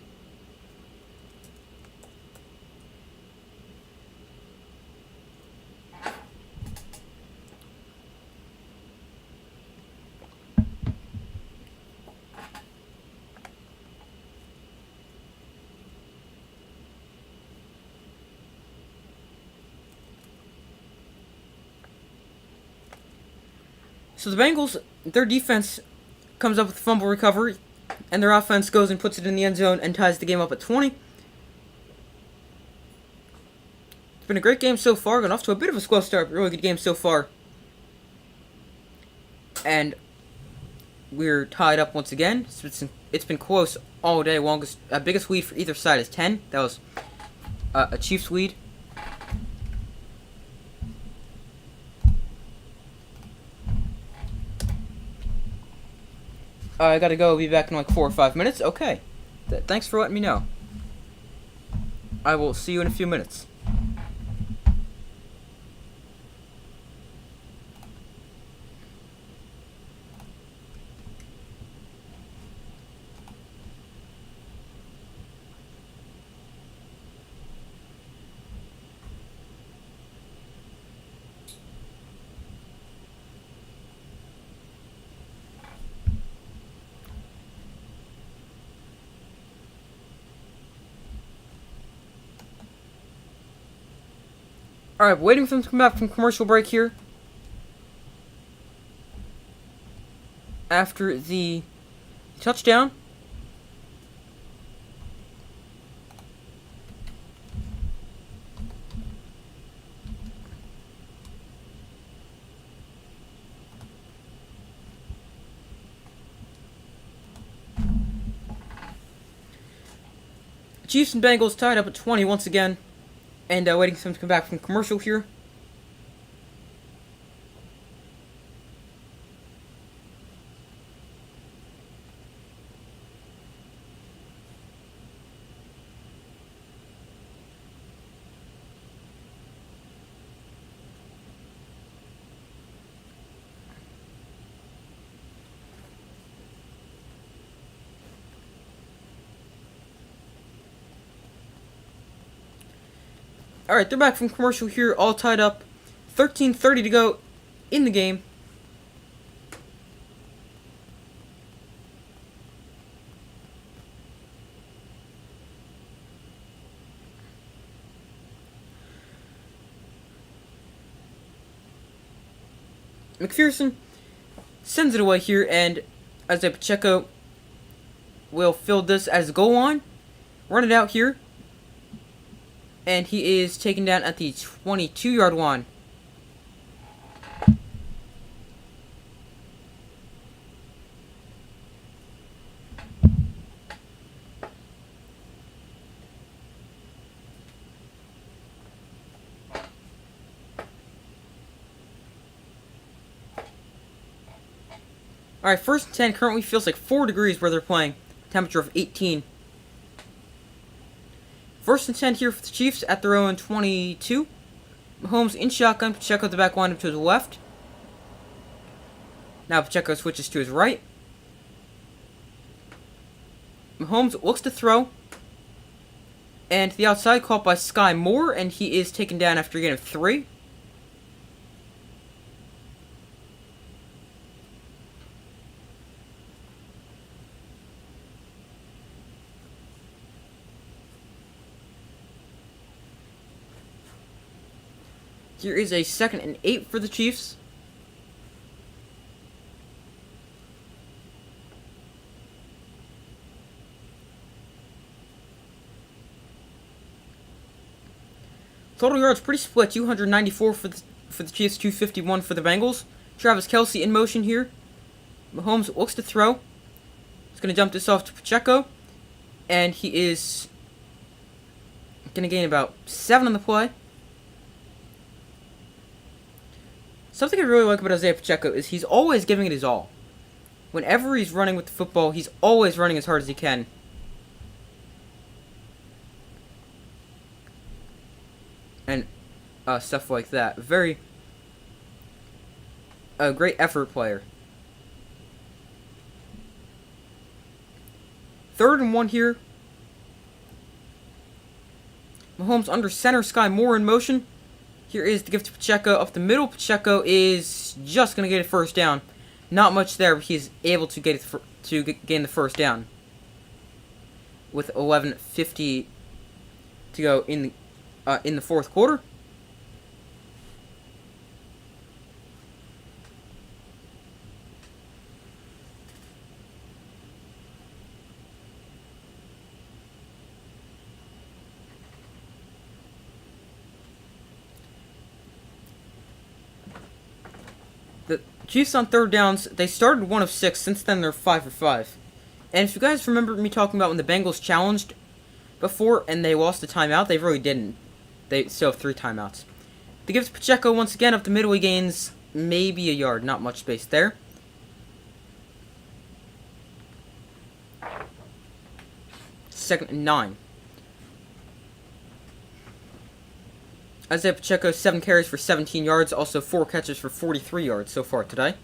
So the Bengals, their defense comes up with a fumble recovery, and their offense goes and puts it in the end zone and ties the game up at 20. It's been a great game so far, gone off to a bit of a slow start, but really good game so far. And we're tied up once again. It's been close all day. Biggest lead for either side is 10. That was a Chiefs lead. I gotta go. I'll be back in like 4 or 5 minutes. Okay. Thanks for letting me know. I will see you in a few minutes. Alright, waiting for them to come back from commercial break here. After the touchdown. Chiefs and Bengals tied up at 20 once again. And waiting for them to come back from commercial here. Alright, they're back from commercial here, all tied up. 13:30 to go in the game. McPherson sends it away here, and Isaiah Pacheco will fill this as a goal line. Run it out here. And he is taken down at the 22-yard line. Alright, 1st and 10 currently feels like 4 degrees where they're playing. Temperature of 18. 1st and 10 here for the Chiefs at their own 22. Mahomes in shotgun. Pacheco at the back windup to the left. Now Pacheco switches to his right. Mahomes looks to throw. And to the outside, caught by Sky Moore, and he is taken down after a gain of 3. Here is a 2nd and 8 for the Chiefs. Total yards pretty split. 294 for the Chiefs, 251 for the Bengals. Travis Kelce in motion here. Mahomes looks to throw. He's going to jump this off to Pacheco. And he is going to gain about 7 on the play. Something I really like about Isaiah Pacheco is he's always giving it his all. Whenever he's running with the football, he's always running as hard as he can. And stuff like that. Very great effort player. 3rd and 1 here. Mahomes under center. Sky Moore in motion. Here is the gift to Pacheco up the middle. Pacheco is just going to get a 1st down. Not much there, but he's able to get it gain the 1st down. With 11:50 to go in the 4th quarter. The Chiefs on 3rd downs, they started 1 of 6. Since then, they're 5 for 5. And if you guys remember me talking about when the Bengals challenged before and they lost the timeout, they really didn't. They still have 3 timeouts. They give it to Pacheco once again up the middle. He gains maybe a yard. Not much space there. Second and 9. Isaiah Pacheco, 7 carries for 17 yards. Also 4 catches for 43 yards so far today.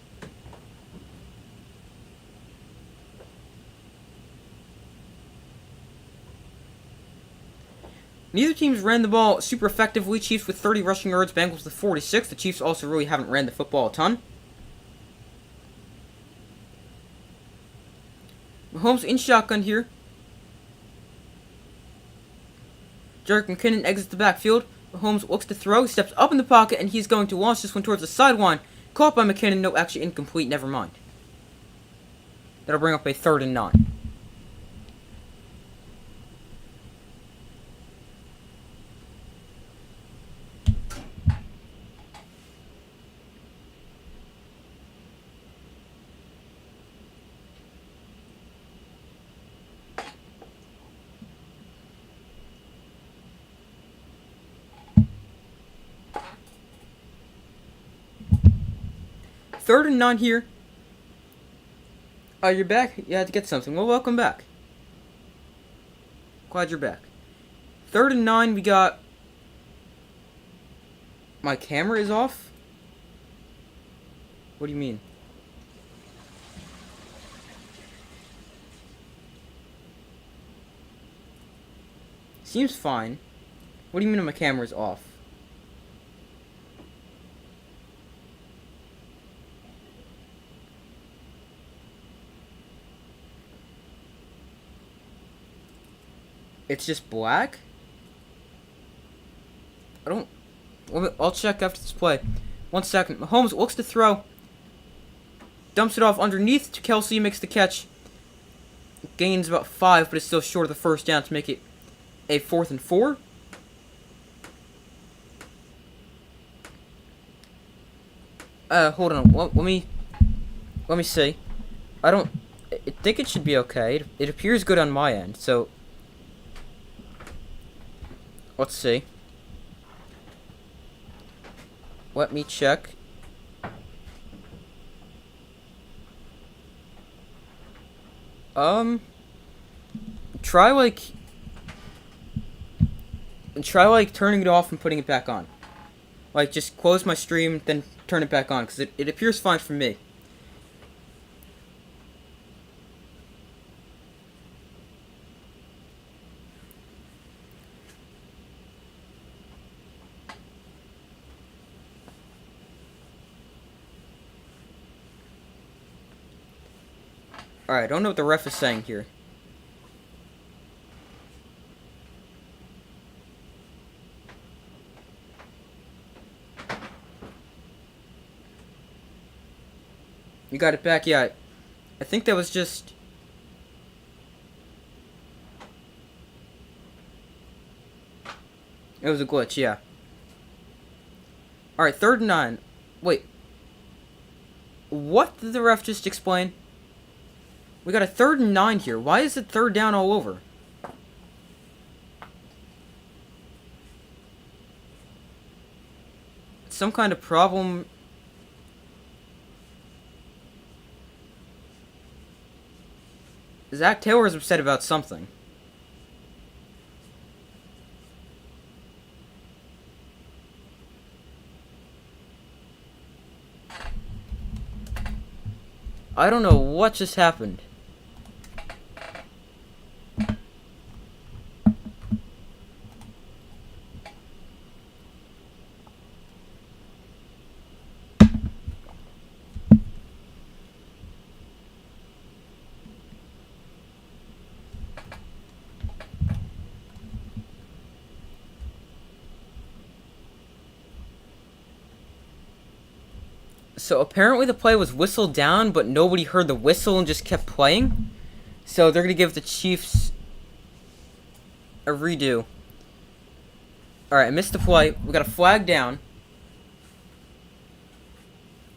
Neither teams ran the ball super effectively. Chiefs with 30 rushing yards, Bengals with 46. The Chiefs also really haven't ran the football a ton. Mahomes in shotgun here. Jerick McKinnon exits the backfield. Mahomes looks to throw, steps up in the pocket, and he's going to launch this one towards the sideline. Caught by McKinnon. No, actually incomplete. Never mind. That'll bring up a 3rd and 9. Third and 9 here. Oh, you're back? You had to get something. Well, welcome back. Glad you're back. 3rd and 9, we got... My camera is off? What do you mean? Seems fine. What do you mean my camera is off? It's just black? I don't... I'll check after this play. 1 second. Mahomes looks to throw. dumps it off underneath to Kelsey, makes the catch. Gains about 5, but is still short of the first down to make it a 4th and 4. Hold on. Let me see. I think it should be okay. It appears good on my end, so let's see. Let me check. Try turning it off and putting it back on. Like, just close my stream, then turn it back on, because it appears fine for me. Alright, I don't know what the ref is saying here. You got it back? Yeah. I think that was just... It was a glitch, yeah. Alright, 3rd and 9. Wait. What did the ref just explain? We got a 3rd and 9 here. Why is it 3rd down all over? Some kind of problem. Zach Taylor is upset about something. I don't know what just happened. So apparently the play was whistled down, but nobody heard the whistle and just kept playing. So they're going to give the Chiefs a redo. Alright, I missed the play. We got a flag down.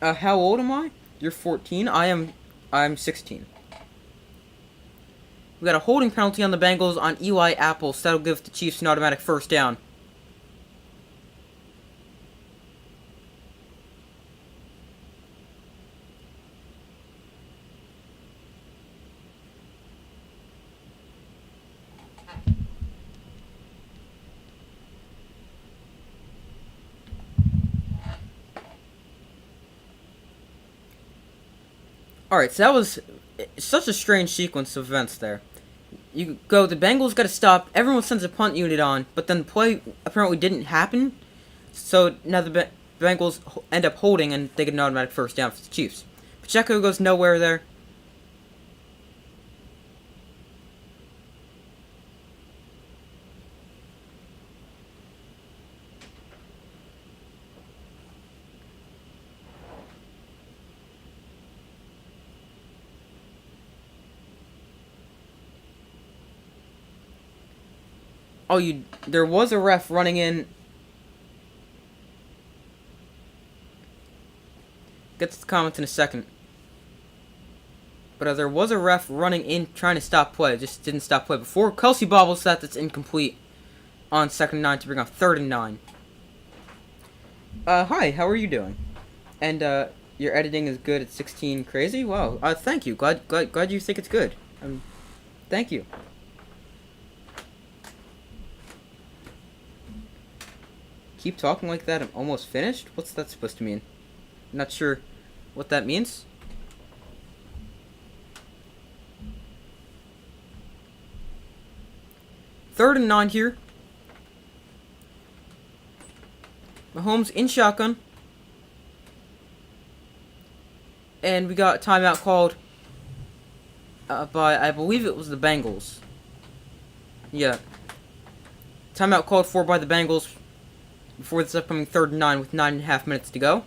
How old am I? You're 14. I'm 16. We got a holding penalty on the Bengals on Eli Apple, so that'll give the Chiefs an automatic 1st down. Alright, so that was such a strange sequence of events there. You go, the Bengals got to stop, everyone sends a punt unit on, but then the play apparently didn't happen. So now the Bengals end up holding and they get an automatic 1st down for the Chiefs. Pacheco goes nowhere there. Oh, there was a ref running in. Get to the comments in a second. But there was a ref running in trying to stop play. Just didn't stop play. Before Kelsey bobbles that's incomplete on 2nd and 9 to bring up 3rd and 9. Hi, how are you doing? And, your editing is good at 16 crazy? Wow, thank you. Glad you think it's good. Thank you. Keep talking like that, I'm almost finished? What's that supposed to mean? I'm not sure what that means. Third and 9 here. Mahomes in shotgun. And we got a timeout called by, I believe it was the Bengals. Yeah. Timeout called for by the Bengals before this upcoming 3rd and 9 with 9.5 minutes to go.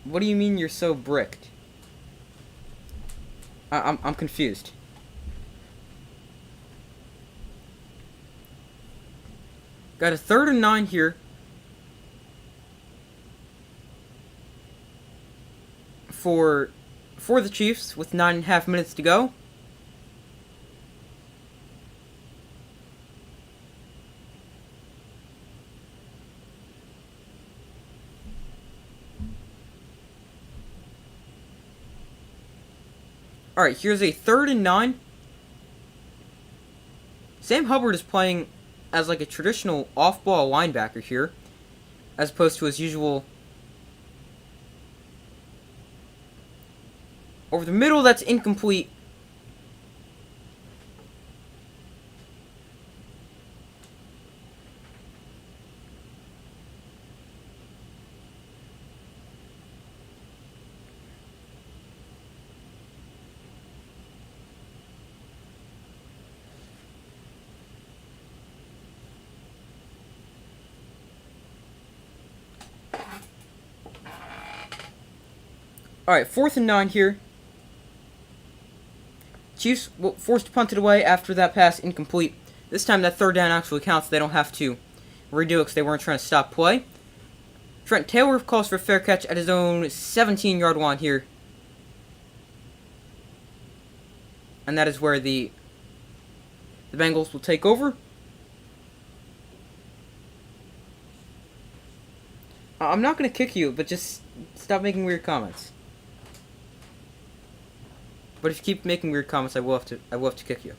What do you mean you're so bricked? I'm confused. Got a 3rd and 9 here. For the Chiefs with 9.5 minutes to go. Alright, here's a 3rd and 9. Sam Hubbard is playing as like a traditional off-ball linebacker here, as opposed to his usual over the middle. That's incomplete. Alright, 4th and 9 here. Chiefs will forced to punt it away after that pass incomplete. This time that 3rd down actually counts. They don't have to redo it because they weren't trying to stop play. Trent Taylor calls for a fair catch at his own 17-yard line here. And that is where the Bengals will take over. I'm not going to kick you, but just stop making weird comments. But if you keep making weird comments, I will have to kick you.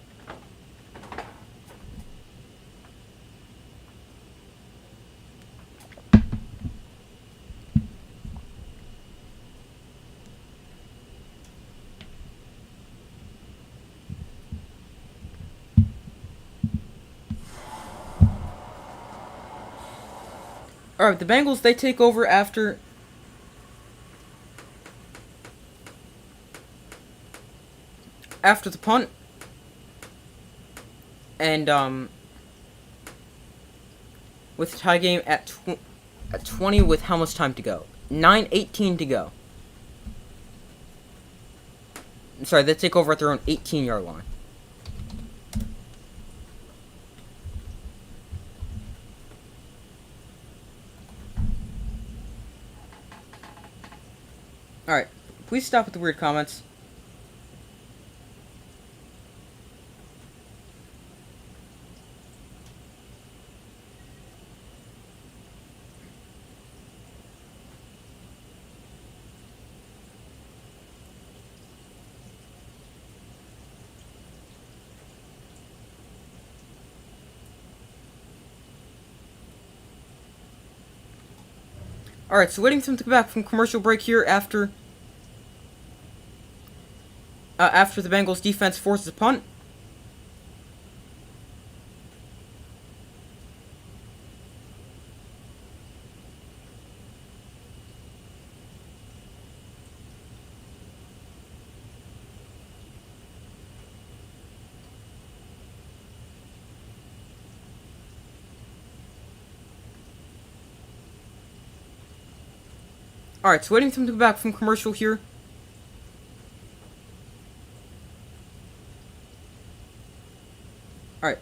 Alright, the Bengals, they take over after the punt. And with tie game at 20 with how much time to go? 9:18 to go. I'm sorry, they take over at their own 18-yard line. Alright, please stop with the weird comments. Alright, so waiting for them to come back from commercial break here after the Bengals defense forces a punt. Alright, so waiting for them to come back from commercial here. Alright,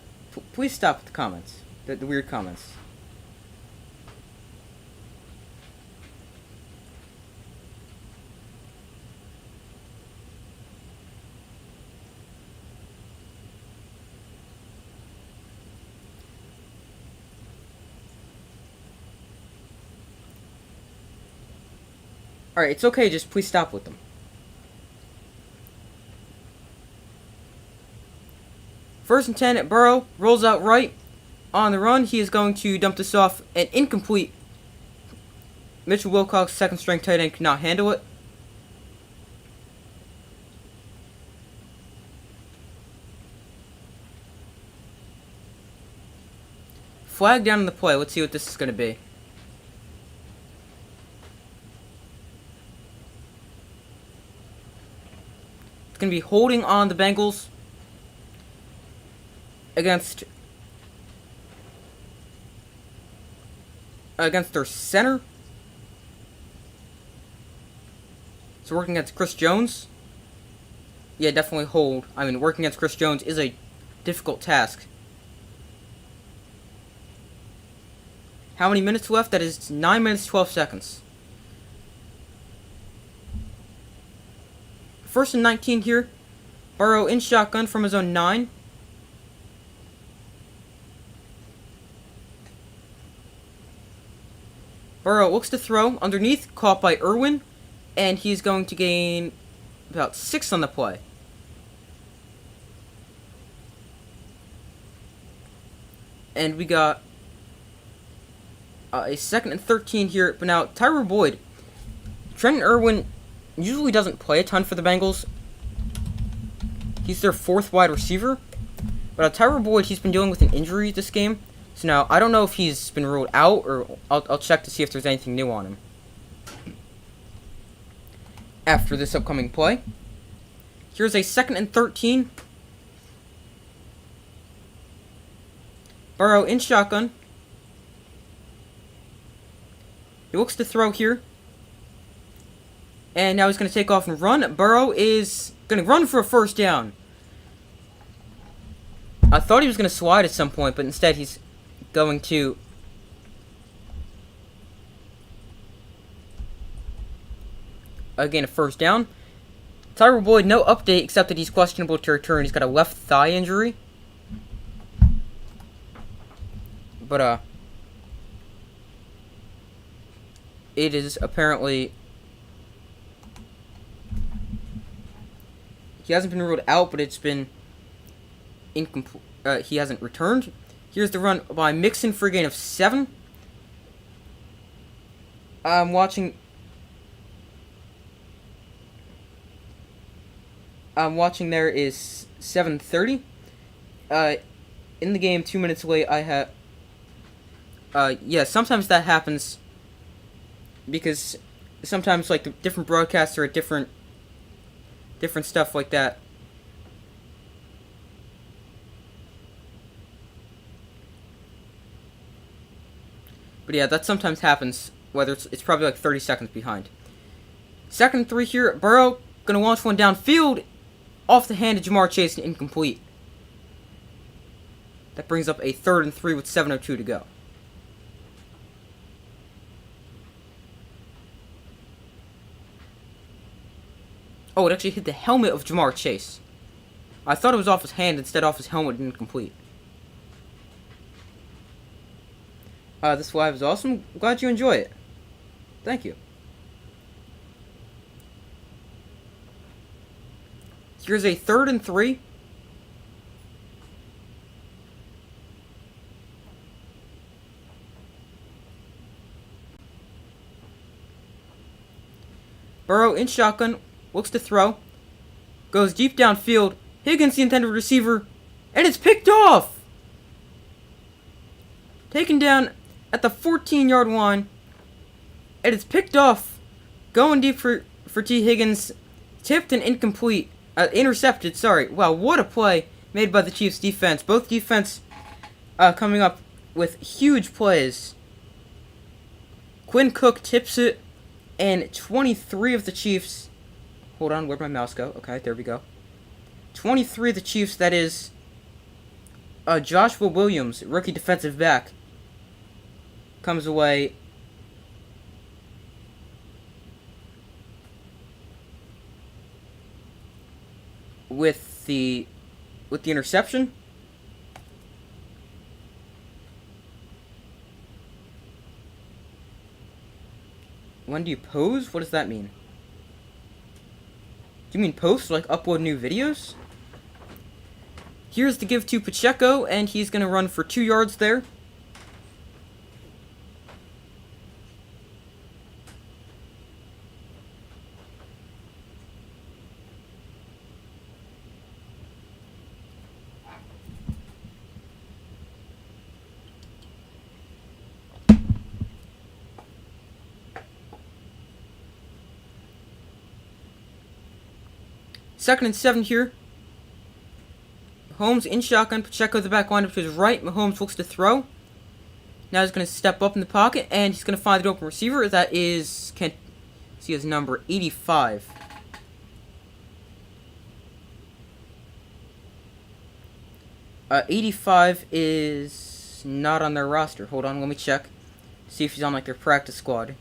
please stop with the comments. The weird comments. Alright, it's okay, just please stop with them. First and 10 at Burrow, rolls out right. On the run, he is going to dump this off, and incomplete. Mitchell Wilcox, second string tight end, could not handle it. Flag down in the play, let's see what this is going to be. Going to be holding on the Bengals against their center. So working against Chris Jones, yeah, definitely hold. I mean, working against Chris Jones is a difficult task. How many minutes left? That is 9 minutes, 12 seconds. First and 19 here. Burrow in shotgun from his own 9. Burrow looks to throw. Underneath, caught by Irwin. And he's going to gain about 6 on the play. And we got a second and 13 here. But now, Tyler Boyd. Trenton Irwin usually doesn't play a ton for the Bengals. He's their 4th wide receiver. But Tyler Boyd, he's been dealing with an injury this game. So now, I don't know if he's been ruled out, or I'll check to see if there's anything new on him. After this upcoming play. Here's a second and 13. Burrow in shotgun. He looks to throw here. And now he's going to take off and run. Burrow is going to run for a first down. I thought he was going to slide at some point, but instead he's going to gain a first down. Tyler Boyd, no update except that he's questionable to return. He's got a left thigh injury. But, it is apparently... He hasn't been ruled out, but it's been incomplete. He hasn't returned. Here's the run by Mixon for a gain of 7. I'm watching there is 7:30. In the game, 2 minutes away, I have... yeah, sometimes that happens because sometimes, like, the different broadcasts are at different stuff like that. But yeah, that sometimes happens, whether it's probably like 30 seconds behind. Second and 3 here. Burrow going to launch one downfield off the hand of Jamar Chase and incomplete. That brings up a 3rd and 3 with 7:02 to go. Oh, it actually hit the helmet of Jamar Chase. I thought it was off his hand, instead off his helmet and incomplete. This live is awesome. Glad you enjoy it. Thank you. Here's a 3rd and 3. Burrow in shotgun. Looks to throw. Goes deep downfield. Higgins, the intended receiver. And it's picked off! Taken down at the 14-yard line. And it's picked off. Going deep for T. Higgins. Tipped and incomplete. Intercepted, sorry. Wow, what a play made by the Chiefs defense. Both defense coming up with huge plays. Quinn Cook tips it. And 23 of the Chiefs... Hold on, where'd my mouse go? Okay, there we go. 23 of the Chiefs, that is... Joshua Williams, rookie defensive back, comes away with the interception. When do you pose? What does that mean? Do you mean post, like upload new videos? Here's the give to Pacheco, and he's going to run for 2 yards there. Second and 7 here. Mahomes in shotgun. Pacheco the back lineup to his right. Mahomes looks to throw. Now he's going to step up in the pocket, and he's going to find an open receiver. That is See his number 85. 85 is not on their roster. Hold on, let me check. See if he's on like their practice squad.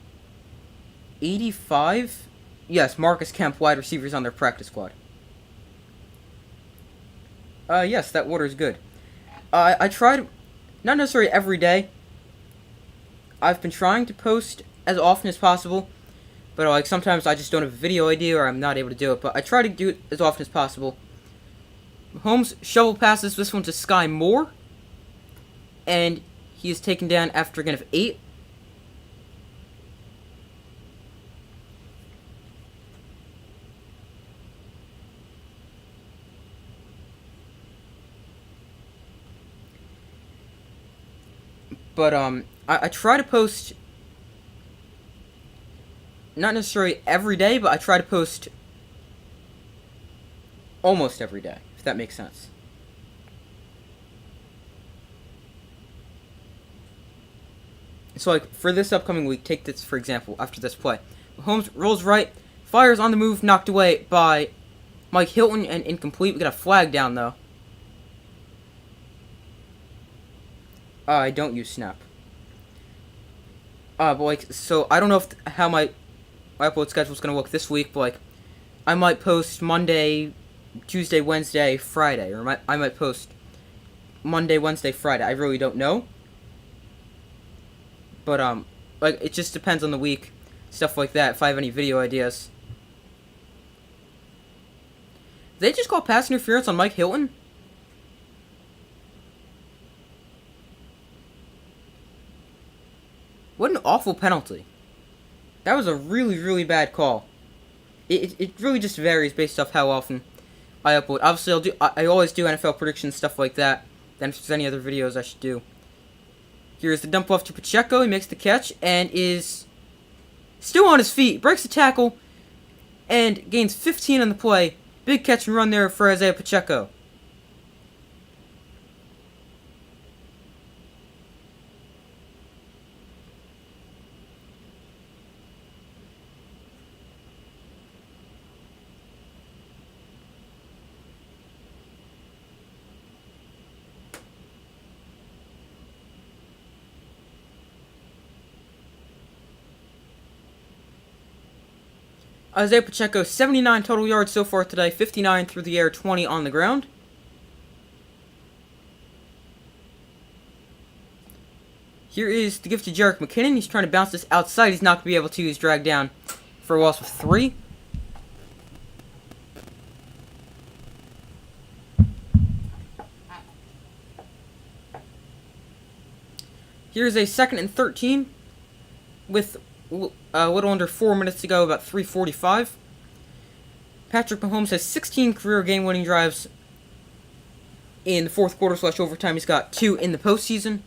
85? Yes, Marcus Kemp, wide receivers on their practice squad. Yes, that water is good. I tried, not necessarily every day. I've been trying to post as often as possible, but like sometimes I just don't have a video idea or I'm not able to do it. But I try to do it as often as possible. Mahomes shovel passes this one to Sky Moore, and he is taken down after a gain of 8. But I try to post, not necessarily every day, but I try to post almost every day, if that makes sense. So like for this upcoming week, take this for example. After this play, Mahomes rolls right, fires on the move, knocked away by Mike Hilton and incomplete. We got a flag down though. I don't use Snap. But like, so I don't know how my upload schedule is gonna look this week, but like, I might post Monday, Tuesday, Wednesday, Friday, or I might post Monday, Wednesday, Friday. I really don't know. But like it just depends on the week, stuff like that. If I have any video ideas, did they just call pass interference on Mike Hilton? What an awful penalty. That was a really, really bad call. It really just varies based off how often I upload. Obviously, I always do NFL predictions, stuff like that. Then if there's any other videos I should do. Here's the dump off to Pacheco. He makes the catch and is still on his feet. Breaks the tackle and gains 15 on the play. Big catch and run there for Isaiah Pacheco. Isaiah Pacheco, 79 total yards so far today, 59 through the air, 20 on the ground. Here is the gift to Jerick McKinnon. He's trying to bounce this outside. He's not going to be able to. He's dragged down for a loss of 3. Here's a 2nd and 13 with a little under 4 minutes to go, about 3:45. Patrick Mahomes has 16 career game-winning drives in the fourth quarter / overtime. He's got 2 in the postseason.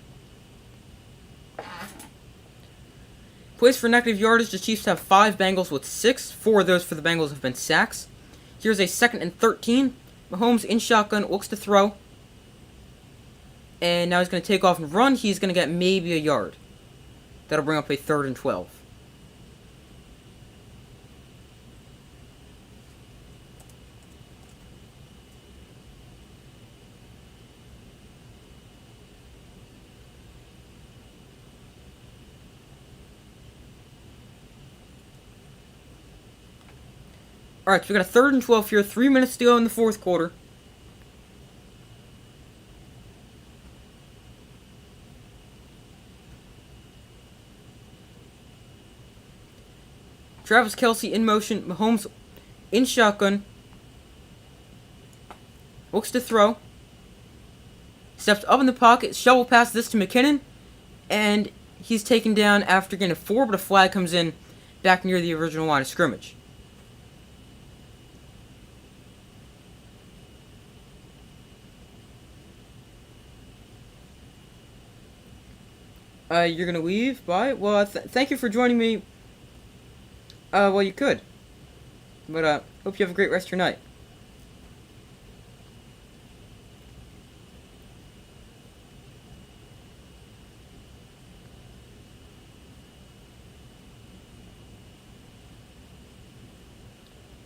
Plays for negative yardage. The Chiefs have 5, Bengals with 6. 4 of those for the Bengals have been sacks. Here's a 2nd and 13. Mahomes in shotgun, looks to throw. And now he's going to take off and run. He's going to get maybe a yard. That'll bring up a 3rd and 12. Alright, so we got a 3rd and 12 here. 3 minutes to go in the fourth quarter. Travis Kelce in motion. Mahomes in shotgun. Looks to throw. Steps up in the pocket. Shovel pass this to McKinnon. And he's taken down after getting a 4, but a flag comes in back near the original line of scrimmage. You're going to leave? Bye? Well, thank you for joining me. Well, you could. But, hope you have a great rest of your night.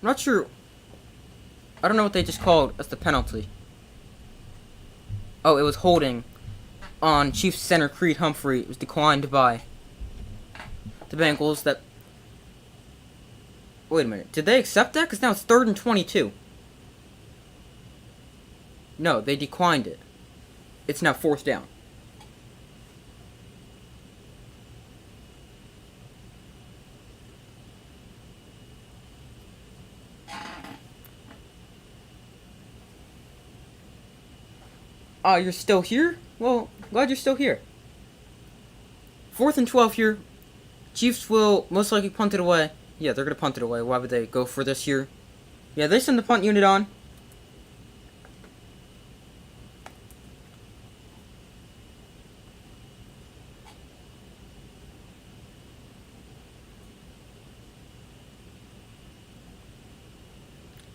I'm not sure. I don't know what they just called as the penalty. Oh, it was holding on Chiefs center Creed Humphrey. It was declined by the Bengals. That. Wait a minute. Did they accept that? Because now it's 3rd and 22. No, they declined it. It's now 4th down. Ah, you're still here? Well, glad you're still here. 4th and 12 here. Chiefs will most likely punt it away. Yeah, they're going to punt it away. Why would they go for this here? Yeah, they send the punt unit on.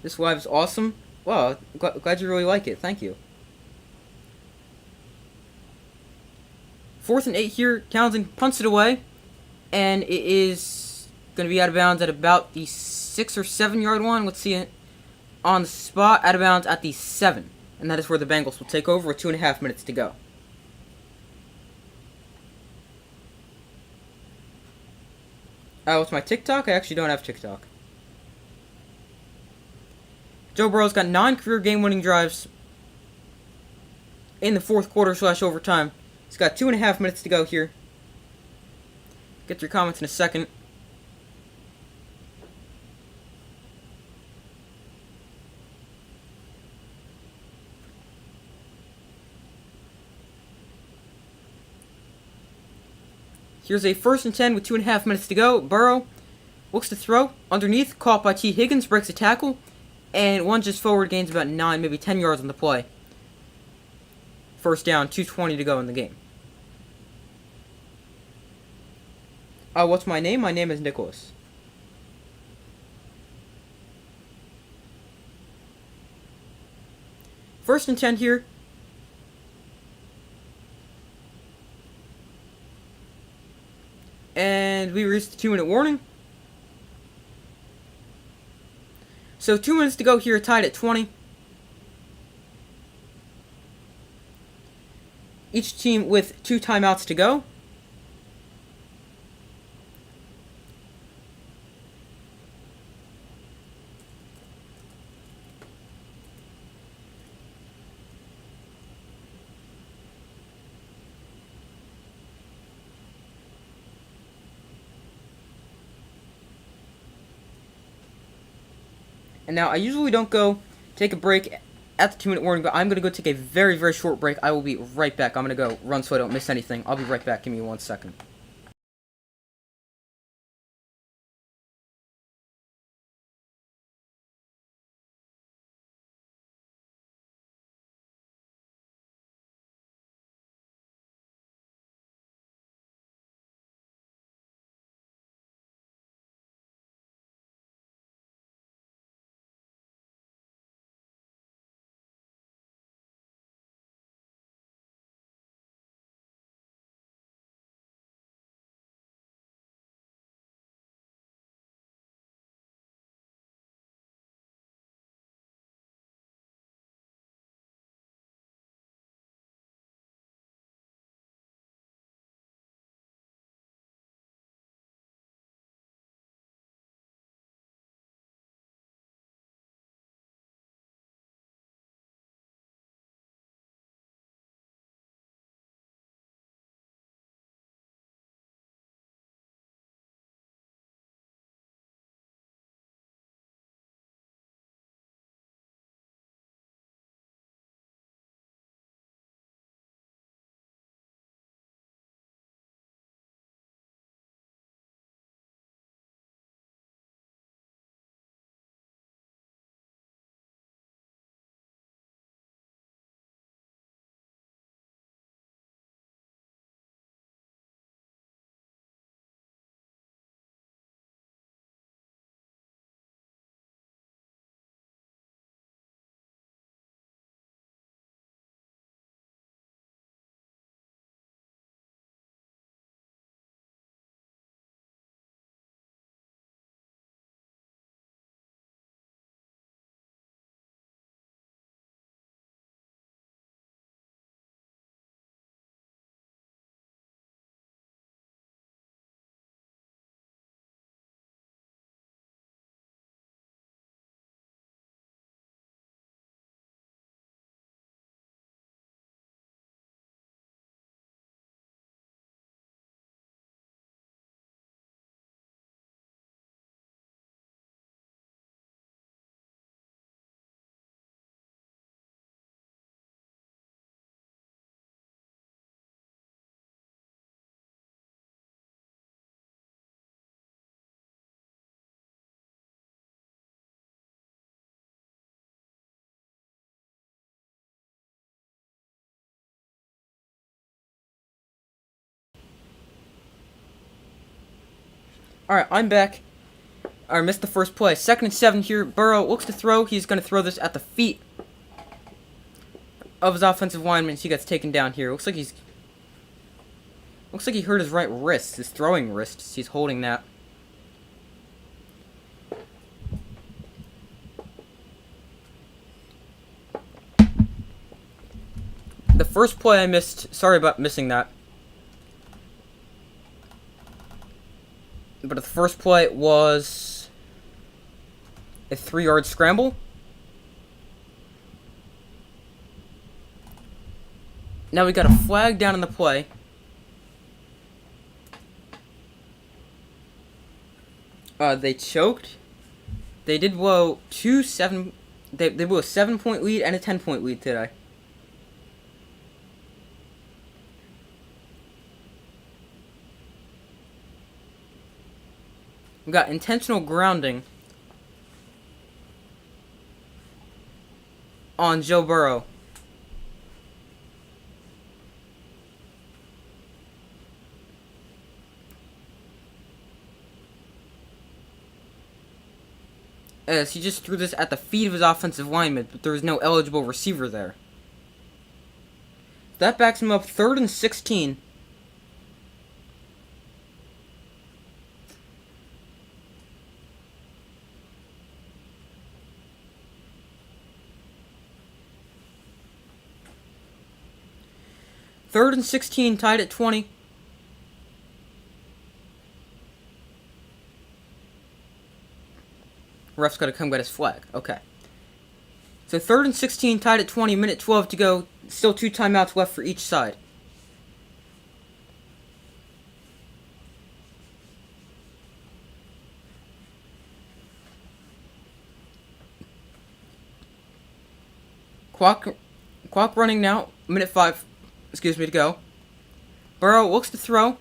This live is awesome. Wow, glad you really like it. Thank you. 4th and 8 here. Townsend punts it away. And it is going to be out of bounds at about the 6 or 7 yard line. Let's see it on the spot. Out of bounds at the 7. And that is where the Bengals will take over with 2.5 minutes to go. What's my TikTok? I actually don't have TikTok. Joe Burrow's got 9 career game-winning drives in the 4th quarter / overtime. He's got 2.5 minutes to go here. Get your comments in a second. Here's a 1st and 10 with 2.5 minutes to go. Burrow looks to throw. Underneath, caught by T. Higgins, breaks a tackle. And lunges forward, gains about 9, maybe 10 yards on the play. 1st down, 2:20 to go in the game. What's my name? My name is Nicholas. First and 10 here. And we reached the 2-minute warning. So 2 minutes to go here, tied at 20. Each team with 2 timeouts to go. And now, I usually don't go take a break at the 2-minute warning, but I'm going to go take a very, very short break. I will be right back. I'm going to go run so I don't miss anything. I'll be right back. Give me 1 second. Alright, I'm back. I missed the first play. 2nd and 7 here. Burrow looks to throw. He's going to throw this at the feet of his offensive lineman. He gets taken down here. Looks like he hurt his right wrist. His throwing wrist. He's holding that. The first play I missed. Sorry about missing that. But the first play was a 3-yard scramble. Now we got a flag down in the play. They choked. They did blow they blew a 7-point lead and a 10-point lead today. We got intentional grounding on Joe Burrow. As he just threw this at the feet of his offensive lineman, but there was no eligible receiver there. That backs him up 3rd and 16. Third and 16, tied at 20. Ref's got to come get his flag. Okay. So 3rd and 16, tied at 20, minute 12 to go. Still 2 timeouts left for each side. Clock running now. Minute 5. To go. Burrow looks to throw.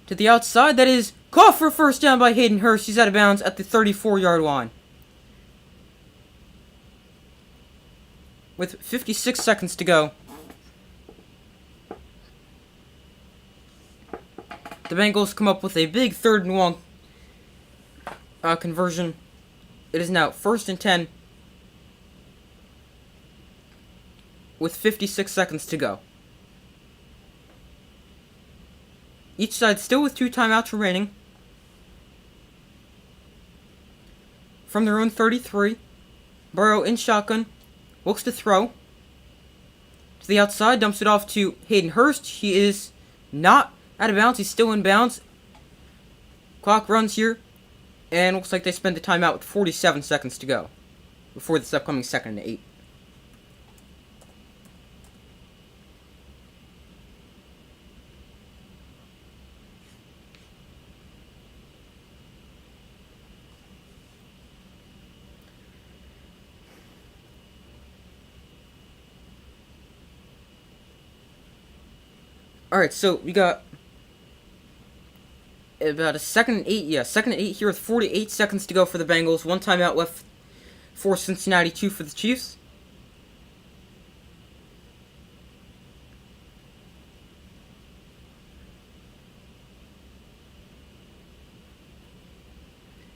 To the outside, that is caught for a first down by Hayden Hurst. He's out of bounds at the 34-yard line. With 56 seconds to go. The Bengals come up with a big 3rd and long conversion. It is now 1st and 10. With 56 seconds to go. Each side still with 2 timeouts remaining. From their own 33, Burrow in shotgun, looks to throw. To the outside, dumps it off to Hayden Hurst. He is not out of bounds, he's still in bounds. Clock runs here, and looks like they spend the timeout with 47 seconds to go. Before this upcoming 2nd and 8. Alright, so we got about a 2nd and 8. Yeah, 2nd and 8 here with 48 seconds to go for the Bengals. 1 timeout left for Cincinnati, 2 for the Chiefs.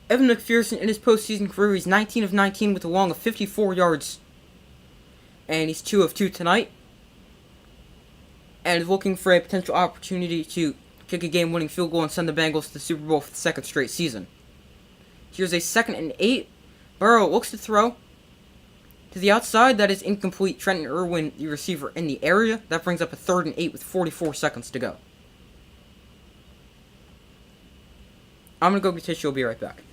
Evan McPherson in his postseason career, he's 19 of 19 with a long of 54 yards. And he's 2 of 2 tonight. And is looking for a potential opportunity to kick a game-winning field goal and send the Bengals to the Super Bowl for the 2nd straight season. Here's a 2nd and 8. Burrow looks to throw. To the outside, that is incomplete. Trenton Irwin, the receiver, in the area. That brings up a 3rd and 8 with 44 seconds to go. I'm going to go get tissue. I'll be right back.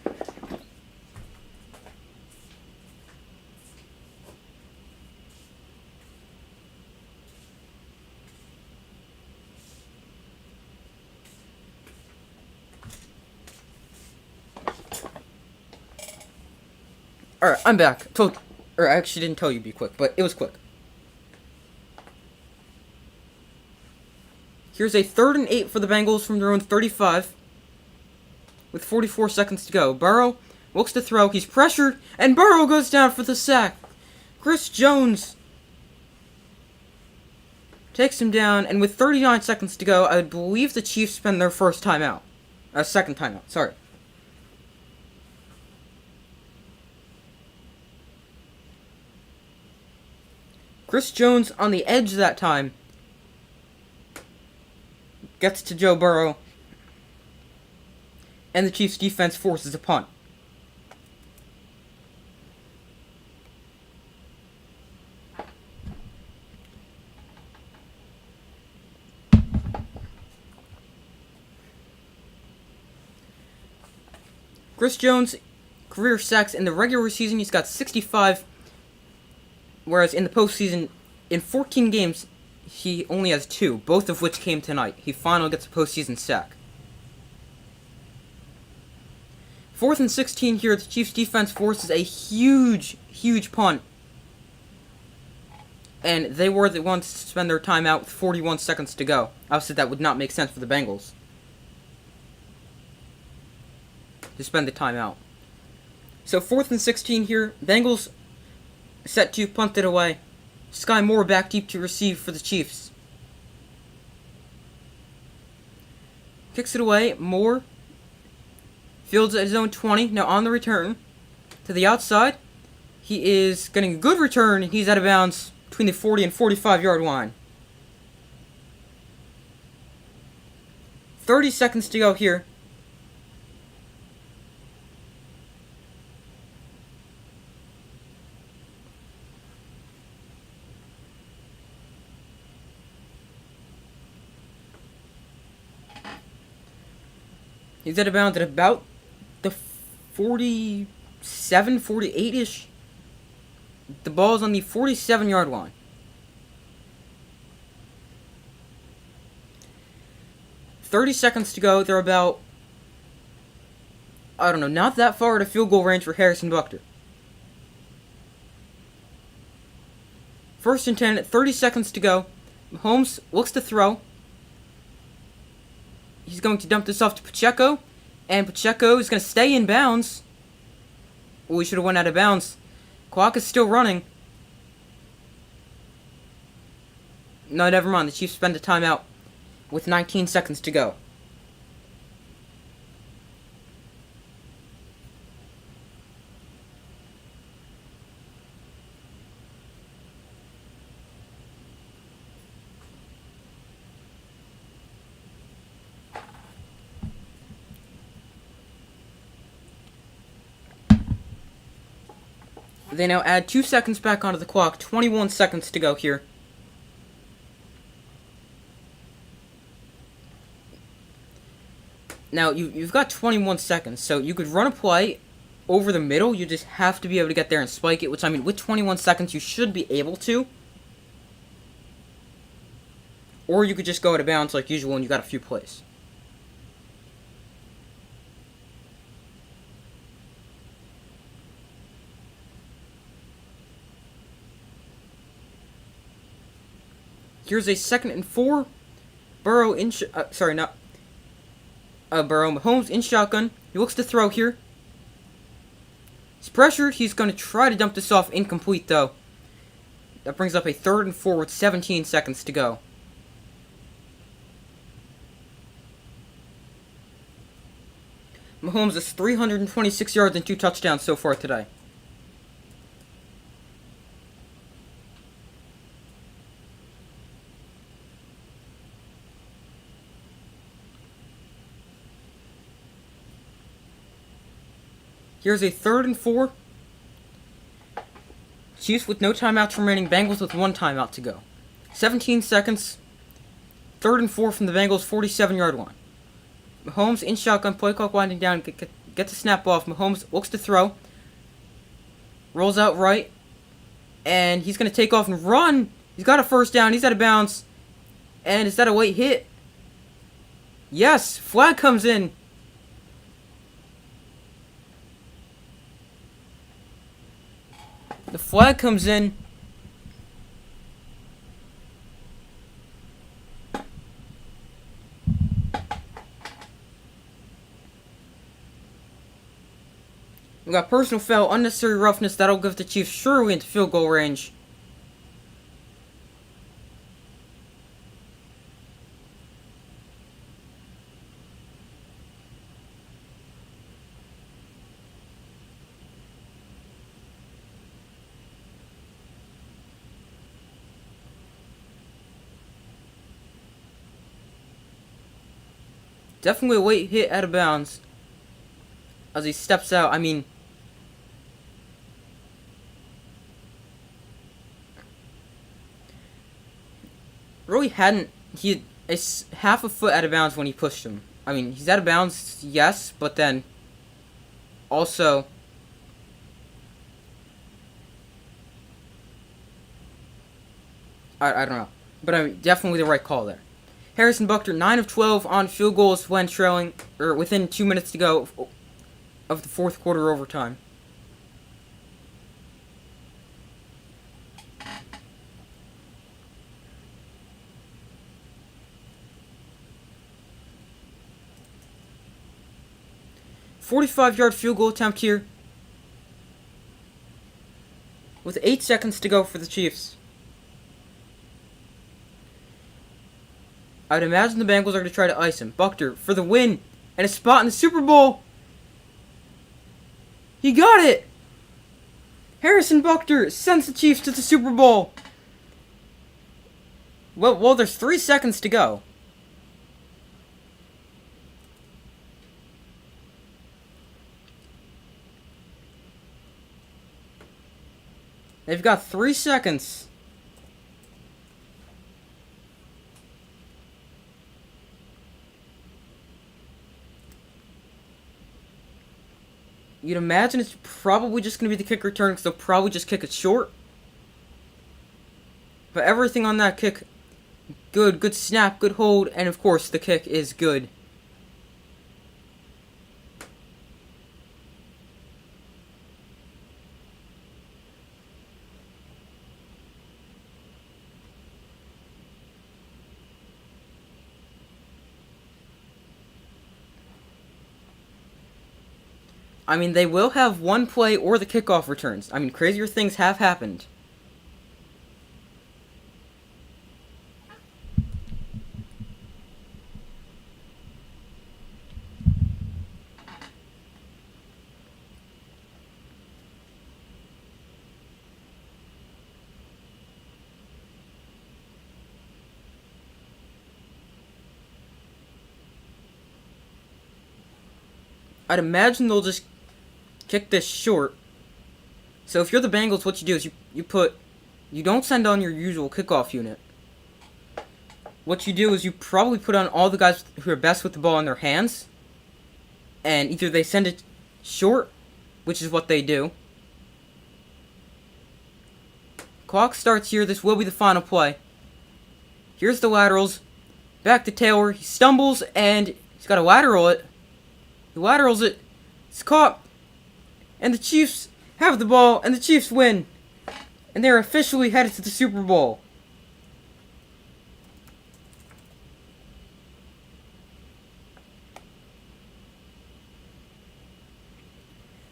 Alright, I'm back. I actually didn't tell you to be quick, but it was quick. Here's a 3rd and 8 for the Bengals from their own 35. With 44 seconds to go. Burrow looks to throw. He's pressured, and Burrow goes down for the sack. Chris Jones takes him down, and with 39 seconds to go, I would believe the Chiefs spend their first timeout. Second timeout. Sorry. Chris Jones on the edge that time. Gets to Joe Burrow. And the Chiefs defense forces a punt. Chris Jones, career sacks in the regular season, he's got 65. Whereas in the postseason, in 14 games, he only has 2, both of which came tonight. He finally gets a postseason sack. 4th and 16 here, the Chiefs defense forces a huge punt. And they were the ones to spend their timeout with 41 seconds to go. Obviously, that would not make sense for the Bengals to spend the timeout. So 4th and 16 here, Bengals set to punt it away. Sky Moore back deep to receive for the Chiefs. Kicks it away, Moore fields at his own 20, now on the return to the outside. He is getting a good return, and he's out of bounds between the 40 and 45 yard line. 30 seconds to go here. He's out of bounds at about the 47, 48-ish. The ball's on the 47-yard line. "30 seconds to go. They're about, I don't know, not that far to field goal range for Harrison Buckner. 1st and 10, 30 seconds to go. Mahomes looks to throw. He's going to dump this off to Pacheco, and Pacheco is going to stay in bounds. Well, he should have went out of bounds. Clock is still running. No, never mind. The Chiefs spend a timeout with 19 seconds to go. They now add 2 seconds back onto the clock. 21 seconds to go here. Now, you've got 21 seconds, so you could run a play over the middle. You just have to be able to get there and spike it, which, I mean, with 21 seconds, you should be able to. Or you could just go out of bounds like usual and you got a few plays. Here's a 2nd and 4. Burrow in Burrow. Mahomes in shotgun. He looks to throw here. He's pressured. He's going to try to dump this off. Incomplete, though. That brings up a 3rd and 4 with 17 seconds to go. Mahomes has 326 yards and 2 touchdowns so far today. Here's a 3rd and 4. Chiefs with no timeouts remaining. Bengals with 1 timeout to go. 17 seconds. 3rd and 4 from the Bengals' 47-yard line. Mahomes in shotgun. Play clock winding down. Gets a snap off. Mahomes looks to throw. Rolls out right. And he's going to take off and run. He's got a 1st down. He's out of bounds. And is that a late hit? Yes. Flag comes in. The flag comes in. We got personal foul, unnecessary roughness. That'll give the Chiefs surely into field goal range. Definitely a late hit out of bounds. As he steps out, I mean... really hadn't... He is half a foot out of bounds when he pushed him. I mean, he's out of bounds, yes, but then... also... I don't know. But I mean, definitely the right call there. Harrison Butker, 9 of 12 on field goals when trailing, or within 2 minutes to go of the fourth quarter overtime. .45-yard field goal attempt here, with 8 seconds to go for the Chiefs. I'd imagine the Bengals are going to try to ice him. Butker for the win and a spot in the Super Bowl. He got it! Harrison Butker sends the Chiefs to the Super Bowl. Well, there's 3 seconds to go. They've got 3 seconds. You'd imagine it's probably just going to be the kick return because they'll probably just kick it short. But everything on that kick, good snap, good hold, and of course the kick is good. I mean, they will have one play or the kickoff returns. I mean, crazier things have happened. I'd imagine they'll just kick this short. So if you're the Bengals, what you do is you don't send on your usual kickoff unit. What you do is you probably put on all the guys who are best with the ball in their hands. And either they send it short, which is what they do. Clock starts here. This will be the final play. Here's the laterals. Back to Taylor. He stumbles and he's got to lateral it. He laterals it. It's caught. And the Chiefs have the ball, and the Chiefs win. And they're officially headed to the Super Bowl.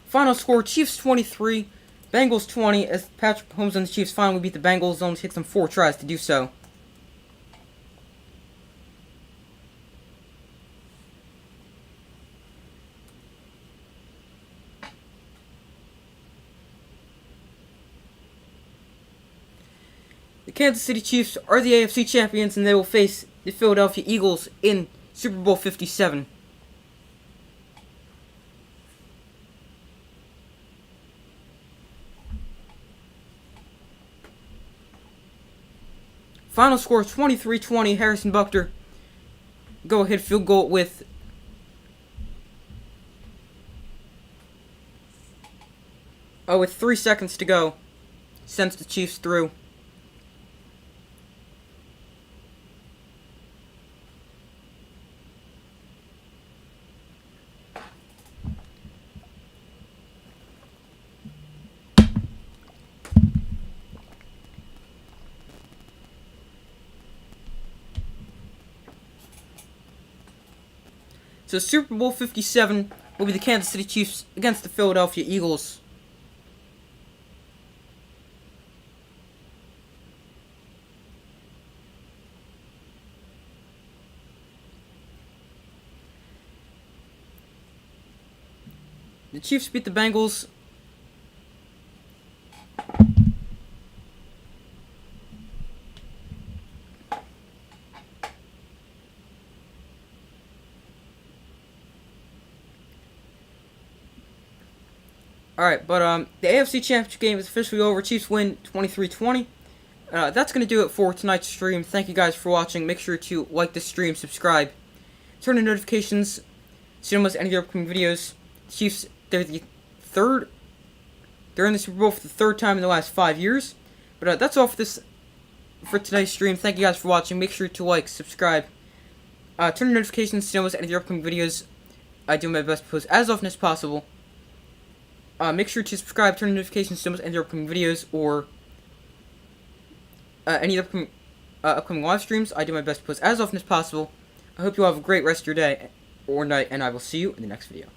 Final score, Chiefs 23, Bengals 20, as Patrick Mahomes and the Chiefs finally beat the Bengals. It only takes them 4 tries to do so. The Kansas City Chiefs are the AFC champions, and they will face the Philadelphia Eagles in Super Bowl 57. Final score 23-20. Harrison Butker go-ahead field goal with with 3 seconds to go. Sends the Chiefs through. So Super Bowl 57 will be the Kansas City Chiefs against the Philadelphia Eagles. The Chiefs beat the Bengals. Alright, but the AFC Championship game is officially over. Chiefs win 23-20. That's going to do it for tonight's stream. Thank you guys for watching. Make sure to like the stream, subscribe, turn on notifications, see almost any of the upcoming videos. Chiefs, they're in the Super Bowl for the third time in the last 5 years. But that's all for tonight's stream. Thank you guys for watching. Make sure to like, subscribe, turn on notifications, see almost any of the upcoming videos. I do my best to post as often as possible. Make sure to subscribe, turn on notifications to almost any of the upcoming videos, or any upcoming live streams. I do my best to post as often as possible. I hope you all have a great rest of your day or night, and I will see you in the next video.